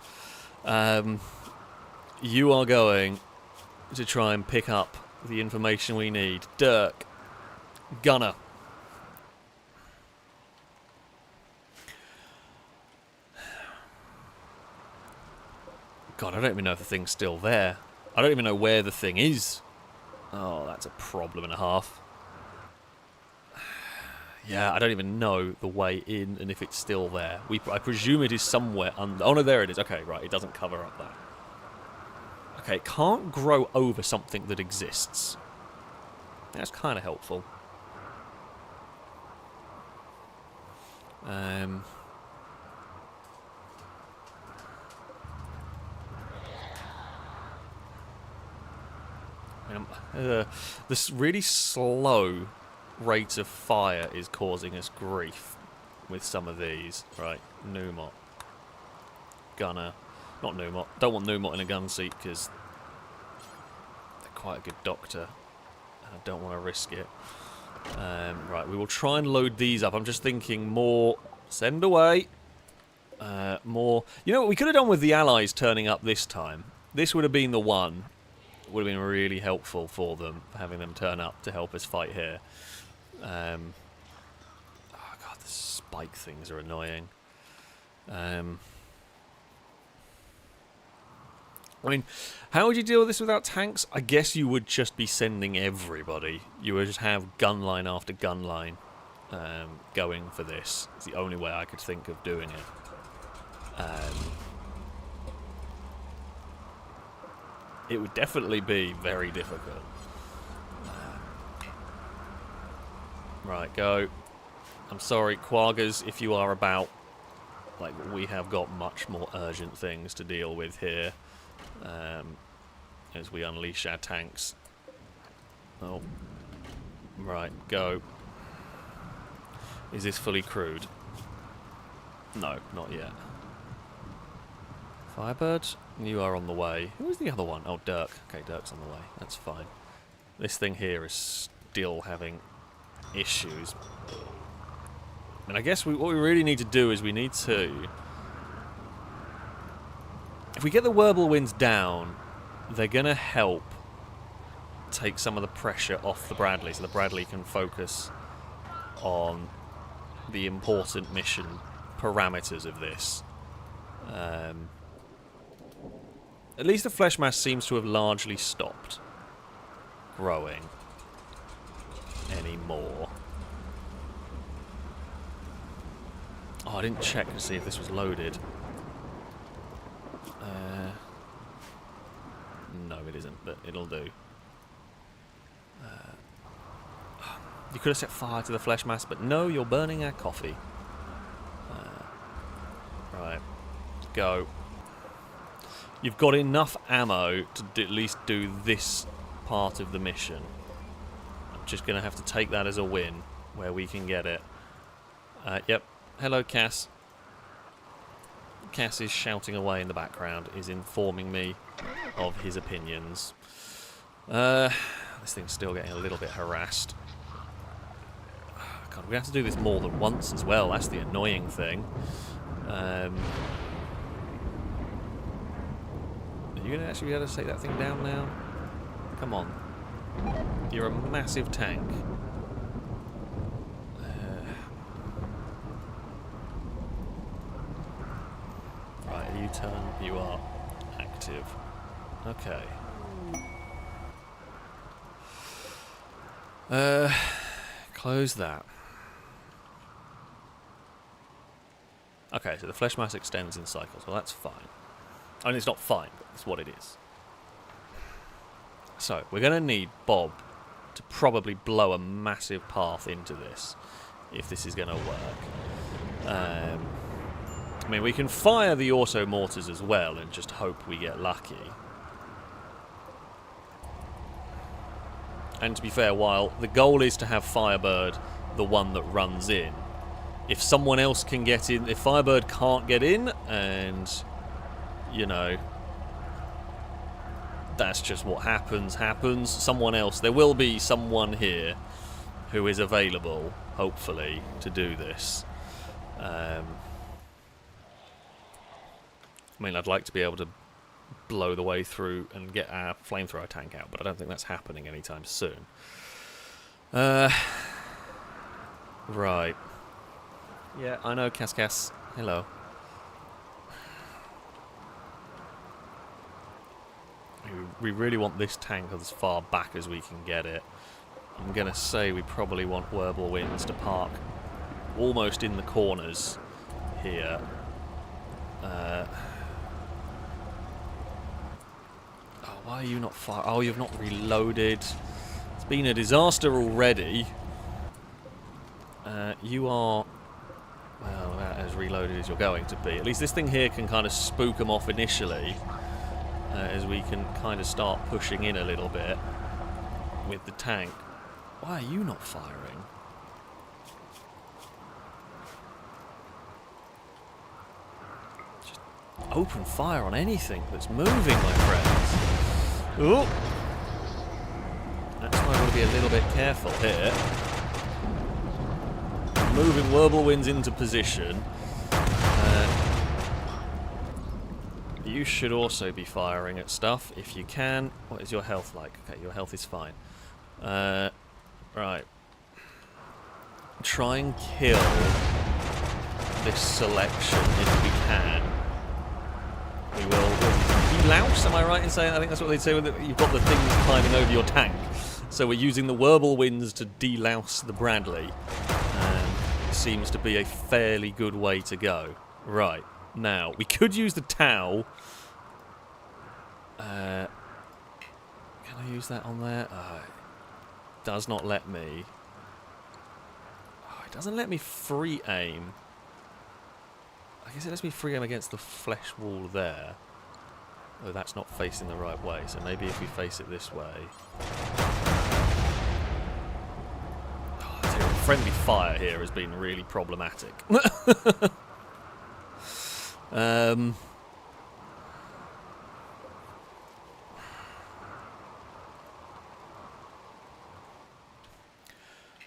You are going to try and pick up the information we need. Dirk. Gunner. God, I don't even know if the thing's still there. I don't even know where the thing is. Oh, that's a problem and a half. Yeah, I don't even know the way in and if it's still there. I presume it is somewhere under... Oh, no, there it is. Okay, right, it doesn't cover up that. Okay, it can't grow over something that exists. That's kind of helpful. This really slow rate of fire is causing us grief with some of these. Right, Pneumot. Gunner. Not Numot. Don't want Numot in a gun seat because they're quite a good doctor. I don't want to risk it. Right, we will try and load these up. I'm just thinking more... Send away. More... You know what we could have done with the allies turning up this time? This would have been the one. Would have been really helpful for them, having them turn up to help us fight here. Oh god, the spike things are annoying. I mean, how would you deal with this without tanks? I guess you would just be sending everybody. You would just have gun line after gun line going for this. It's the only way I could think of doing it. It would definitely be very difficult. Right, go. I'm sorry, Quaggers, if you are about. Like, we have got much more urgent things to deal with here. As we unleash our tanks. Oh. Right, go. Is this fully crewed? No, not yet. Firebird, you are on the way. Who is the other one? Oh, Dirk. Okay, Dirk's on the way. That's fine. This thing here is still having issues. And I guess what we really need to do is we need to... If we get the Whirlwinds down, they're going to help take some of the pressure off the Bradley, so the Bradley can focus on the important mission parameters of this. At least the flesh mass seems to have largely stopped growing anymore. Oh, I didn't check to see if this was loaded. No, it isn't, but it'll do. You could have set fire to the flesh mass, but no, you're burning our coffee. Right, go. You've got enough ammo to at least do this part of the mission. I'm just going to have to take that as a win, where we can get it. Yep. Hello, Cass. Cass is shouting away in the background, is informing me of his opinions. This thing's still getting a little bit harassed. God, we have to do this more than once as well. That's the annoying thing. Are you going to actually be able to take that thing down now? Come on. You're a massive tank. Right, U-turn. You are active. Okay. Close that. Okay, so the flesh mass extends in cycles. Well, that's fine. I mean, it's not fine, but it's what it is. So, we're going to need Bob to probably blow a massive path into this, if this is going to work. I mean, we can fire the auto mortars as well and just hope we get lucky. And to be fair, while the goal is to have Firebird the one that runs in, if someone else can get in, if Firebird can't get in, and, you know, that's just what happens, someone else, there will be someone here who is available, hopefully, to do this. I mean, I'd like to be able to blow the way through and get our flamethrower tank out, but I don't think that's happening anytime soon. Right. Yeah, I know, Cass. Hello. We really want this tank as far back as we can get it. I'm going to say we probably want Whirlwinds to park almost in the corners here. Oh, why are you not fire? Oh, you've not reloaded. It's been a disaster already. You are... Well, not as reloaded as you're going to be. At least this thing here can kind of spook them off initially. As we can kind of start pushing in a little bit with the tank. Why are you not firing? Just open fire on anything that's moving, my friends. Ooh. That's why I've got to be a little bit careful here. Moving whirlwinds into position. You should also be firing at stuff if you can. What is your health like? Okay, your health is fine. Right. Try and kill this selection if we can. We will delouse, am I right in saying? I think that's what they'd say when you've got the things climbing over your tank. So we're using the whirlwinds to delouse the Bradley. Seems to be a fairly good way to go. Right. Now, we could use the Tau. Can I use that on there? It does not let me. It doesn't let me free aim. I guess it lets me free aim against the flesh wall there. Though that's not facing the right way, so maybe if we face it this way. Friendly fire here has been really problematic.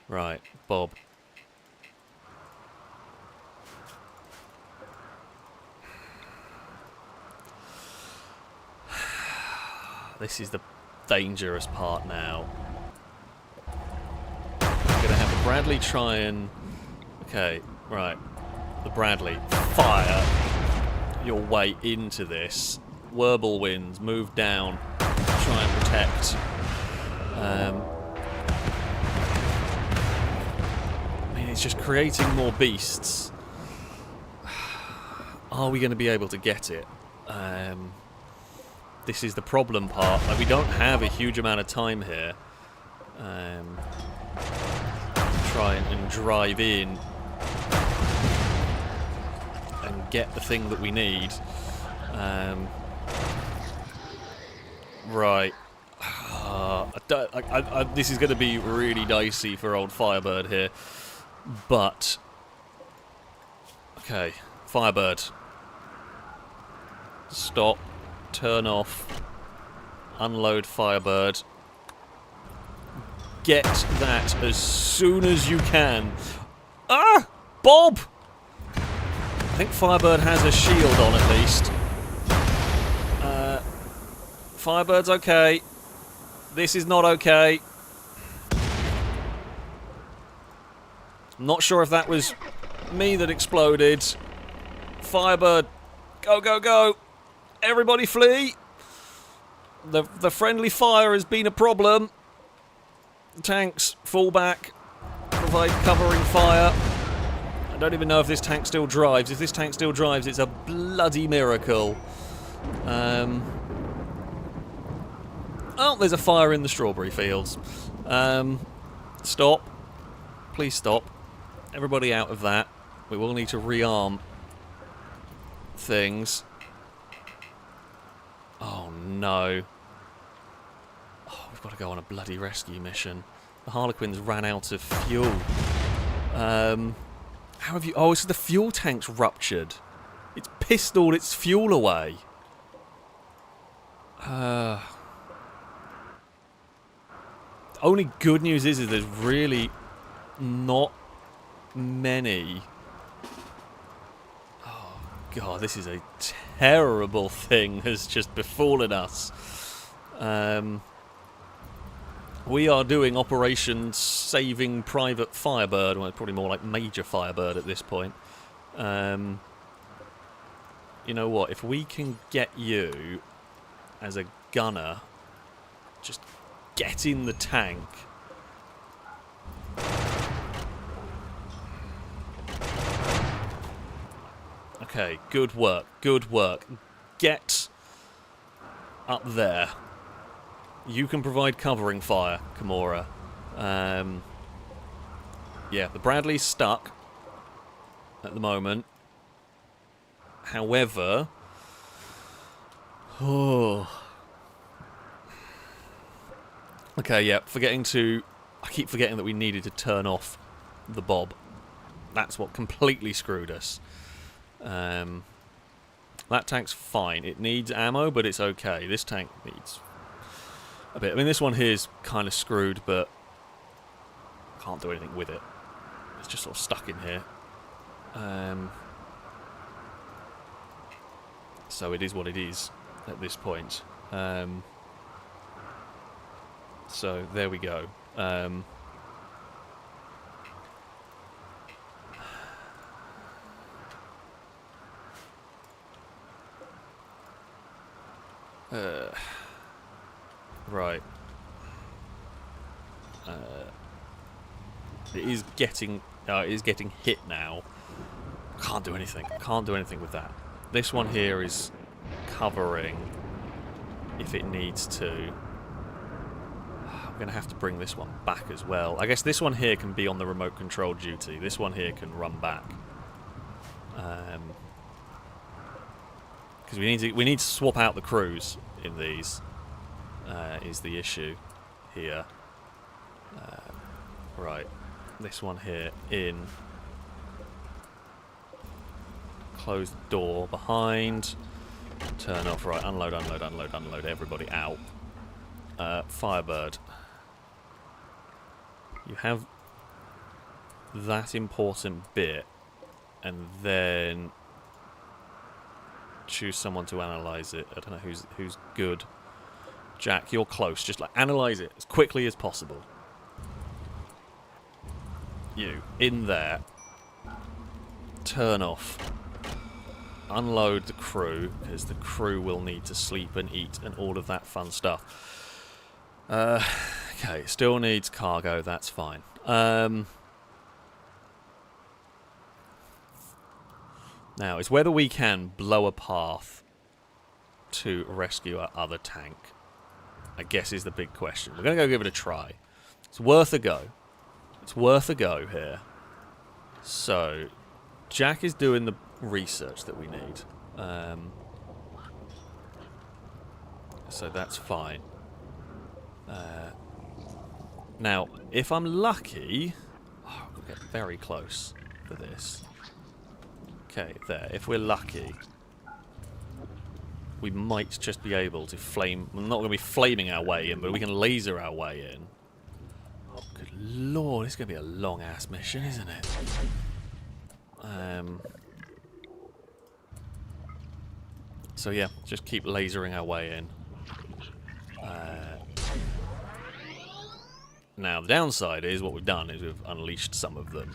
Right, Bob. This is the dangerous part now. We're going to have the Bradley try and... Okay, right. The Bradley, fire your way into this. Whirlwinds, move down, try and protect. I mean, it's just creating more beasts. Are we going to be able to get it? This is the problem part. Like, we don't have a huge amount of time here. Try and drive in and get the thing that we need. Right. This is going to be really dicey for old Firebird here. But... Okay. Firebird. Stop. Turn off. Unload Firebird. Get that as soon as you can. Ah! Bob! I think Firebird has a shield on at least. Firebird's okay. This is not okay. I'm not sure if that was me that exploded. Firebird, go, go, go. Everybody flee. The friendly fire has been a problem. Tanks, fall back. Provide covering fire. I don't even know if this tank still drives. If this tank still drives, it's a bloody miracle. Oh, there's a fire in the strawberry fields. Stop. Please stop. Everybody out of that. We will need to rearm things. Oh, no. Oh, we've got to go on a bloody rescue mission. The Harlequins ran out of fuel. How have you... Oh, so the fuel tank's ruptured. It's pissed all its fuel away. Only good news is there's really not many. Oh, God, this is a terrible thing has just befallen us. We are doing Operation Saving Private Firebird. Well, probably more like Major Firebird at this point. You know what? If we can get you as a gunner, just get in the tank. Okay, good work, good work. Get up there. You can provide covering fire, Kimura. Yeah, the Bradley's stuck at the moment. However... Oh... Okay, yeah, I keep forgetting that we needed to turn off the Bob. That's what completely screwed us. That tank's fine. It needs ammo, but it's okay. This tank needs a bit. I mean, this one here's kind of screwed, but can't do anything with it. It's just sort of stuck in here. So it is what it is at this point. So there we go. Right. It is getting hit now. Can't do anything. Can't do anything with that. This one here is covering if it needs to. I'm going to have to bring this one back as well. I guess this one here can be on the remote control duty. This one here can run back. Because we need to swap out the crews in these. Is the issue here. Right. This one here in. Close the door behind. Turn off. Right. Unload, unload, unload, unload. Everybody out. Firebird. You have that important bit, and then choose someone to analyze it. I don't know who's good. Jack, you're close. Just like analyze it as quickly as possible. You in there. Turn off. Unload the crew, because the crew will need to sleep and eat and all of that fun stuff. Okay, still needs cargo, that's fine. Now, it's whether we can blow a path to rescue our other tank, I guess is the big question. We're going to go give it a try. It's worth a go. It's worth a go here. So, Jack is doing the research that we need. So that's fine. Now, if I'm lucky... Oh, we'll get very close for this. Okay, there. If we're lucky, we might just be able to flame... We're not going to be flaming our way in, but we can laser our way in. Oh, good lord. It's going to be a long-ass mission, isn't it? So yeah, just keep lasering our way in. Now the downside is what we've done is we've unleashed some of them.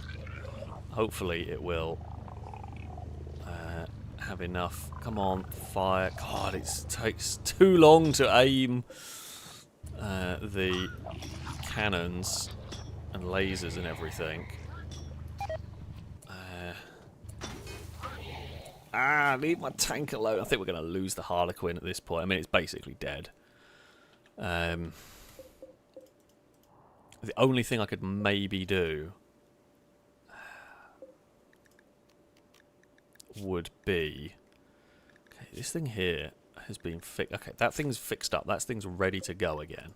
Hopefully it will have enough. Come on, fire. God, it takes too long to aim the cannons and lasers and everything. Leave my tank alone. I think we're going to lose the Harlequin at this point. I mean, it's basically dead. The only thing I could maybe do would be... Okay, this thing here has been fixed. Okay, that thing's fixed up. That thing's ready to go again.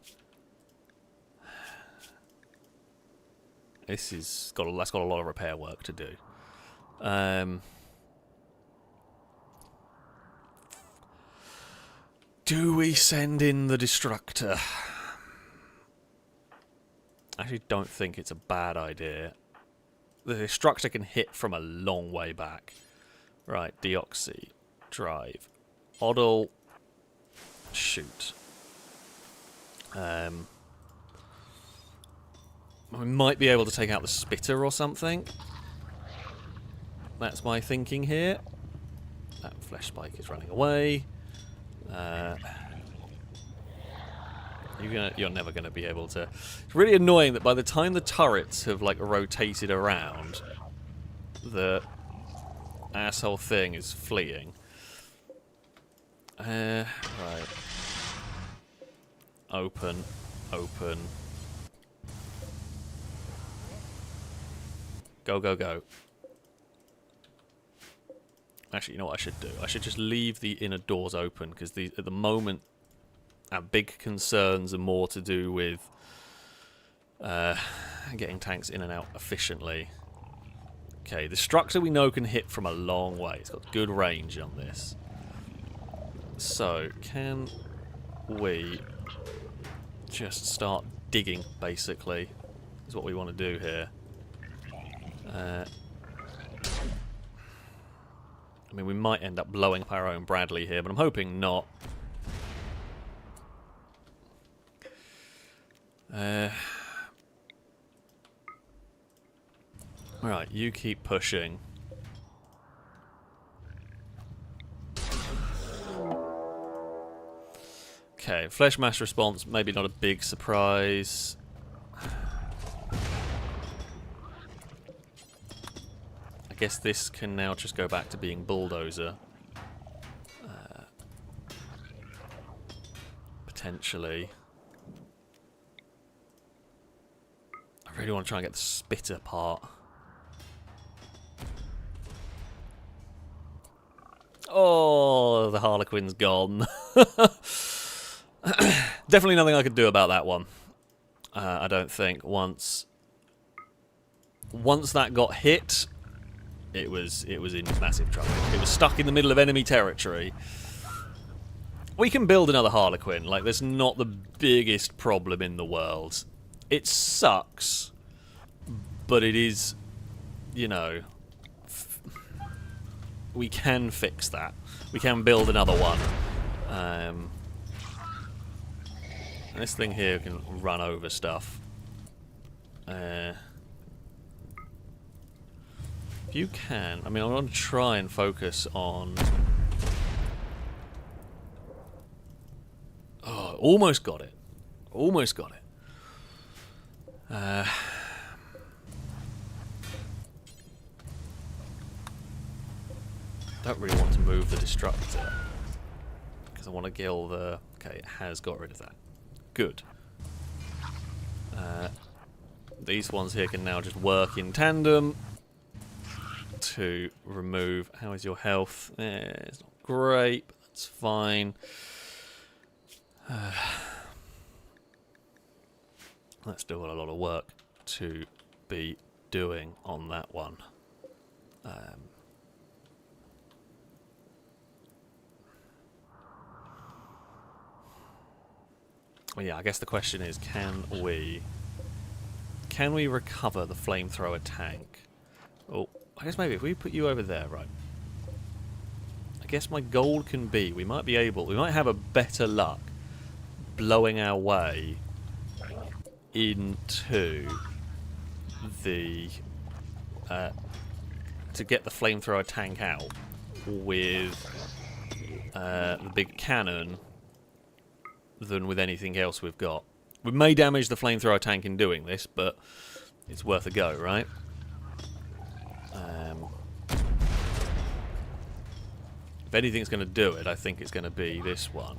That's got a lot of repair work to do. Do we send in the Destructor? I actually don't think it's a bad idea. The Destructor can hit from a long way back. Right, Deoxy, drive. Oddle, shoot. We might be able to take out the Spitter or something. That's my thinking here. That Flesh Spike is running away. You're never going to be able to... It's really annoying that by the time the turrets have like rotated around, the asshole thing is fleeing. Right. Open. Open. Go, go, go. Actually, you know what I should do? I should just leave the inner doors open, because at the moment our big concerns are more to do with getting tanks in and out efficiently. Okay, the Destructor we know can hit from a long way. It's got good range on this. So, can we just start digging, basically, is what we want to do here. I mean, we might end up blowing up our own Bradley here, but I'm hoping not. Alright, you keep pushing. Okay, flesh mass response, maybe not a big surprise. I guess this can now just go back to being bulldozer. Potentially. I really want to try and get the spitter part. Oh, the Harlequin's gone. Definitely nothing I could do about that one. I don't think. Once that got hit, it was in massive trouble. It was stuck in the middle of enemy territory. We can build another Harlequin. Like, there's not the biggest problem in the world. It sucks, but it is, you know, we can fix that. We can build another one. This thing here can run over stuff. If you can, I mean, I'm going to try and focus on... Oh, almost got it. Almost got it. Don't really want to move the destructor because I want to kill the... Okay, it has got rid of that. Good. These ones here can now just work in tandem to remove... How is your health? It's not great, but that's fine. That's still got a lot of work to be doing on that one. Well, yeah, I guess the question is, can we recover the flamethrower tank? Oh, I guess maybe if we put you over there, right? I guess my goal can be we might have a better luck blowing our way into the to get the flamethrower tank out with the big cannon than with anything else we've got. We may damage the flamethrower tank in doing this, but it's worth a go, right? If anything's going to do it, I think it's going to be this one.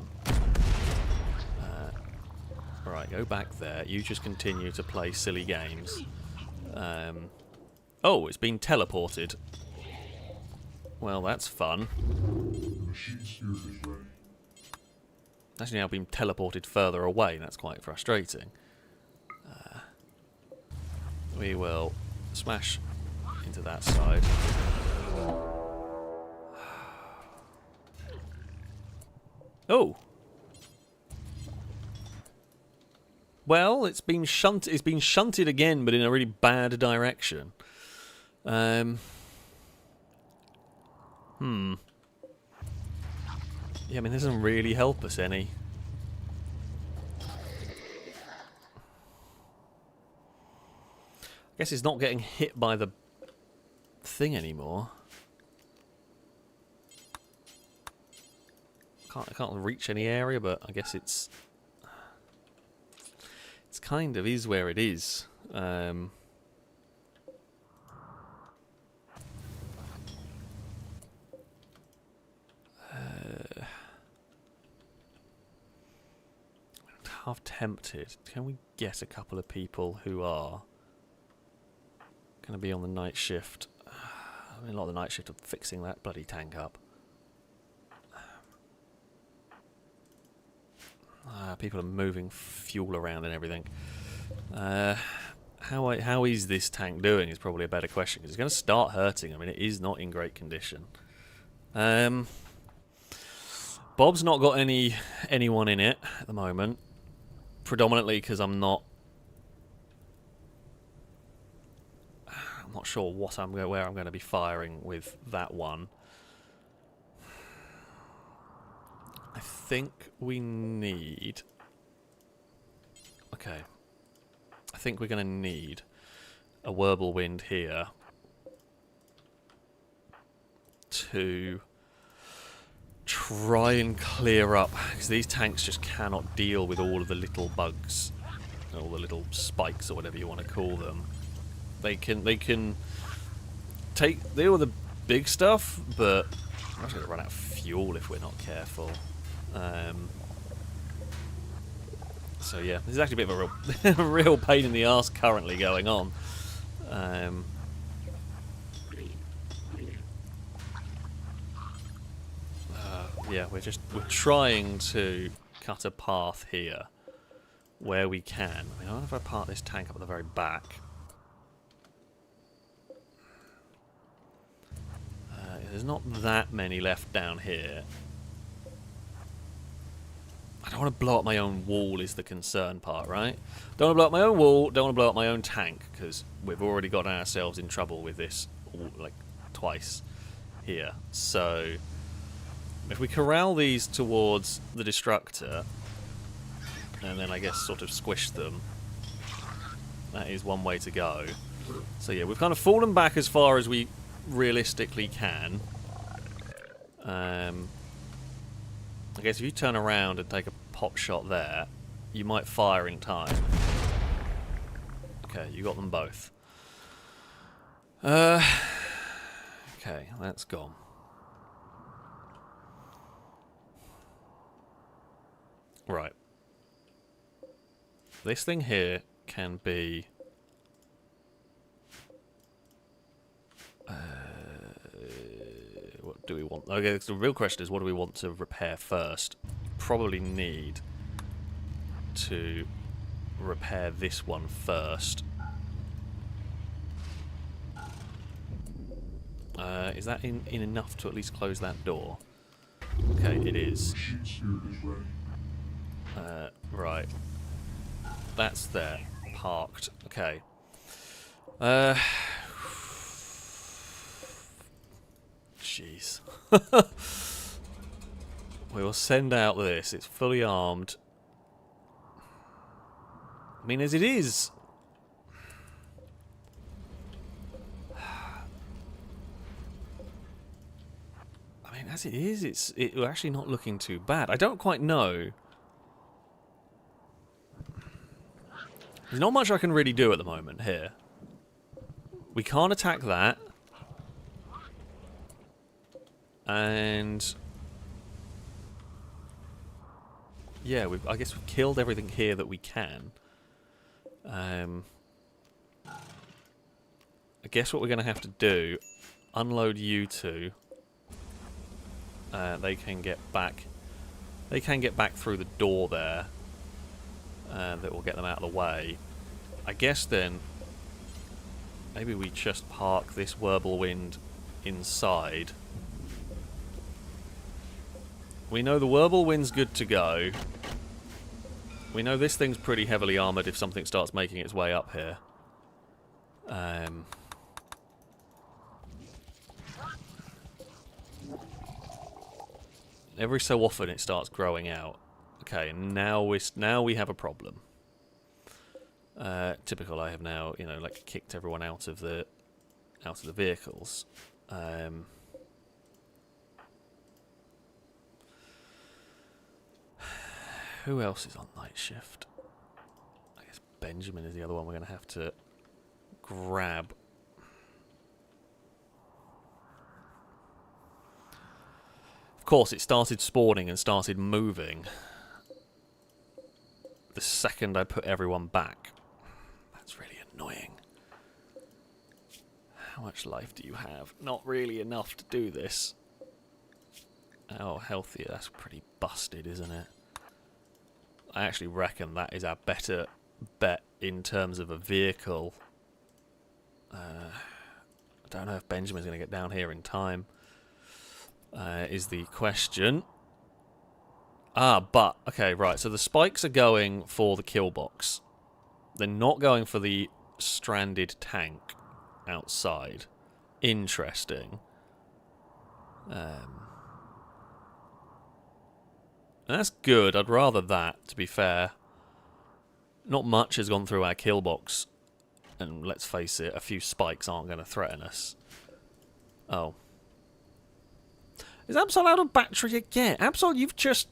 Right, go back there. You just continue to play silly games. Oh, it's been teleported. Well, that's fun. Actually, now been teleported further away. That's quite frustrating. We will smash into that side. Oh. Well, it's been shunted again, but in a really bad direction. Yeah, I mean, this doesn't really help us any. I guess it's not getting hit by the thing anymore. I can't reach any area, but I guess it's kind of is where it is. Half tempted. Can we get a couple of people who are going to be on the night shift? I mean, a lot of the night shift are fixing that bloody tank up. People are moving fuel around and everything. How is this tank doing is probably a better question, because it's going to start hurting. I mean, it is not in great condition. Bob's not got anyone in it at the moment. Predominantly because I'm not sure where I'm going to be firing with that one. I think we need... Okay. I think we're going to need a whirlwind here to try and clear up, because these tanks just cannot deal with all of the little bugs, all the little spikes or whatever you want to call them. They can deal with the big stuff, but I'm just going to run out of fuel if we're not careful. So yeah, this is actually a bit of a real pain in the arse currently going on. Yeah, we're trying to cut a path here where we can. I mean, I don't know if I park this tank up at the very back. There's not that many left down here. I don't want to blow up my own wall is the concern part, right? Don't want to blow up my own wall, don't want to blow up my own tank, because we've already gotten ourselves in trouble with this, like, twice here. So, if we corral these towards the destructor, and then I guess sort of squish them, that is one way to go. So yeah, we've kind of fallen back as far as we realistically can. I guess if you turn around and take a pot shot there, you might fire in time. Okay, you got them both. Okay, that's gone. Right. This thing here can be... what do we want? Okay, so the real question is, what do we want to repair first? Probably need to repair this one first. Is that in enough to at least close that door? Okay, it is. Right. That's there. Parked. Okay. Jeez. We will send out this. It's fully armed. I mean, as it is... I mean, as it is, it's actually not looking too bad. I don't quite know. There's not much I can really do at the moment here. We can't attack that. And... yeah, I guess we've killed everything here that we can. I guess what we're going to have to do... unload you two. They can get back... they can get back through the door there. That will get them out of the way. I guess then... maybe we just park this whirlwind inside. We know the whirlwind's good to go. We know this thing's pretty heavily armoured if something starts making its way up here. Every so often it starts growing out. Okay, and now we have a problem. Typical. I have now, you know, like kicked everyone out of the vehicles. Who else is on night shift? I guess Benjamin is the other one we're going to have to grab. Of course, it started spawning and started moving the second I put everyone back. That's really annoying. How much life do you have? Not really enough to do this. Oh, healthier. That's pretty busted, isn't it? I actually reckon that is our better bet in terms of a vehicle. I don't know if Benjamin's going to get down here in time. Is the question. Ah, but okay, right. So the spikes are going for the kill box. They're not going for the stranded tank outside. Interesting. That's good. I'd rather that, to be fair. Not much has gone through our kill box. And let's face it, a few spikes aren't going to threaten us. Oh. Is Absol out of battery again? Absol, you've just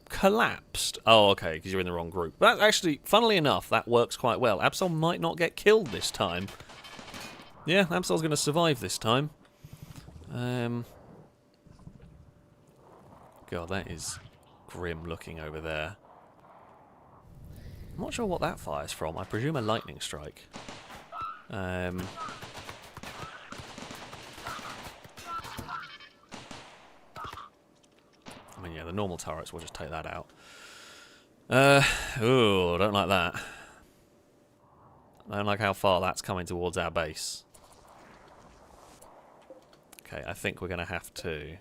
collapsed. Oh, okay, because you're in the wrong group. That actually, funnily enough, that works quite well. Absol might not get killed this time. Yeah, Absol's going to survive this time. God, that is grim looking over there. I'm not sure what that fire's from. I presume a lightning strike. I mean, yeah, the normal turrets, we'll just take that out. Ooh, I don't like that. I don't like how far that's coming towards our base. Okay, I think we're going to have to...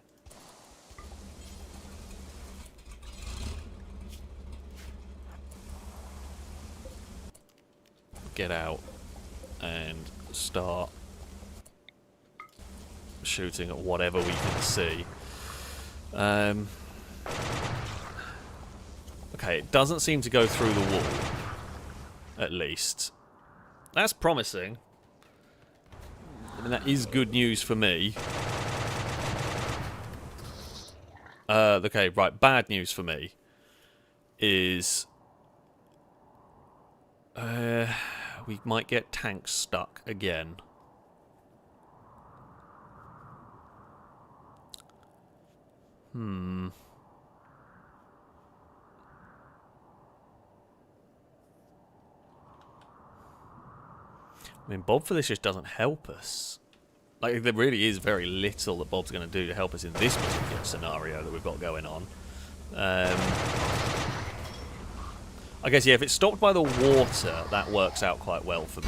get out and start shooting at whatever we can see. Okay, it doesn't seem to go through the wall, at least. That's promising. I mean, that is good news for me. Okay, right, bad news for me is... we might get tanks stuck again. I mean, Bob for this just doesn't help us. Like, there really is very little that Bob's going to do to help us in this particular scenario that we've got going on. I guess, yeah, if it's stopped by the water, that works out quite well for me.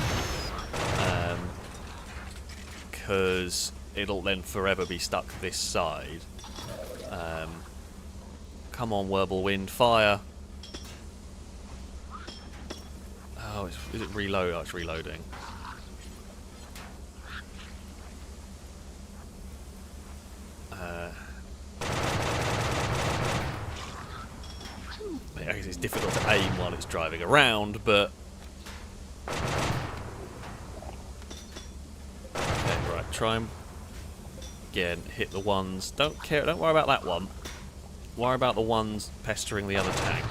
Because it'll then forever be stuck this side. Come on, Wind, fire. Oh, is it reload? Oh, it's reloading. I guess it's difficult to aim while it's driving around, but... Okay, right, try and... Again, hit the ones... Don't worry about that one. Worry about the ones pestering the other tank.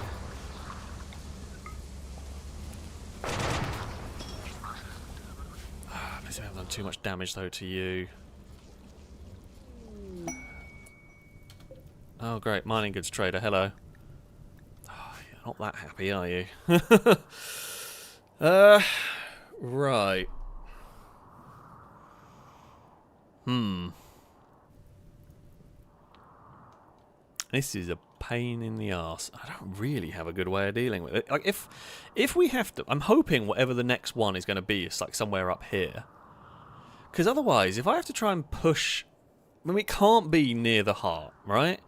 I haven't done too much damage, though, to you. Oh, great. Mining goods trader, hello. Not that happy, are you? Right. This is a pain in the arse. I don't really have a good way of dealing with it. Like, if we have to... I'm hoping whatever the next one is going to be is, like, somewhere up here. Because otherwise, if I have to try and push... I mean, it can't be near the heart, right?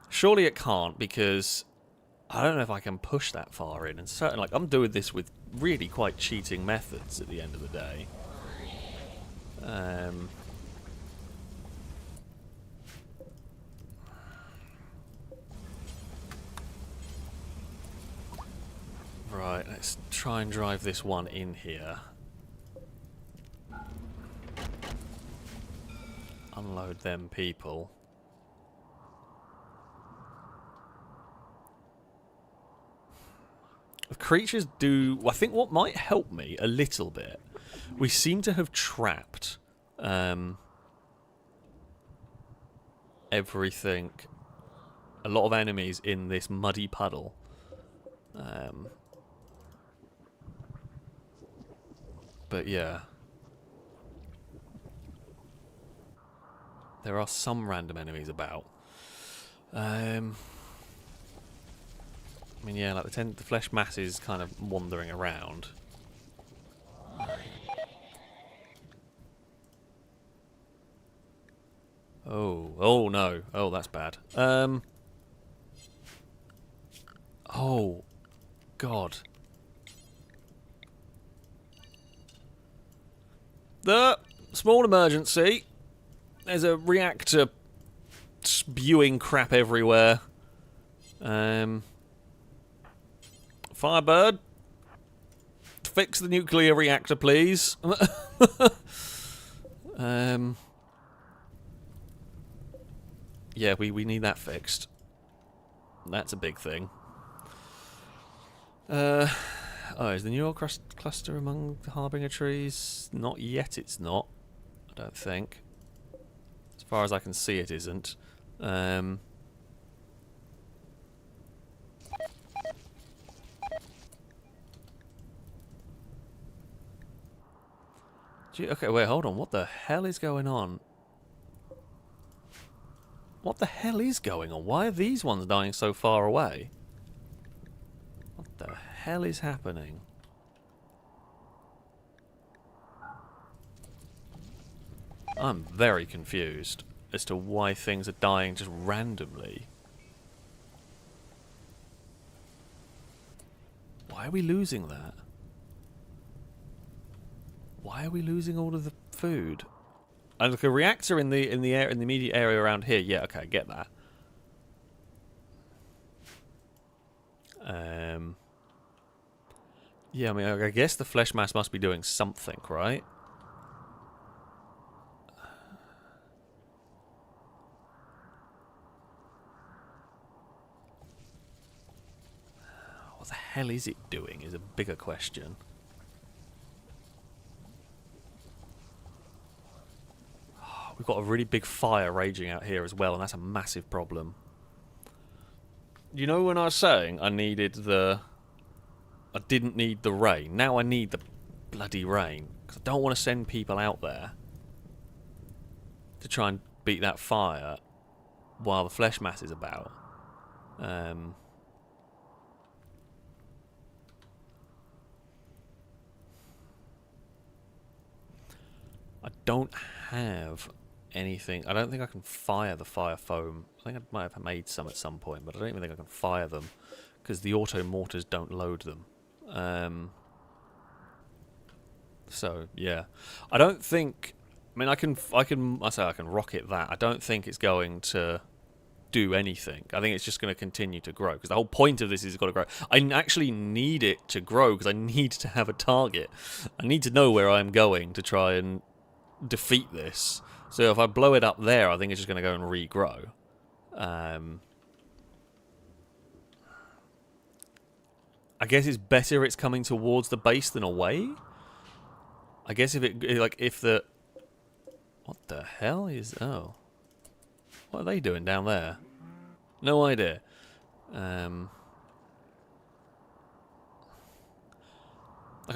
Surely it can't, because... I don't know if I can push that far in, and certainly, like, I'm doing this with really quite cheating methods at the end of the day. Right, let's try and drive this one in here. Unload them people. Creatures do... I think what might help me a little bit... We seem to have trapped... everything... A lot of enemies in this muddy puddle. But yeah... There are some random enemies about. I mean, yeah, like the flesh mass is kind of wandering around. Oh no. Oh, that's bad. Oh, God. The small emergency. There's a reactor spewing crap everywhere. Firebird, fix the nuclear reactor, please. Yeah, we need that fixed. That's a big thing. Oh, is the neural cluster among the harbinger trees? Not yet, it's not. I don't think. As far as I can see, it isn't. Okay, wait, hold on. What the hell is going on? What the hell is going on? Why are these ones dying so far away? What the hell is happening? I'm very confused as to why things are dying just randomly. Why are we losing that? Why are we losing all of the food? And like a reactor in the immediate area around here. Yeah, okay, I get that. Yeah, I mean, I guess the flesh mass must be doing something, right? What the hell is it doing is a bigger question. We've got a really big fire raging out here as well, and that's a massive problem. You know when I was saying I didn't need the rain. Now I need the bloody rain. Because I don't want to send people out there to try and beat that fire while the flesh mass is about. I don't have anything. I don't think I can fire the fire foam. I think I might have made some at some point, but I don't even think I can fire them because the auto mortars don't load them. So yeah, I don't think. I mean, I say I can rocket that. I don't think it's going to do anything. I think it's just going to continue to grow because the whole point of this is it's got to grow. I actually need it to grow because I need to have a target. I need to know where I'm going to try and defeat this. So if I blow it up there, I think it's just going to go and regrow. I guess it's better it's coming towards the base than away. I guess if the... What the hell is... Oh. What are they doing down there? No idea. I'm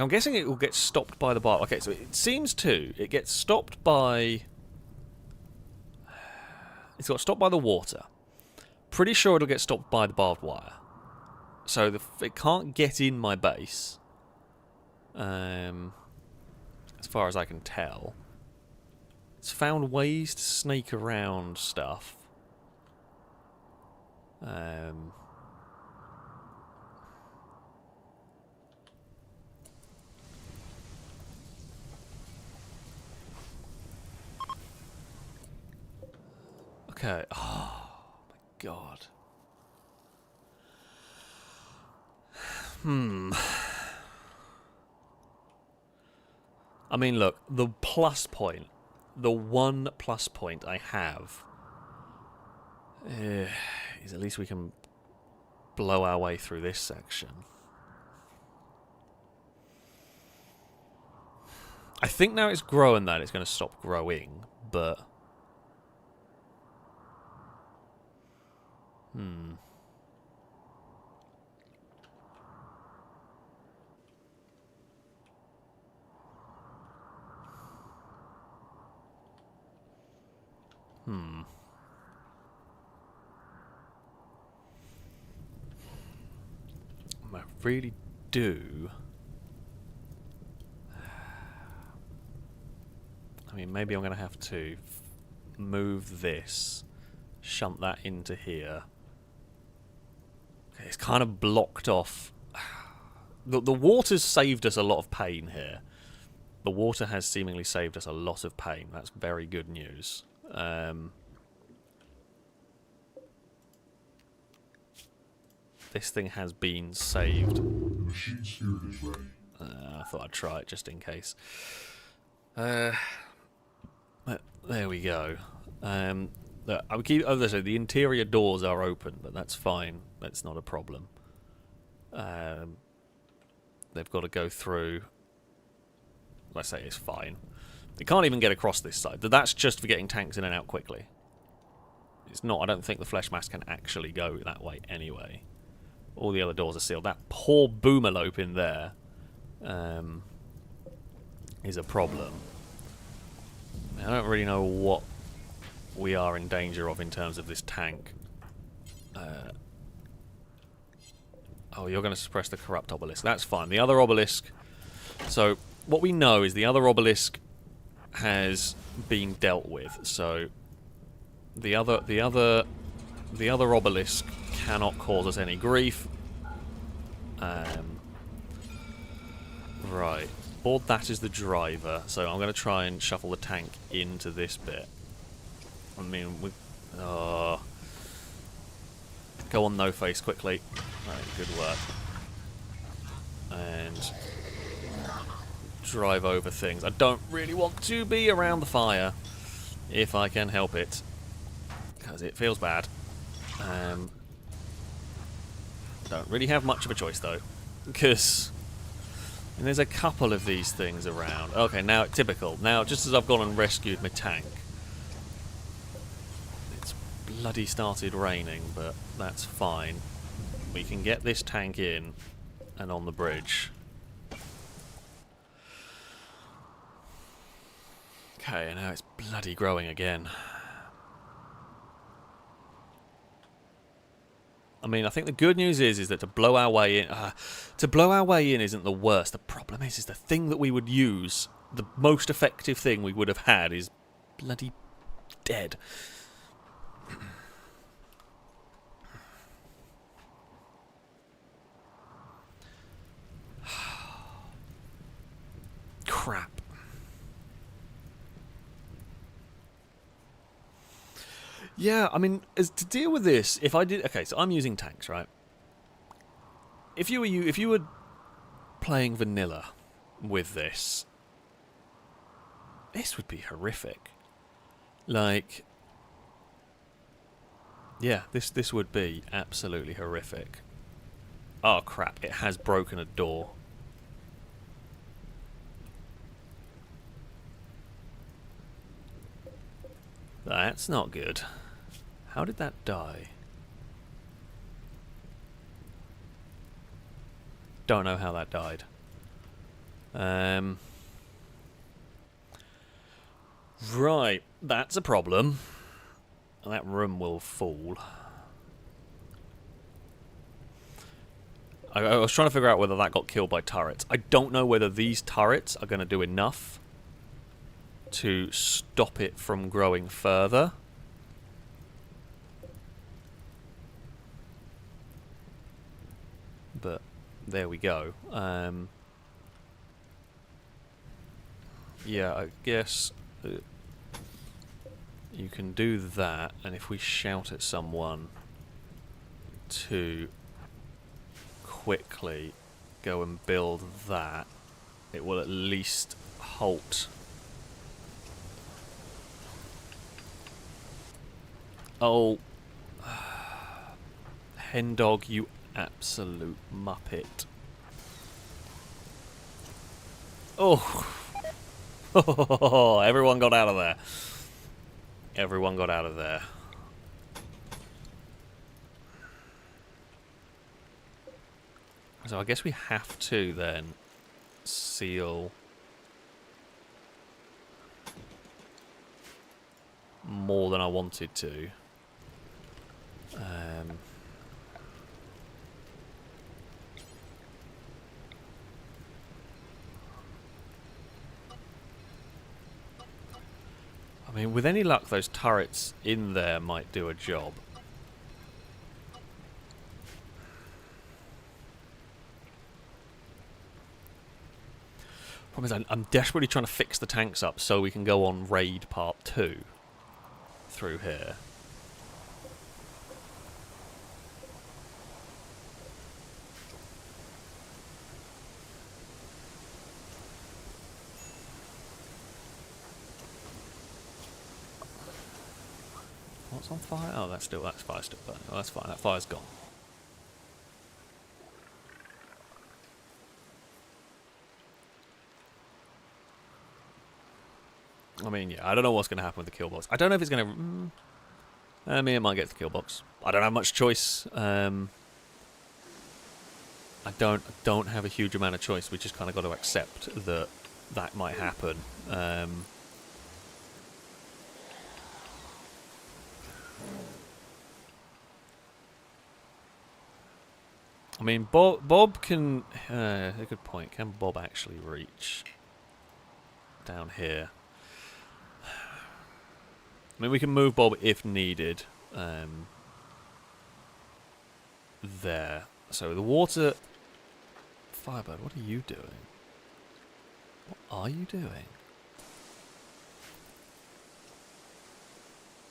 guessing it will get stopped by the bar. Okay, so it seems it gets stopped by... It's got stopped by the water. Pretty sure it'll get stopped by the barbed wire. So it can't get in my base. As far as I can tell. It's found ways to snake around stuff. Okay. Oh my god. I mean, look, the plus point, the one plus point I have is at least we can blow our way through this section. I think now it's growing that it's going to stop growing, but... I really do. I mean, maybe I'm going to have to move this, shunt that into here. It's kind of blocked off. The water's saved us a lot of pain here. The water has seemingly saved us a lot of pain. That's very good news. This thing has been saved. The machine spirit is ready. I thought I'd try it just in case. There we go. I would keep. Oh, so the interior doors are open, but that's fine. That's not a problem. They've got to go through. I say it's fine. They can't even get across this side. That's just for getting tanks in and out quickly. It's not. I don't think the flesh mass can actually go that way anyway. All the other doors are sealed. That poor boomalope in there is a problem. I don't really know what we are in danger of in terms of this tank. Oh, you're going to suppress the corrupt obelisk. That's fine. The other obelisk... So, what we know is the other obelisk has been dealt with. So, the other obelisk cannot cause us any grief. Right. Board that as the driver. So, I'm going to try and shuffle the tank into this bit. I mean, go on, no face quickly. Right, good work. And drive over things. I don't really want to be around the fire if I can help it, because it feels bad. Don't really have much of a choice though, because there's a couple of these things around. Okay, now typical. Now, just as I've gone and rescued my tank, bloody started raining, but that's fine. We can get this tank in and on the bridge. Okay, now it's bloody growing again. I mean, I think the good news is that to blow our way in isn't the worst. The problem is the thing that we would use, the most effective thing we would have had, is bloody dead. Crap. Yeah, I mean, to deal with this, if I did... Okay, so I'm using tanks, right? If you were playing vanilla with this would be horrific. Like... Yeah, this would be absolutely horrific. Oh, crap. It has broken a door. That's not good. How did that die? Don't know how that died. Right, that's a problem. That room will fall. I was trying to figure out whether that got killed by turrets. I don't know whether these turrets are going to do enough to stop it from growing further. But there we go. Yeah, I guess you can do that, and if we shout at someone to quickly go and build that, it will at least halt. Oh, hen dog, you absolute muppet. Oh, everyone got out of there. Everyone got out of there. So I guess we have to then seal more than I wanted to. I mean, with any luck, those turrets in there might do a job. Problem is, I'm desperately trying to fix the tanks up so we can go on raid part 2 through here. What's on fire? Oh, that's fire still burning. Oh, that's fine. That fire's gone. I mean, yeah, I don't know what's going to happen with the kill box. I don't know if it's going to... I mean, it might get to the kill box. I don't have much choice. I don't have a huge amount of choice. We just kind of got to accept that that might happen. I mean, Bob can... a good point. Can Bob actually reach down here? I mean, we can move Bob if needed. There. So the water... Firebird, what are you doing? What are you doing?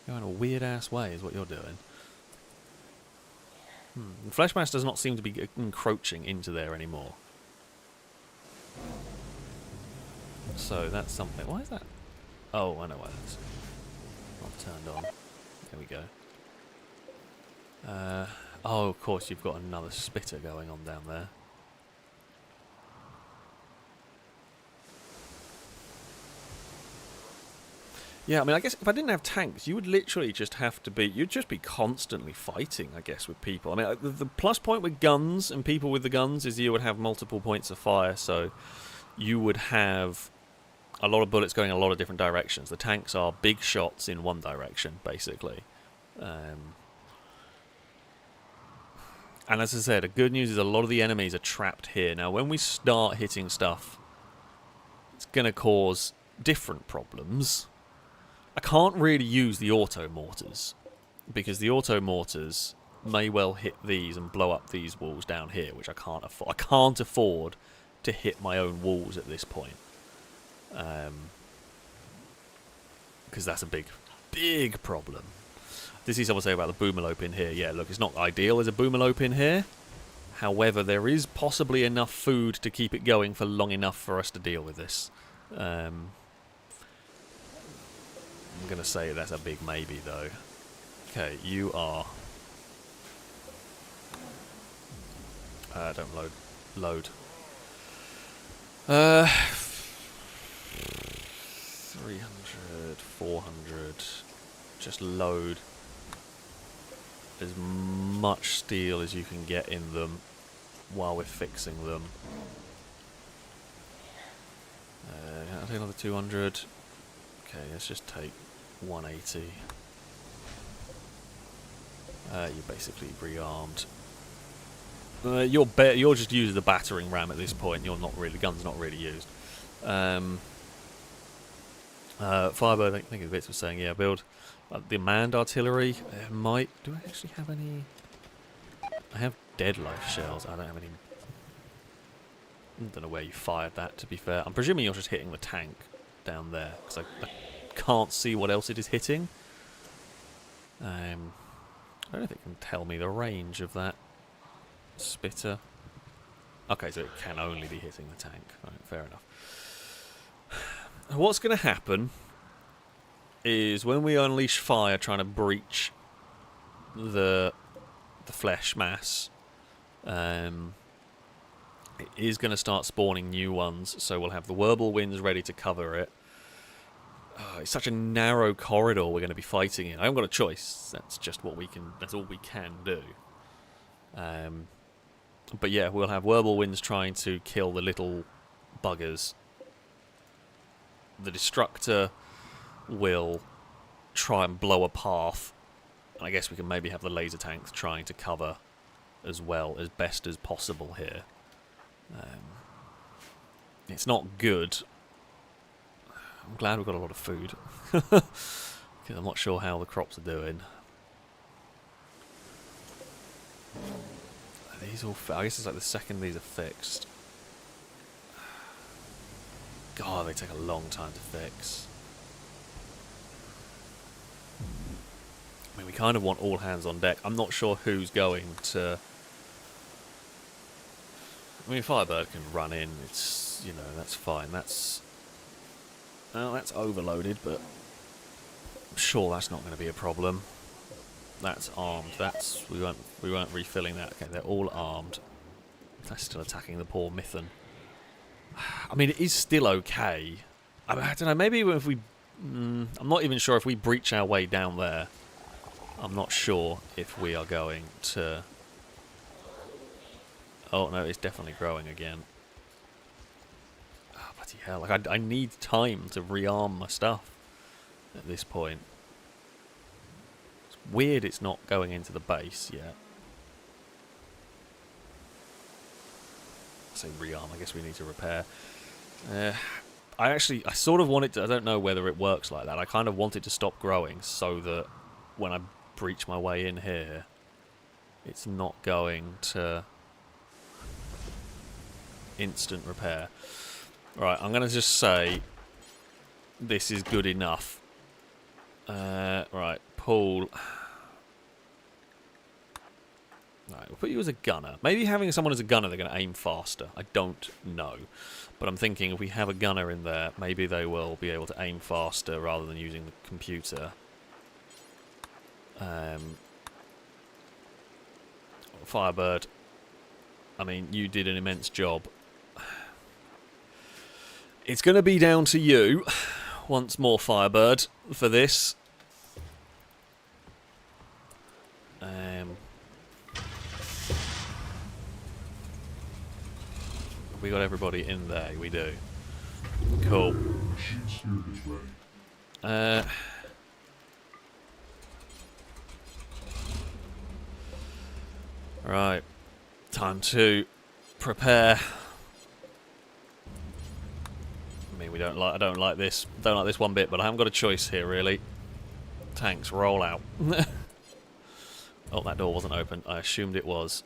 Going a weird-ass way is what you're doing. The flesh mass does not seem to be encroaching into there anymore. So that's something. Why is that? Oh, I know why that's not turned on. There we go. Oh, of course, you've got another spitter going on down there. Yeah, I mean, I guess if I didn't have tanks, you would literally just have to be... You'd just be constantly fighting, I guess, with people. I mean, the plus point with guns and people with the guns is you would have multiple points of fire, so you would have a lot of bullets going in a lot of different directions. The tanks are big shots in one direction, basically. And as I said, the good news is a lot of the enemies are trapped here. Now, when we start hitting stuff, it's going to cause different problems. I can't really use the auto mortars because the auto mortars may well hit these and blow up these walls down here, which I can't afford. I can't afford to hit my own walls at this point, because that's a big problem. This is someone say about the boomalope in here. Yeah, look, it's not ideal as a boomalope in here. However, there is possibly enough food to keep it going for long enough for us to deal with this. I'm going to say that's a big maybe, though. Okay, you are... don't load. Load. 300, 400. Just load as much steel as you can get in them while we're fixing them. I'll take another 200. Okay, let's just take 180. You're basically rearmed. You're just using the battering ram at this point. You're not really... The gun's not really used. Firebird, I think Bits was saying, yeah, build the manned artillery. Might... Do I actually have any... I have dead life shells. I don't have any... I don't know where you fired that, to be fair. I'm presuming you're just hitting the tank down there, because I can't see what else it is hitting. I don't know if it can tell me the range of that spitter. Okay, so it can only be hitting the tank. Right, fair enough. What's going to happen is when we unleash fire trying to breach the flesh mass, it is going to start spawning new ones, so we'll have the whirlwinds ready to cover it. Oh, it's such a narrow corridor we're going to be fighting in. I haven't got a choice. That's just what we can... That's all we can do. But yeah, we'll have whirlwinds trying to kill the little buggers. The destructor will try and blow a path. And I guess we can maybe have the laser tanks trying to cover as well, as best as possible here. It's not good. I'm glad we've got a lot of food. Because I'm not sure how the crops are doing. Are these all... I guess it's like the second these are fixed. God, they take a long time to fix. I mean, we kind of want all hands on deck. I'm not sure who's going to... I mean, Firebird can run in. It's, you know, that's fine. That's... Well, that's overloaded, but... I'm sure that's not going to be a problem. That's armed. That's... We weren't refilling that. Okay, they're all armed. They're still attacking the poor Mython. I mean, it is still okay. I don't know, maybe if we... I'm not even sure if we breach our way down there. I'm not sure if we are going to... Oh, no, it's definitely growing again. Oh, bloody hell. Like, I need time to rearm my stuff at this point. It's weird it's not going into the base yet. I say rearm, I guess we need to repair. I sort of want it to... I don't know whether it works like that. I kind of want it to stop growing so that when I breach my way in here, it's not going to... instant repair. Right, I'm going to just say this is good enough. Right, Paul. Right, we'll put you as a gunner. Maybe having someone as a gunner, they're going to aim faster. I don't know. But I'm thinking if we have a gunner in there, maybe they will be able to aim faster rather than using the computer. Firebird, I mean, you did an immense job. It's going to be down to you, once more, Firebird, for this. We got everybody in there, we do. Cool. Machine spirit is ready. Right. Time to prepare. I mean, I don't like this one bit, but I haven't got a choice here, really. Tanks, roll out. Oh, that door wasn't open. I assumed it was.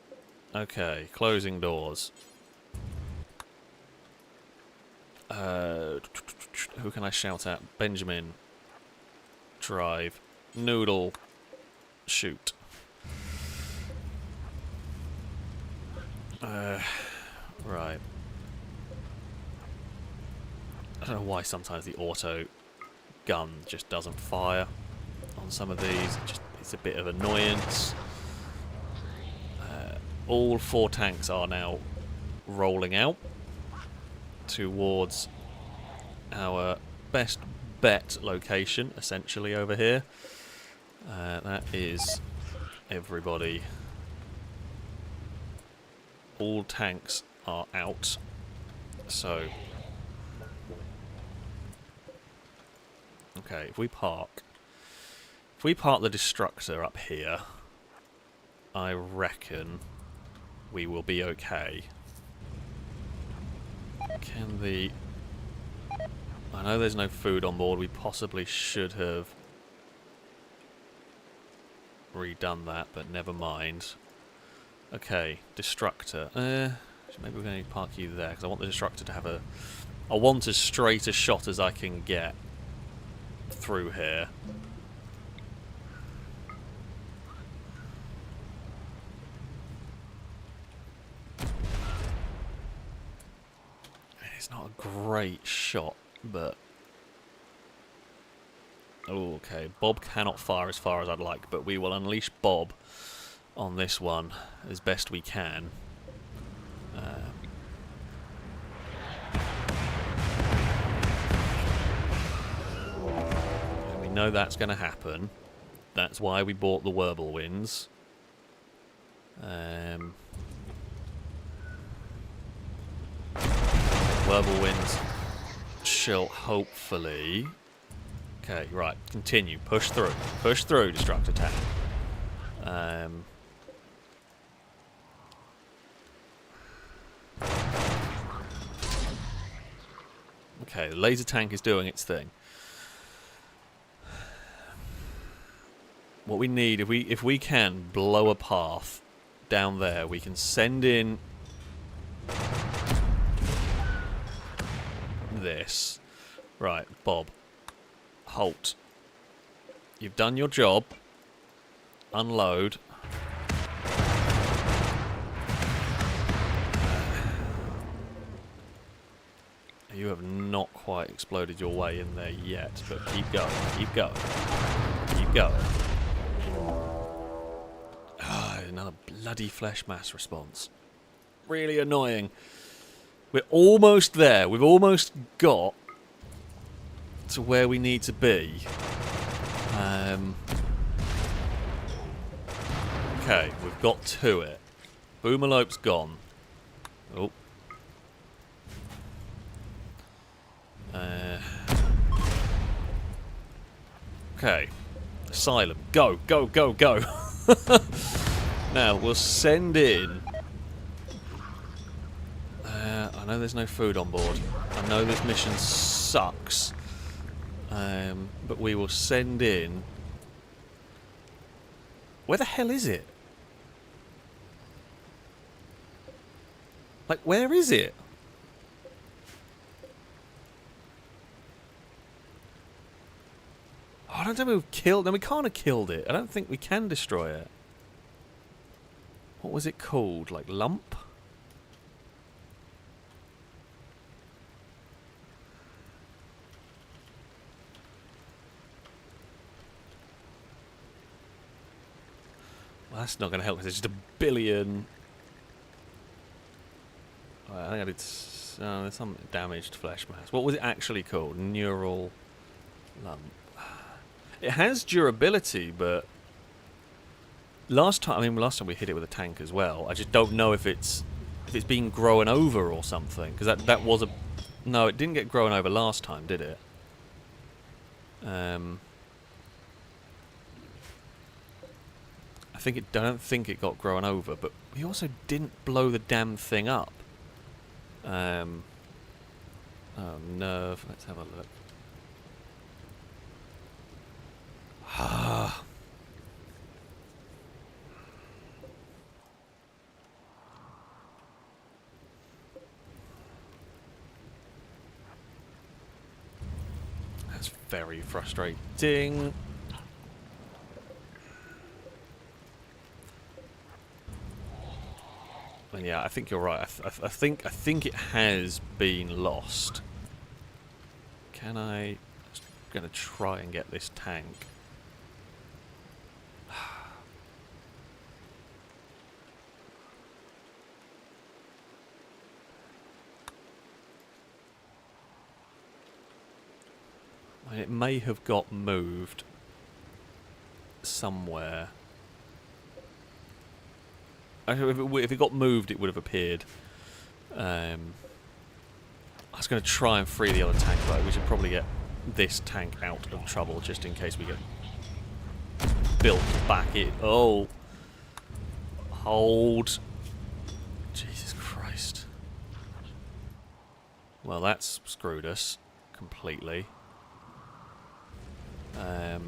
Okay, closing doors. Who can I shout at? Benjamin. Drive. Noodle. Shoot. Right. I don't know why sometimes the auto gun just doesn't fire on some of these. It's a bit of annoyance. All 4 tanks are now rolling out towards our best bet location, essentially, over here. That is everybody. All tanks are out. So, okay, if we park the destructor up here, I reckon we will be okay. Can the... I know there's no food on board. We possibly should have redone that, but never mind. Okay, destructor. Maybe we're going to park you there, because I want the destructor to have a... I want as straight a shot as I can get through here. It's not a great shot, but... Oh, okay, Bob cannot fire as far as I'd like, but we will unleash Bob on this one as best we can. And we know that's going to happen. That's why we bought the Whirlwinds. Whirlwinds shall hopefully... Okay, right, continue. Push through. Push through, Destructor Tank. Okay, the laser tank is doing its thing. What we need, if we can blow a path down there, we can send in this. Right, Bob. Halt. You've done your job. Unload. You have not quite exploded your way in there yet, but keep going, keep going, keep going. Ah, another bloody flesh mass response. Really annoying. We're almost there. We've almost got to where we need to be. Okay, we've got to it. Boomerlope's gone. Oh. Okay. Asylum. Go, go, go, go. Now, we'll send in... I know there's no food on board. I know this mission sucks. But we will send in... Where the hell is it? Like, where is it? Oh, I don't think we've killed... No, we can't have killed it. I don't think we can destroy it. What was it called? Like, lump? Well, that's not going to help because it's just a billion... I think I did... there's some damaged flesh mass. What was it actually called? Neural lump. It has durability, but... Last time we hit it with a tank as well. I just don't know if it's been grown over or something. Because that was a... No, it didn't get grown over last time, did it? I don't think it got grown over, but we also didn't blow the damn thing up. Oh, nerve. Let's have a look. Ah. That's very frustrating. And yeah, I think you're right. I think it has been lost. Can I? I'm gonna try and get this tank. It may have got moved somewhere. If it got moved, it would have appeared. I was going to try and free the other tank, but we should probably get this tank out of trouble just in case we get built back in. Oh. Hold. Jesus Christ. Well, that's screwed us completely. I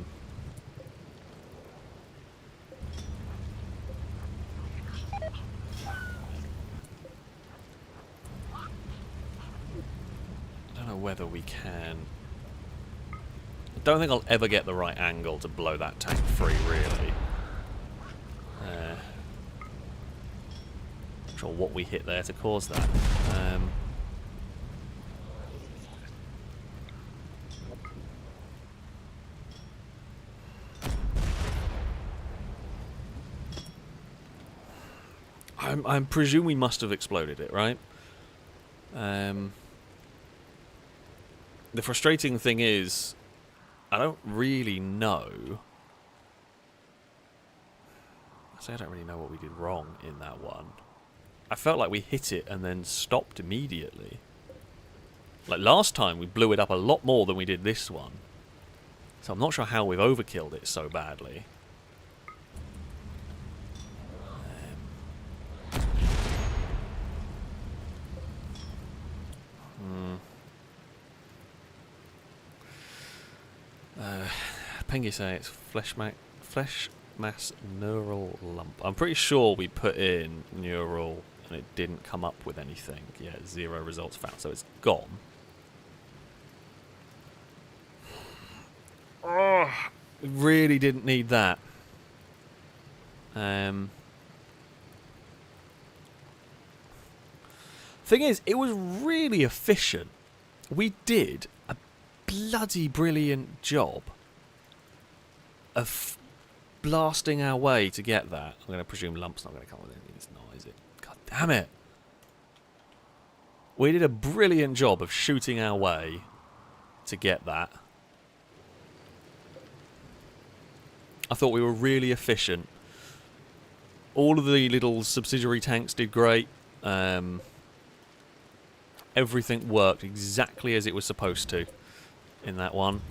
don't know whether we can. I don't think I'll ever get the right angle to blow that tank free, really. Not sure what we hit there to cause that. I presume we must have exploded it, right? The frustrating thing is, I don't really know. I don't really know what we did wrong in that one. I felt like we hit it and then stopped immediately. Like last time, we blew it up a lot more than we did this one. So I'm not sure how we've overkilled it so badly. Pengi say it's flesh mass neural lump. I'm pretty sure we put in neural and it didn't come up with anything. Yeah, 0 results found, so it's gone. Really didn't need that. Thing is, it was really efficient. We did a bloody brilliant job of blasting our way to get that. I'm going to presume Lump's not going to come with anything. It's not, is it? God damn it. We did a brilliant job of shooting our way to get that. I thought we were really efficient. All of the little subsidiary tanks did great. Everything worked exactly as it was supposed to in that one.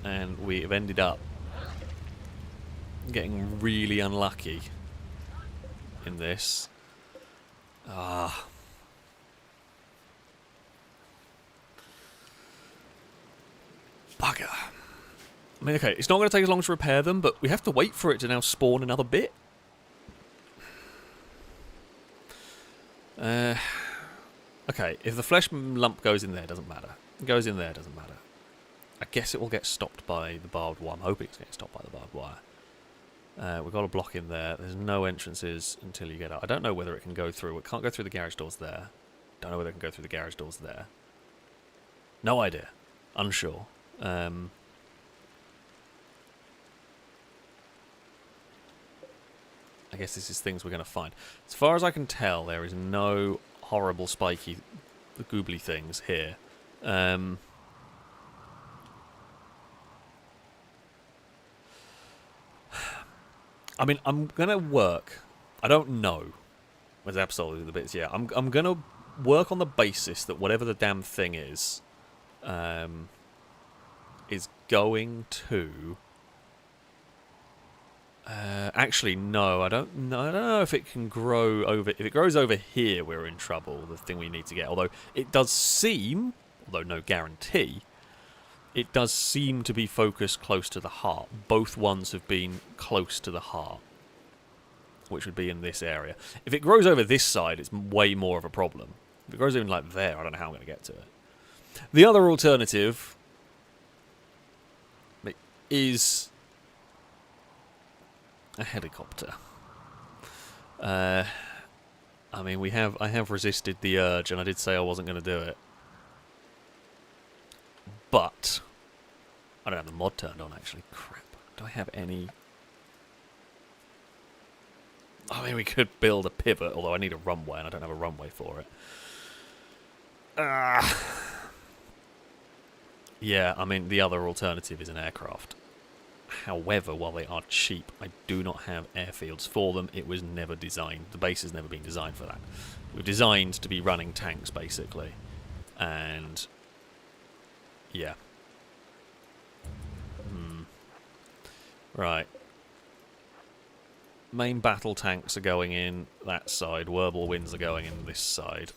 And we have ended up getting really unlucky in this. Bugger. I mean, okay, it's not going to take as long to repair them, but we have to wait for it to now spawn another bit. Okay, if the flesh lump goes in there, doesn't matter. It goes in there, doesn't matter. I guess it will get stopped by the barbed wire. I'm hoping it's getting stopped by the barbed wire. We've got a block in there. There's no entrances until you get out. I don't know whether it can go through. It can't go through the garage doors there. Don't know whether it can go through the garage doors there. No idea. Unsure. I guess this is things we're going to find. As far as I can tell, there is no horrible spiky goobly things here. I mean, I'm going to work. I don't know. There's absolutely the bits, yeah. I'm going to work on the basis that whatever the damn thing is going to... actually, no. I don't know if it can grow over... If it grows over here, we're in trouble. The thing we need to get. Although it does seem, although no guarantee, it does seem to be focused close to the heart. Both ones have been close to the heart, which would be in this area. If it grows over this side, it's way more of a problem. If it grows even like there, I don't know how I'm going to get to it. The other alternative is a helicopter. I mean, I have resisted the urge, and I did say I wasn't going to do it. But I don't have the mod turned on, actually. Crap. Do I have any... I mean, we could build a pivot, although I need a runway, and I don't have a runway for it. Yeah, I mean, the other alternative is an aircraft. However, while they are cheap, I do not have airfields for them. It was never designed. The base has never been designed for that. We're designed to be running tanks, basically. And... yeah. Right. Main battle tanks are going in that side. Whirlwinds are going in this side.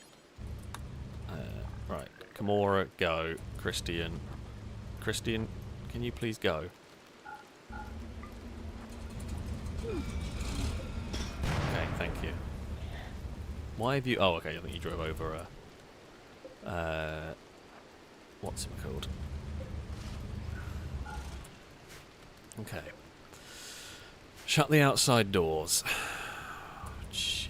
Right. Kimura, go. Christian, can you please go? Okay, thank you. Why have you... oh, okay, I think you drove over a... what's it called? Okay. Shut the outside doors. Jeez,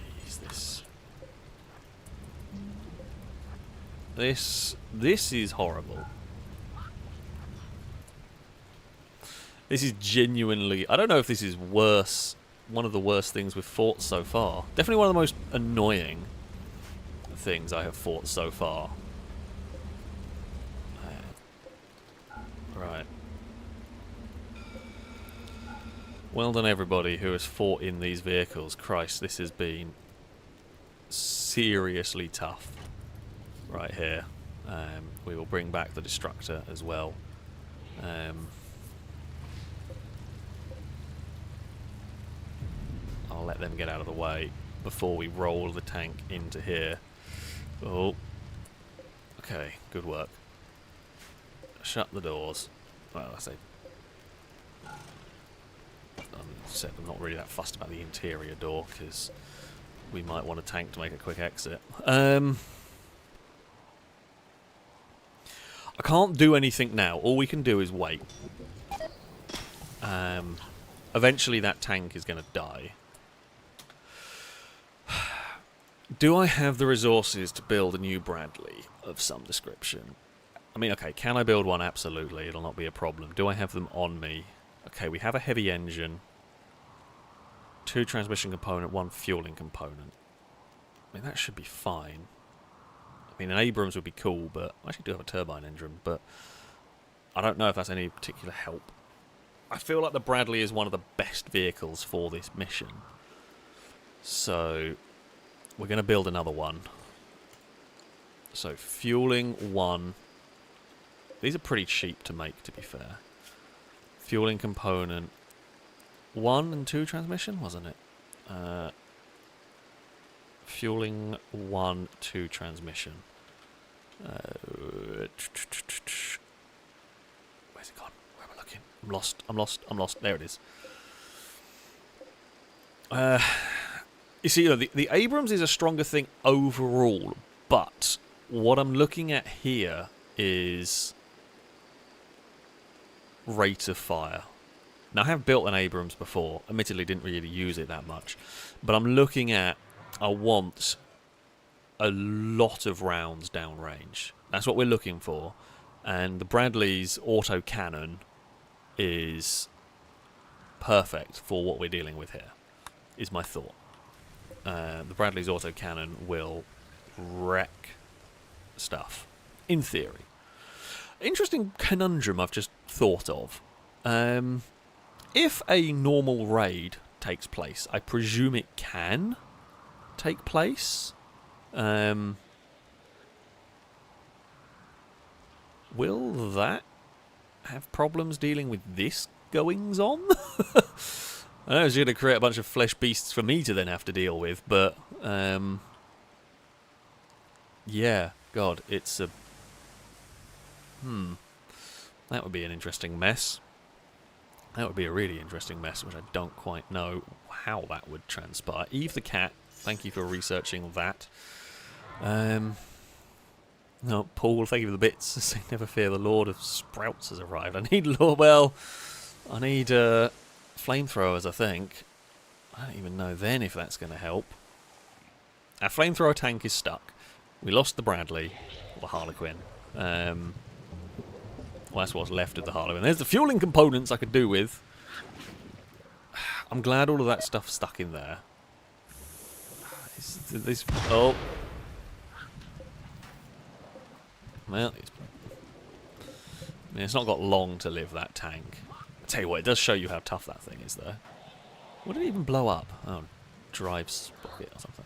this is horrible. This is genuinely... I don't know if this is worse. One of the worst things we've fought so far. Definitely one of the most annoying things I have fought so far. Right. Well done, everybody who has fought in these vehicles. Christ, this has been seriously tough right here. We will bring back the Destructor as well. I'll let them get out of the way before we roll the tank into here. Oh. Okay, good work. Shut the doors. Well, I say... I'm not really that fussed about the interior door, because we might want a tank to make a quick exit. I can't do anything now. All we can do is wait. Eventually that tank is going to die. Do I have the resources to build a new Bradley of some description? I mean, okay, can I build one? Absolutely, it'll not be a problem. Do I have them on me? Okay, we have a heavy engine, 2 transmission component, 1 fueling component. I mean, that should be fine. I mean, an Abrams would be cool, but I actually do have a turbine engine, but I don't know if that's any particular help. I feel like the Bradley is one of the best vehicles for this mission. So, we're going to build another one. So, fueling 1. These are pretty cheap to make, to be fair. Fueling component 1 and 2 transmission, wasn't it? Fueling 1, 2 transmission. Where's it gone? Where am I looking? I'm lost. There it is. You see, the Abrams is a stronger thing overall, but what I'm looking at here is rate of fire. Now, I have built an Abrams before. Admittedly, didn't really use it that much. But I'm looking at, I want a lot of rounds downrange. That's what we're looking for. And the Bradley's autocannon is perfect for what we're dealing with here, is my thought. The Bradley's autocannon will wreck stuff, in theory. Interesting conundrum I've just thought of. If a normal raid takes place, I presume it can take place. Will that have problems dealing with this goings on? I know it's going to create a bunch of flesh beasts for me to then have to deal with, but yeah, God, it's a that would be an interesting mess. That would be a really interesting mess, which I don't quite know how that would transpire. Eve the cat, thank you for researching that. No, Paul, thank you for the bits. Say, never fear, the Lord of Sprouts has arrived. I need flamethrowers, I think. I don't even know then if that's going to help. Our flamethrower tank is stuck. We lost the Bradley, or the Harlequin. Well, that's what's left of the Harlequin. There's the fueling components I could do with. I'm glad all of that stuff's stuck in there. Oh. Well, it's not got long to live, that tank. I tell you what, it does show you how tough that thing is, though. What did it even blow up? Oh, drive sprocket or something.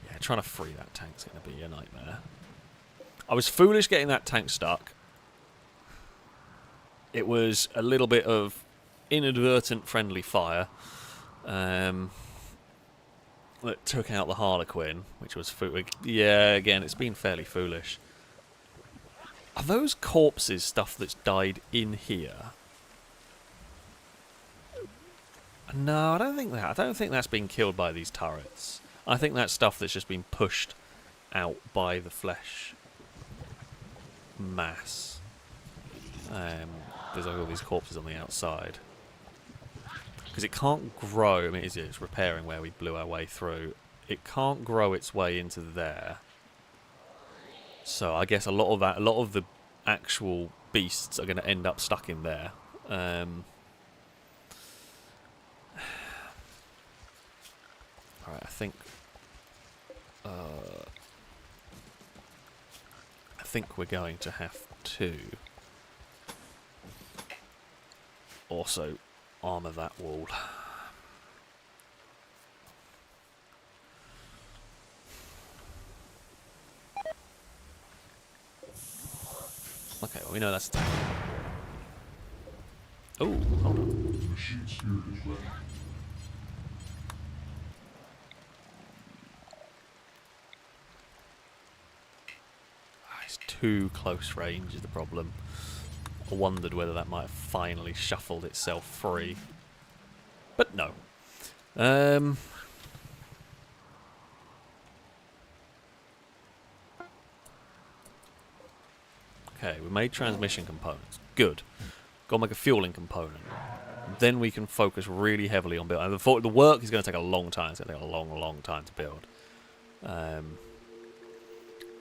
Yeah, trying to free that tank's going to be a nightmare. I was foolish getting that tank stuck. It was a little bit of inadvertent friendly fire that took out the Harlequin, which was yeah, again, it's been fairly foolish. Are those corpses stuff that's died in here? No, I don't think that. I don't think that's been killed by these turrets. I think that's stuff that's just been pushed out by the flesh mass. There's like all these corpses on the outside. Because it can't grow. I mean, it's repairing where we blew our way through. It can't grow its way into there. So I guess a lot of the actual beasts are going to end up stuck in there. Alright, I think we're going to have to also armour that wall. Okay, well, we know that's attack. Oh, hold on. The machine spirit is ready. It's too close range is the problem. I wondered whether that might have finally shuffled itself free. But no. Okay, we made transmission components. Good. Got to make a fueling component. Then we can focus really heavily on building. The work is going to take a long time. It's going to take a long, long time to build.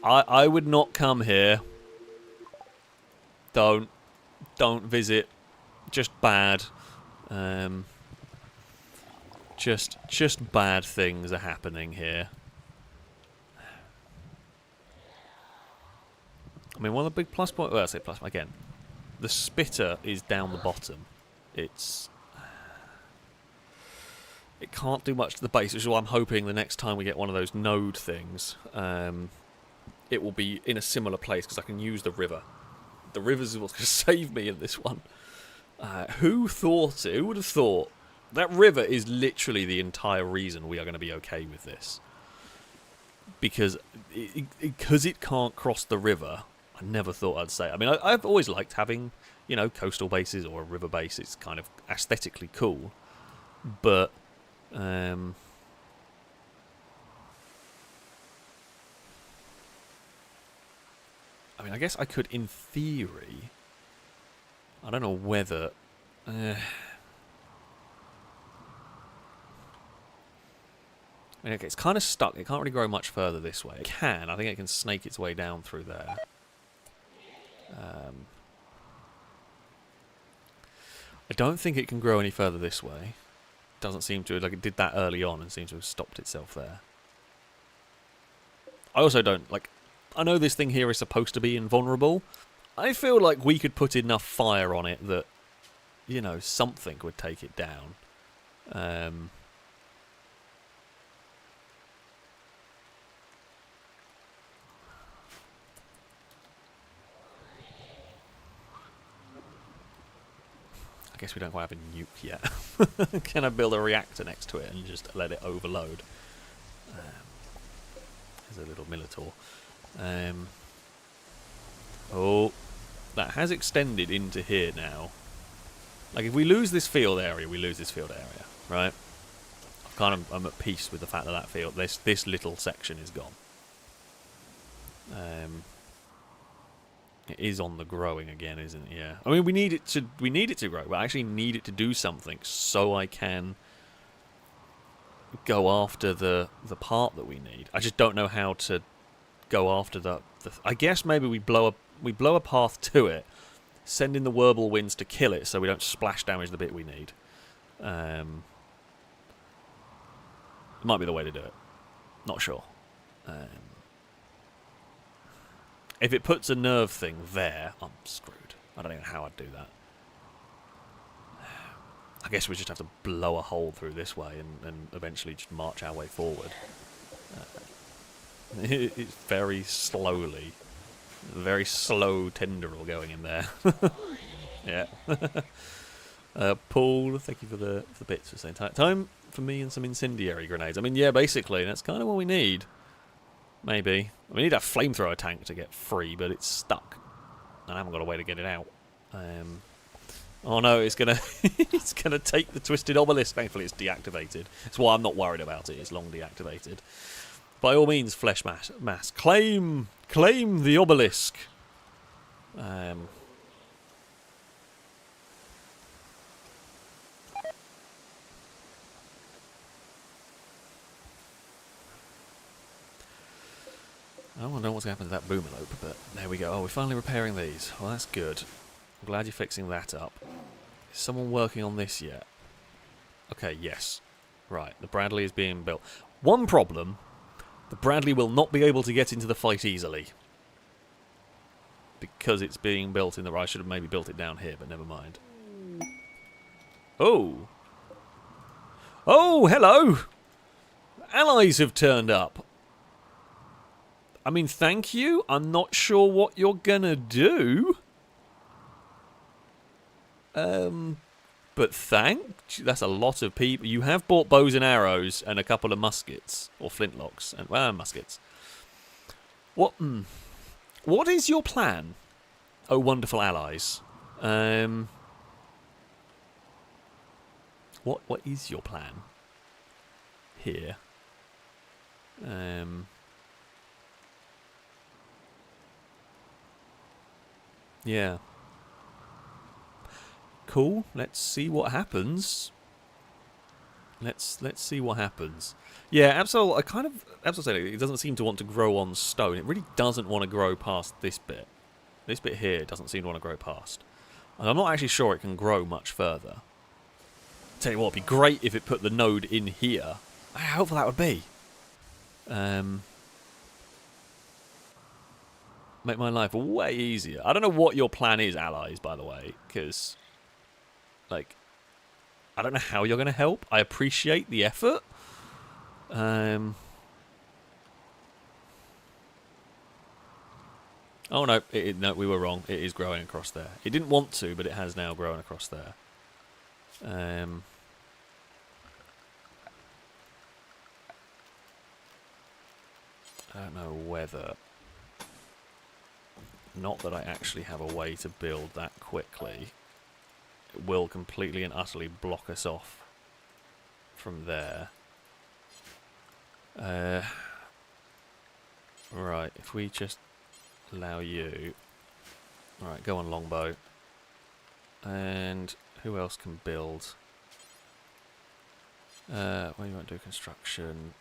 I would not come here. Don't visit. Just bad. Just bad things are happening here. I mean, one of the big plus points... Well, I say plus... Again, the spitter is down the bottom. It can't do much to the base, which is why I'm hoping the next time we get one of those node things, it will be in a similar place, because I can use the river. The river's what's going to save me in this one. Who would have thought? That river is literally the entire reason we are going to be okay with this. Because it can't cross the river, I never thought I'd say it. I mean, I've always liked having, you know, coastal bases or a river base. It's kind of aesthetically cool. But, I mean, I guess I could, in theory... I don't know whether... I mean, okay, it's kind of stuck. It can't really grow much further this way. It can. I think it can snake its way down through there. I don't think it can grow any further this way. Doesn't seem to. Like, it did that early on and seems to have stopped itself there. I also don't, like... I know this thing here is supposed to be invulnerable. I feel like we could put enough fire on it that, you know, something would take it down. I guess we don't quite have a nuke yet. Can I build a reactor next to it and just let it overload? There's a little Minotaur. Oh, that has extended into here now. Like, if we lose this field area, we lose this field area, right? I'm at peace with the fact that this little section is gone. It is on the growing again, isn't it? Yeah. I mean, we need it to grow. We actually need it to do something so I can go after the part that we need. I just don't know how to go after the I guess maybe we blow a path to it, send in the whirlwinds to kill it so we don't splash damage the bit we need. It might be the way to do it. Not sure. If it puts a nerve thing there, I'm screwed. I don't know how I'd do that. I guess we just have to blow a hole through this way and eventually just march our way forward. It's very slowly. Very slow tendril going in there. Yeah. Paul, thank you for the bits for saying time for me and some incendiary grenades. I mean, yeah, basically, that's kind of what we need. Maybe. We need a flamethrower tank to get free, but it's stuck. And I haven't got a way to get it out. Oh no, it's gonna it's gonna take the twisted obelisk. Thankfully it's deactivated. That's why I'm not worried about it. It's long deactivated. By all means, flesh mass. Claim the obelisk. I don't know what's going to happen to that boomerlope, but there we go. Oh, we're finally repairing these. Well, that's good. I'm glad you're fixing that up. Is someone working on this yet? Okay, yes. Right, the Bradley is being built. One problem, the Bradley will not be able to get into the fight easily. Because it's being built in the... I should have maybe built it down here, but never mind. Oh! Oh, hello! Allies have turned up. I mean, thank you. I'm not sure what you're gonna do. But that's a lot of people. You have bought bows and arrows and a couple of muskets. Or flintlocks. And, well, muskets. What is your plan? Oh, wonderful allies. What is your plan? Here. Yeah. cool. Let's see what happens. Let's see what happens. Yeah, Absol, Absol said it doesn't seem to want to grow on stone. It really doesn't want to grow past this bit. This bit here doesn't seem to want to grow past. And I'm not actually sure it can grow much further. Tell you what, it'd be great if it put the node in here. How helpful that would be. Make my life way easier. I don't know what your plan is, allies, by the way, because, like, I don't know how you're going to help. I appreciate the effort. Oh no, no, we were wrong. It is growing across there. It didn't want to, but it has now grown across there. I don't know whether... Not that I actually have a way to build that quickly. It will completely and utterly block us off from there. Right, if we just allow you... Alright, go on longbow. And who else can build? Well, you won't do construction.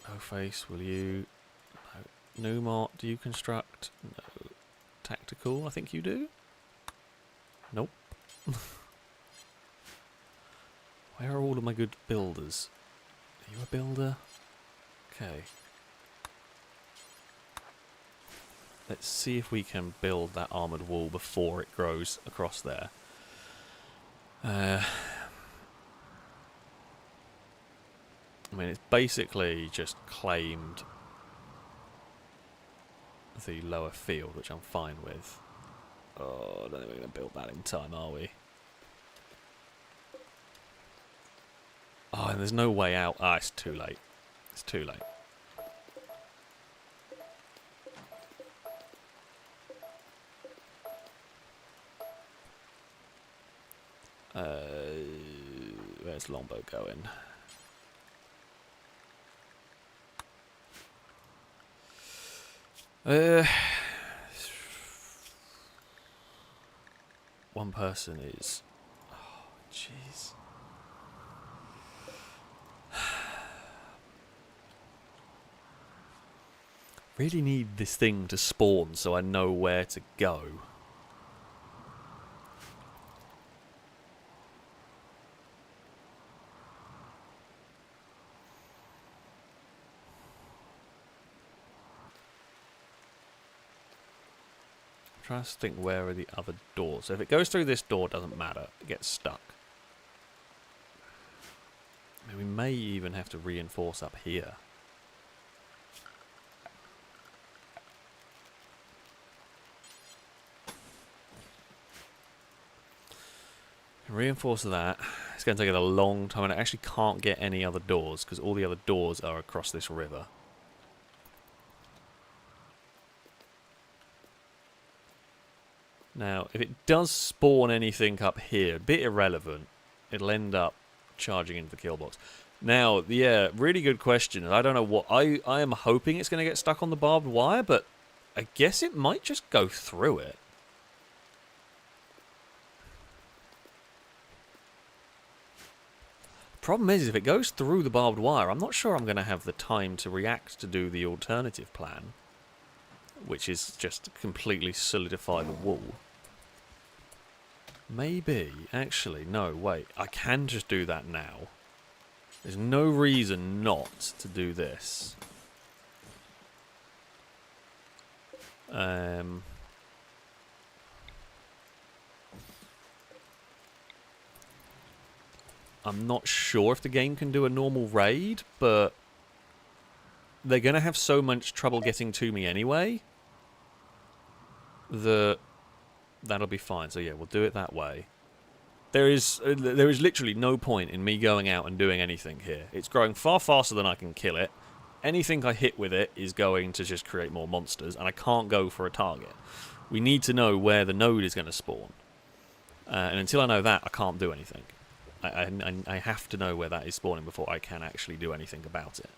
No face, will you? No. Numart, do you construct? No. Tactical, I think you do? Nope. Where are all of my good builders? Are you a builder? Okay. Let's see if we can build that armoured wall before it grows across there. I mean, it's basically just claimed the lower field, which I'm fine with. Oh, I don't think we're going to build that in time, are we? Oh, and there's no way out. Ah, it's too late. It's too late. Where's longbow going? One person is... Oh, jeez. Really need this thing to spawn so I know where to go. Trying to think where are the other doors. So if it goes through this door, it doesn't matter. It gets stuck. I mean, we may even have to reinforce up here. Reinforce that. It's going to take it a long time, and I actually can't get any other doors because all the other doors are across this river. Now, if it does spawn anything up here, a bit irrelevant, it'll end up charging into the kill box. Now, yeah, really good question. I don't know what... I am hoping it's going to get stuck on the barbed wire, but I guess it might just go through it. Problem is, if it goes through the barbed wire, I'm not sure I'm going to have the time to react to do the alternative plan, which is just completely solidify the wall. Maybe, actually, no, wait, I can just do that now. There's no reason not to do this. I'm not sure if the game can do a normal raid, but they're going to have so much trouble getting to me anyway that that'll be fine. So yeah, we'll do it that way. There is literally no point in me going out and doing anything here. It's growing far faster than I can kill it. Anything I hit with it is going to just create more monsters, and I can't go for a target. We need to know where the node is going to spawn. And until I know that, I can't do anything. I have to know where that is spawning before I can actually do anything about it.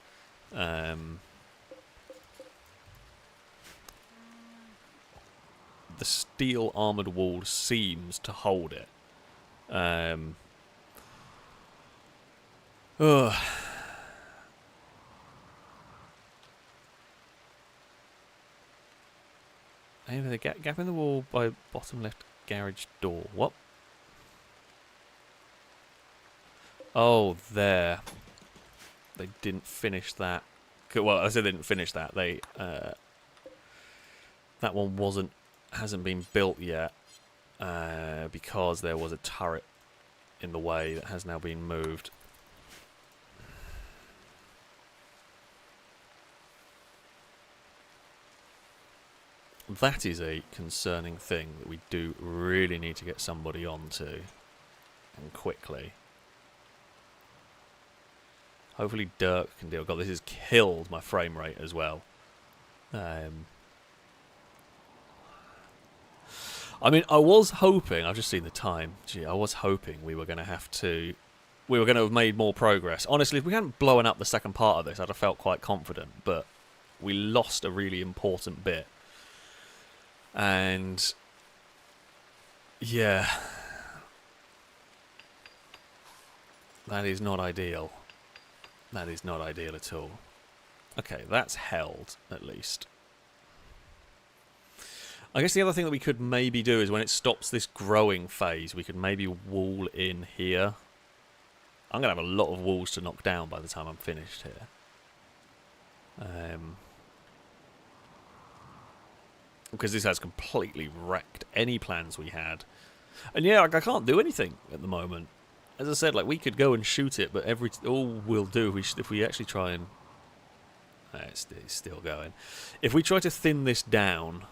The steel armoured wall seems to hold it. Ugh. Aim for the gap in the wall by bottom left garage door. What? Oh, there. They didn't finish that. Well, I said they didn't finish that. They that one hasn't been built yet because there was a turret in the way that has now been moved. That is a concerning thing that we do really need to get somebody onto, and quickly. Hopefully Dirk can deal. God, this has killed my frame rate as well. I mean, I was hoping, I've just seen the time, gee, I was hoping we were going to have made more progress. Honestly, if we hadn't blown up the second part of this, I'd have felt quite confident, but we lost a really important bit. And yeah, that is not ideal. That is not ideal at all. Okay, that's held, at least. I guess the other thing that we could maybe do is when it stops this growing phase, we could maybe wall in here. I'm going to have a lot of walls to knock down by the time I'm finished here. Because this has completely wrecked any plans we had. And yeah, like, I can't do anything at the moment. As I said, like, we could go and shoot it, but all we'll do if we actually try and... it's still going. If we try to thin this down,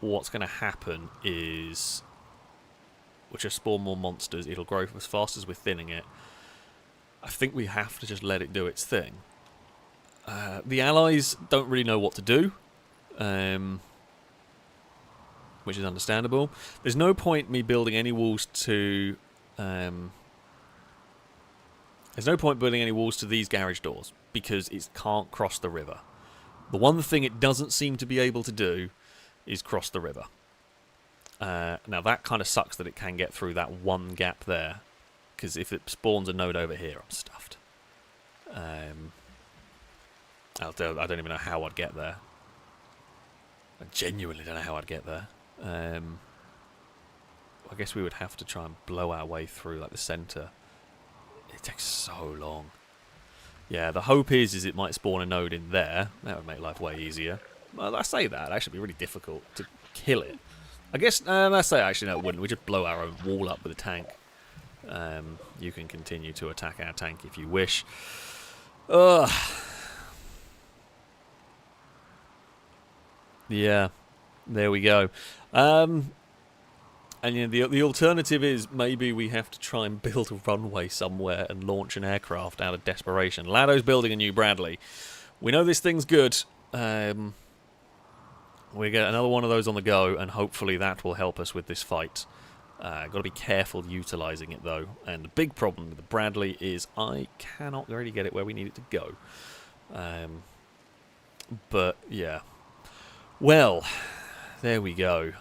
what's going to happen is we'll just spawn more monsters. It'll grow as fast as we're thinning it. I think we have to just let it do its thing. The allies don't really know what to do, which is understandable. There's no point me building any walls to... there's no point building any walls to these garage doors, because it can't cross the river. The one thing it doesn't seem to be able to do is cross the river. Now that kind of sucks that it can get through that one gap there, because if it spawns a node over here, I'm stuffed. I don't even know how I'd get there. I genuinely don't know how I'd get there. I guess we would have to try and blow our way through like the centre. It takes so long. Yeah, the hope is it might spawn a node in there. That would make life way easier. Well, I say that. It'd actually be really difficult to kill it. I guess, I say actually no, it wouldn't. We just blow our own wall up with a tank. You can continue to attack our tank if you wish. Ugh. Yeah, there we go. And yeah, the alternative is maybe we have to try and build a runway somewhere and launch an aircraft out of desperation. Lado's building a new Bradley. We know this thing's good. We get another one of those on the go, and hopefully that will help us with this fight. Got to be careful utilising it though. And the big problem with the Bradley is I cannot really get it where we need it to go. But yeah. Well, there we go.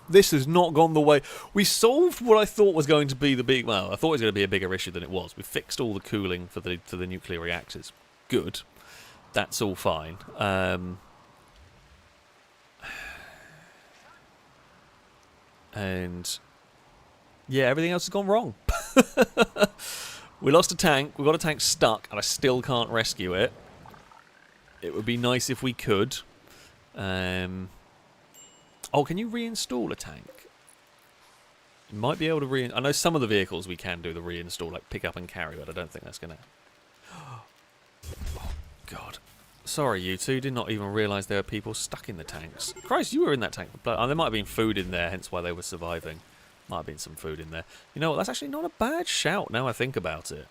This has not gone the way... We solved what I thought was going to be the big... Well, I thought it was going to be a bigger issue than it was. We fixed all the cooling for the nuclear reactors. Good. That's all fine. And... yeah, everything else has gone wrong. We lost a tank. We got a tank stuck, and I still can't rescue it. It would be nice if we could. Oh, can you reinstall a tank? You might be able to I know some of the vehicles we can do the reinstall, like pick up and carry, but I don't think that's going to... Oh, God. Sorry, you two. Did not even realise there were people stuck in the tanks. Christ, you were in that tank. Oh, there might have been food in there, hence why they were surviving. Might have been some food in there. You know what? That's actually not a bad shout now I think about it.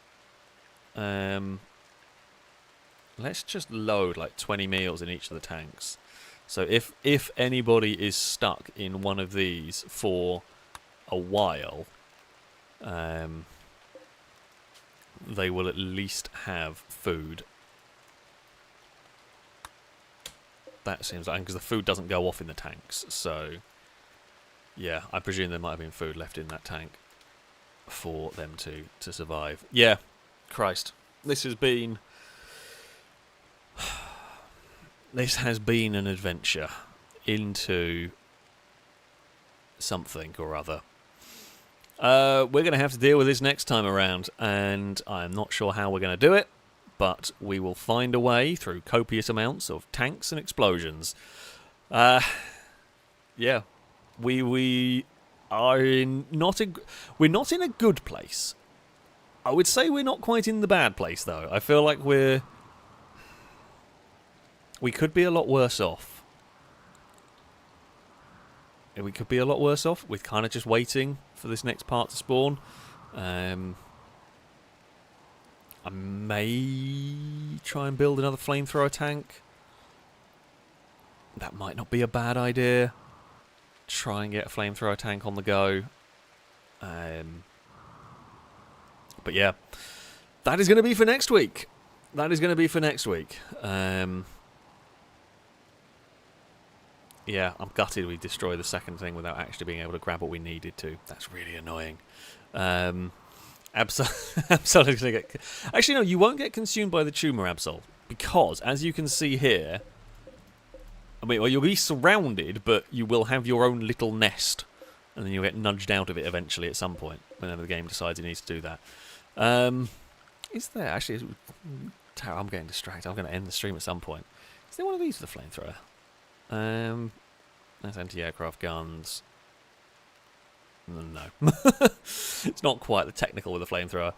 Let's just load like 20 meals in each of the tanks. So if anybody is stuck in one of these for a while, they will at least have food. That seems like, because the food doesn't go off in the tanks, so yeah, I presume there might have been food left in that tank for them to survive. Yeah, Christ, this has been an adventure into something or other. We're going to have to deal with this next time around, and I'm not sure how we're going to do it, but we will find a way through copious amounts of tanks and explosions. Yeah, we are we're not in a good place. I would say we're not quite in the bad place, though. I feel like we could be a lot worse off. We could be a lot worse off with kind of just waiting for this next part to spawn. I may try and build another flamethrower tank. That might not be a bad idea. Try and get a flamethrower tank on the go. But yeah, that is going to be for next week. Yeah, I'm gutted we destroyed the second thing without actually being able to grab what we needed to. That's really annoying. Absolutely going to get... Actually, no, you won't get consumed by the tumour, Absol, because, as you can see here... I mean, well, you'll be surrounded, but you will have your own little nest. And then you'll get nudged out of it eventually at some point, whenever the game decides it needs to do that. Is there... Actually, I'm getting distracted. I'm going to end the stream at some point. Is there one of these for the flamethrower? That's anti-aircraft guns. No. It's not quite the technical with a flamethrower.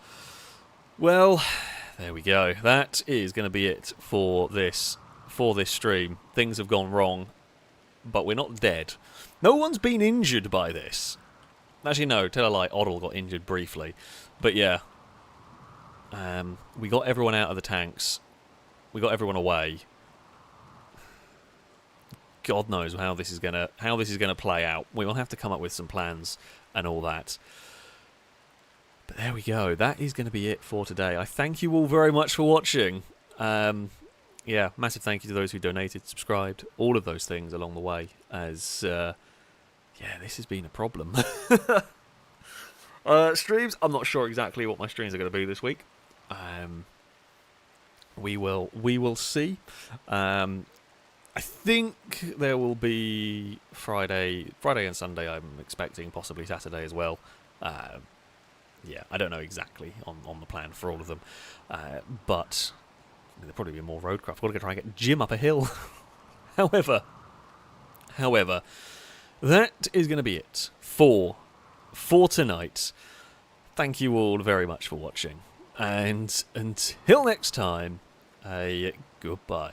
Well, there we go. That is going to be it for this stream. Things have gone wrong, but we're not dead. No one's been injured by this. Actually, no. Tell a lie. Oddle got injured briefly, but yeah. We got everyone out of the tanks. We got everyone away. God knows how this is gonna play out. We will have to come up with some plans and all that. But there we go. That is going to be it for today. I thank you all very much for watching. Yeah, massive thank you to those who donated, subscribed, all of those things along the way. As yeah, this has been a problem. Streams. I'm not sure exactly what my streams are going to be this week. We will see. I think there will be Friday and Sunday, I'm expecting, possibly Saturday as well. Yeah, I don't know exactly on the plan for all of them. But there'll probably be more roadcraft. I've got to try and get Jim up a hill. However, that is going to be it for tonight. Thank you all very much for watching. And until next time, goodbye.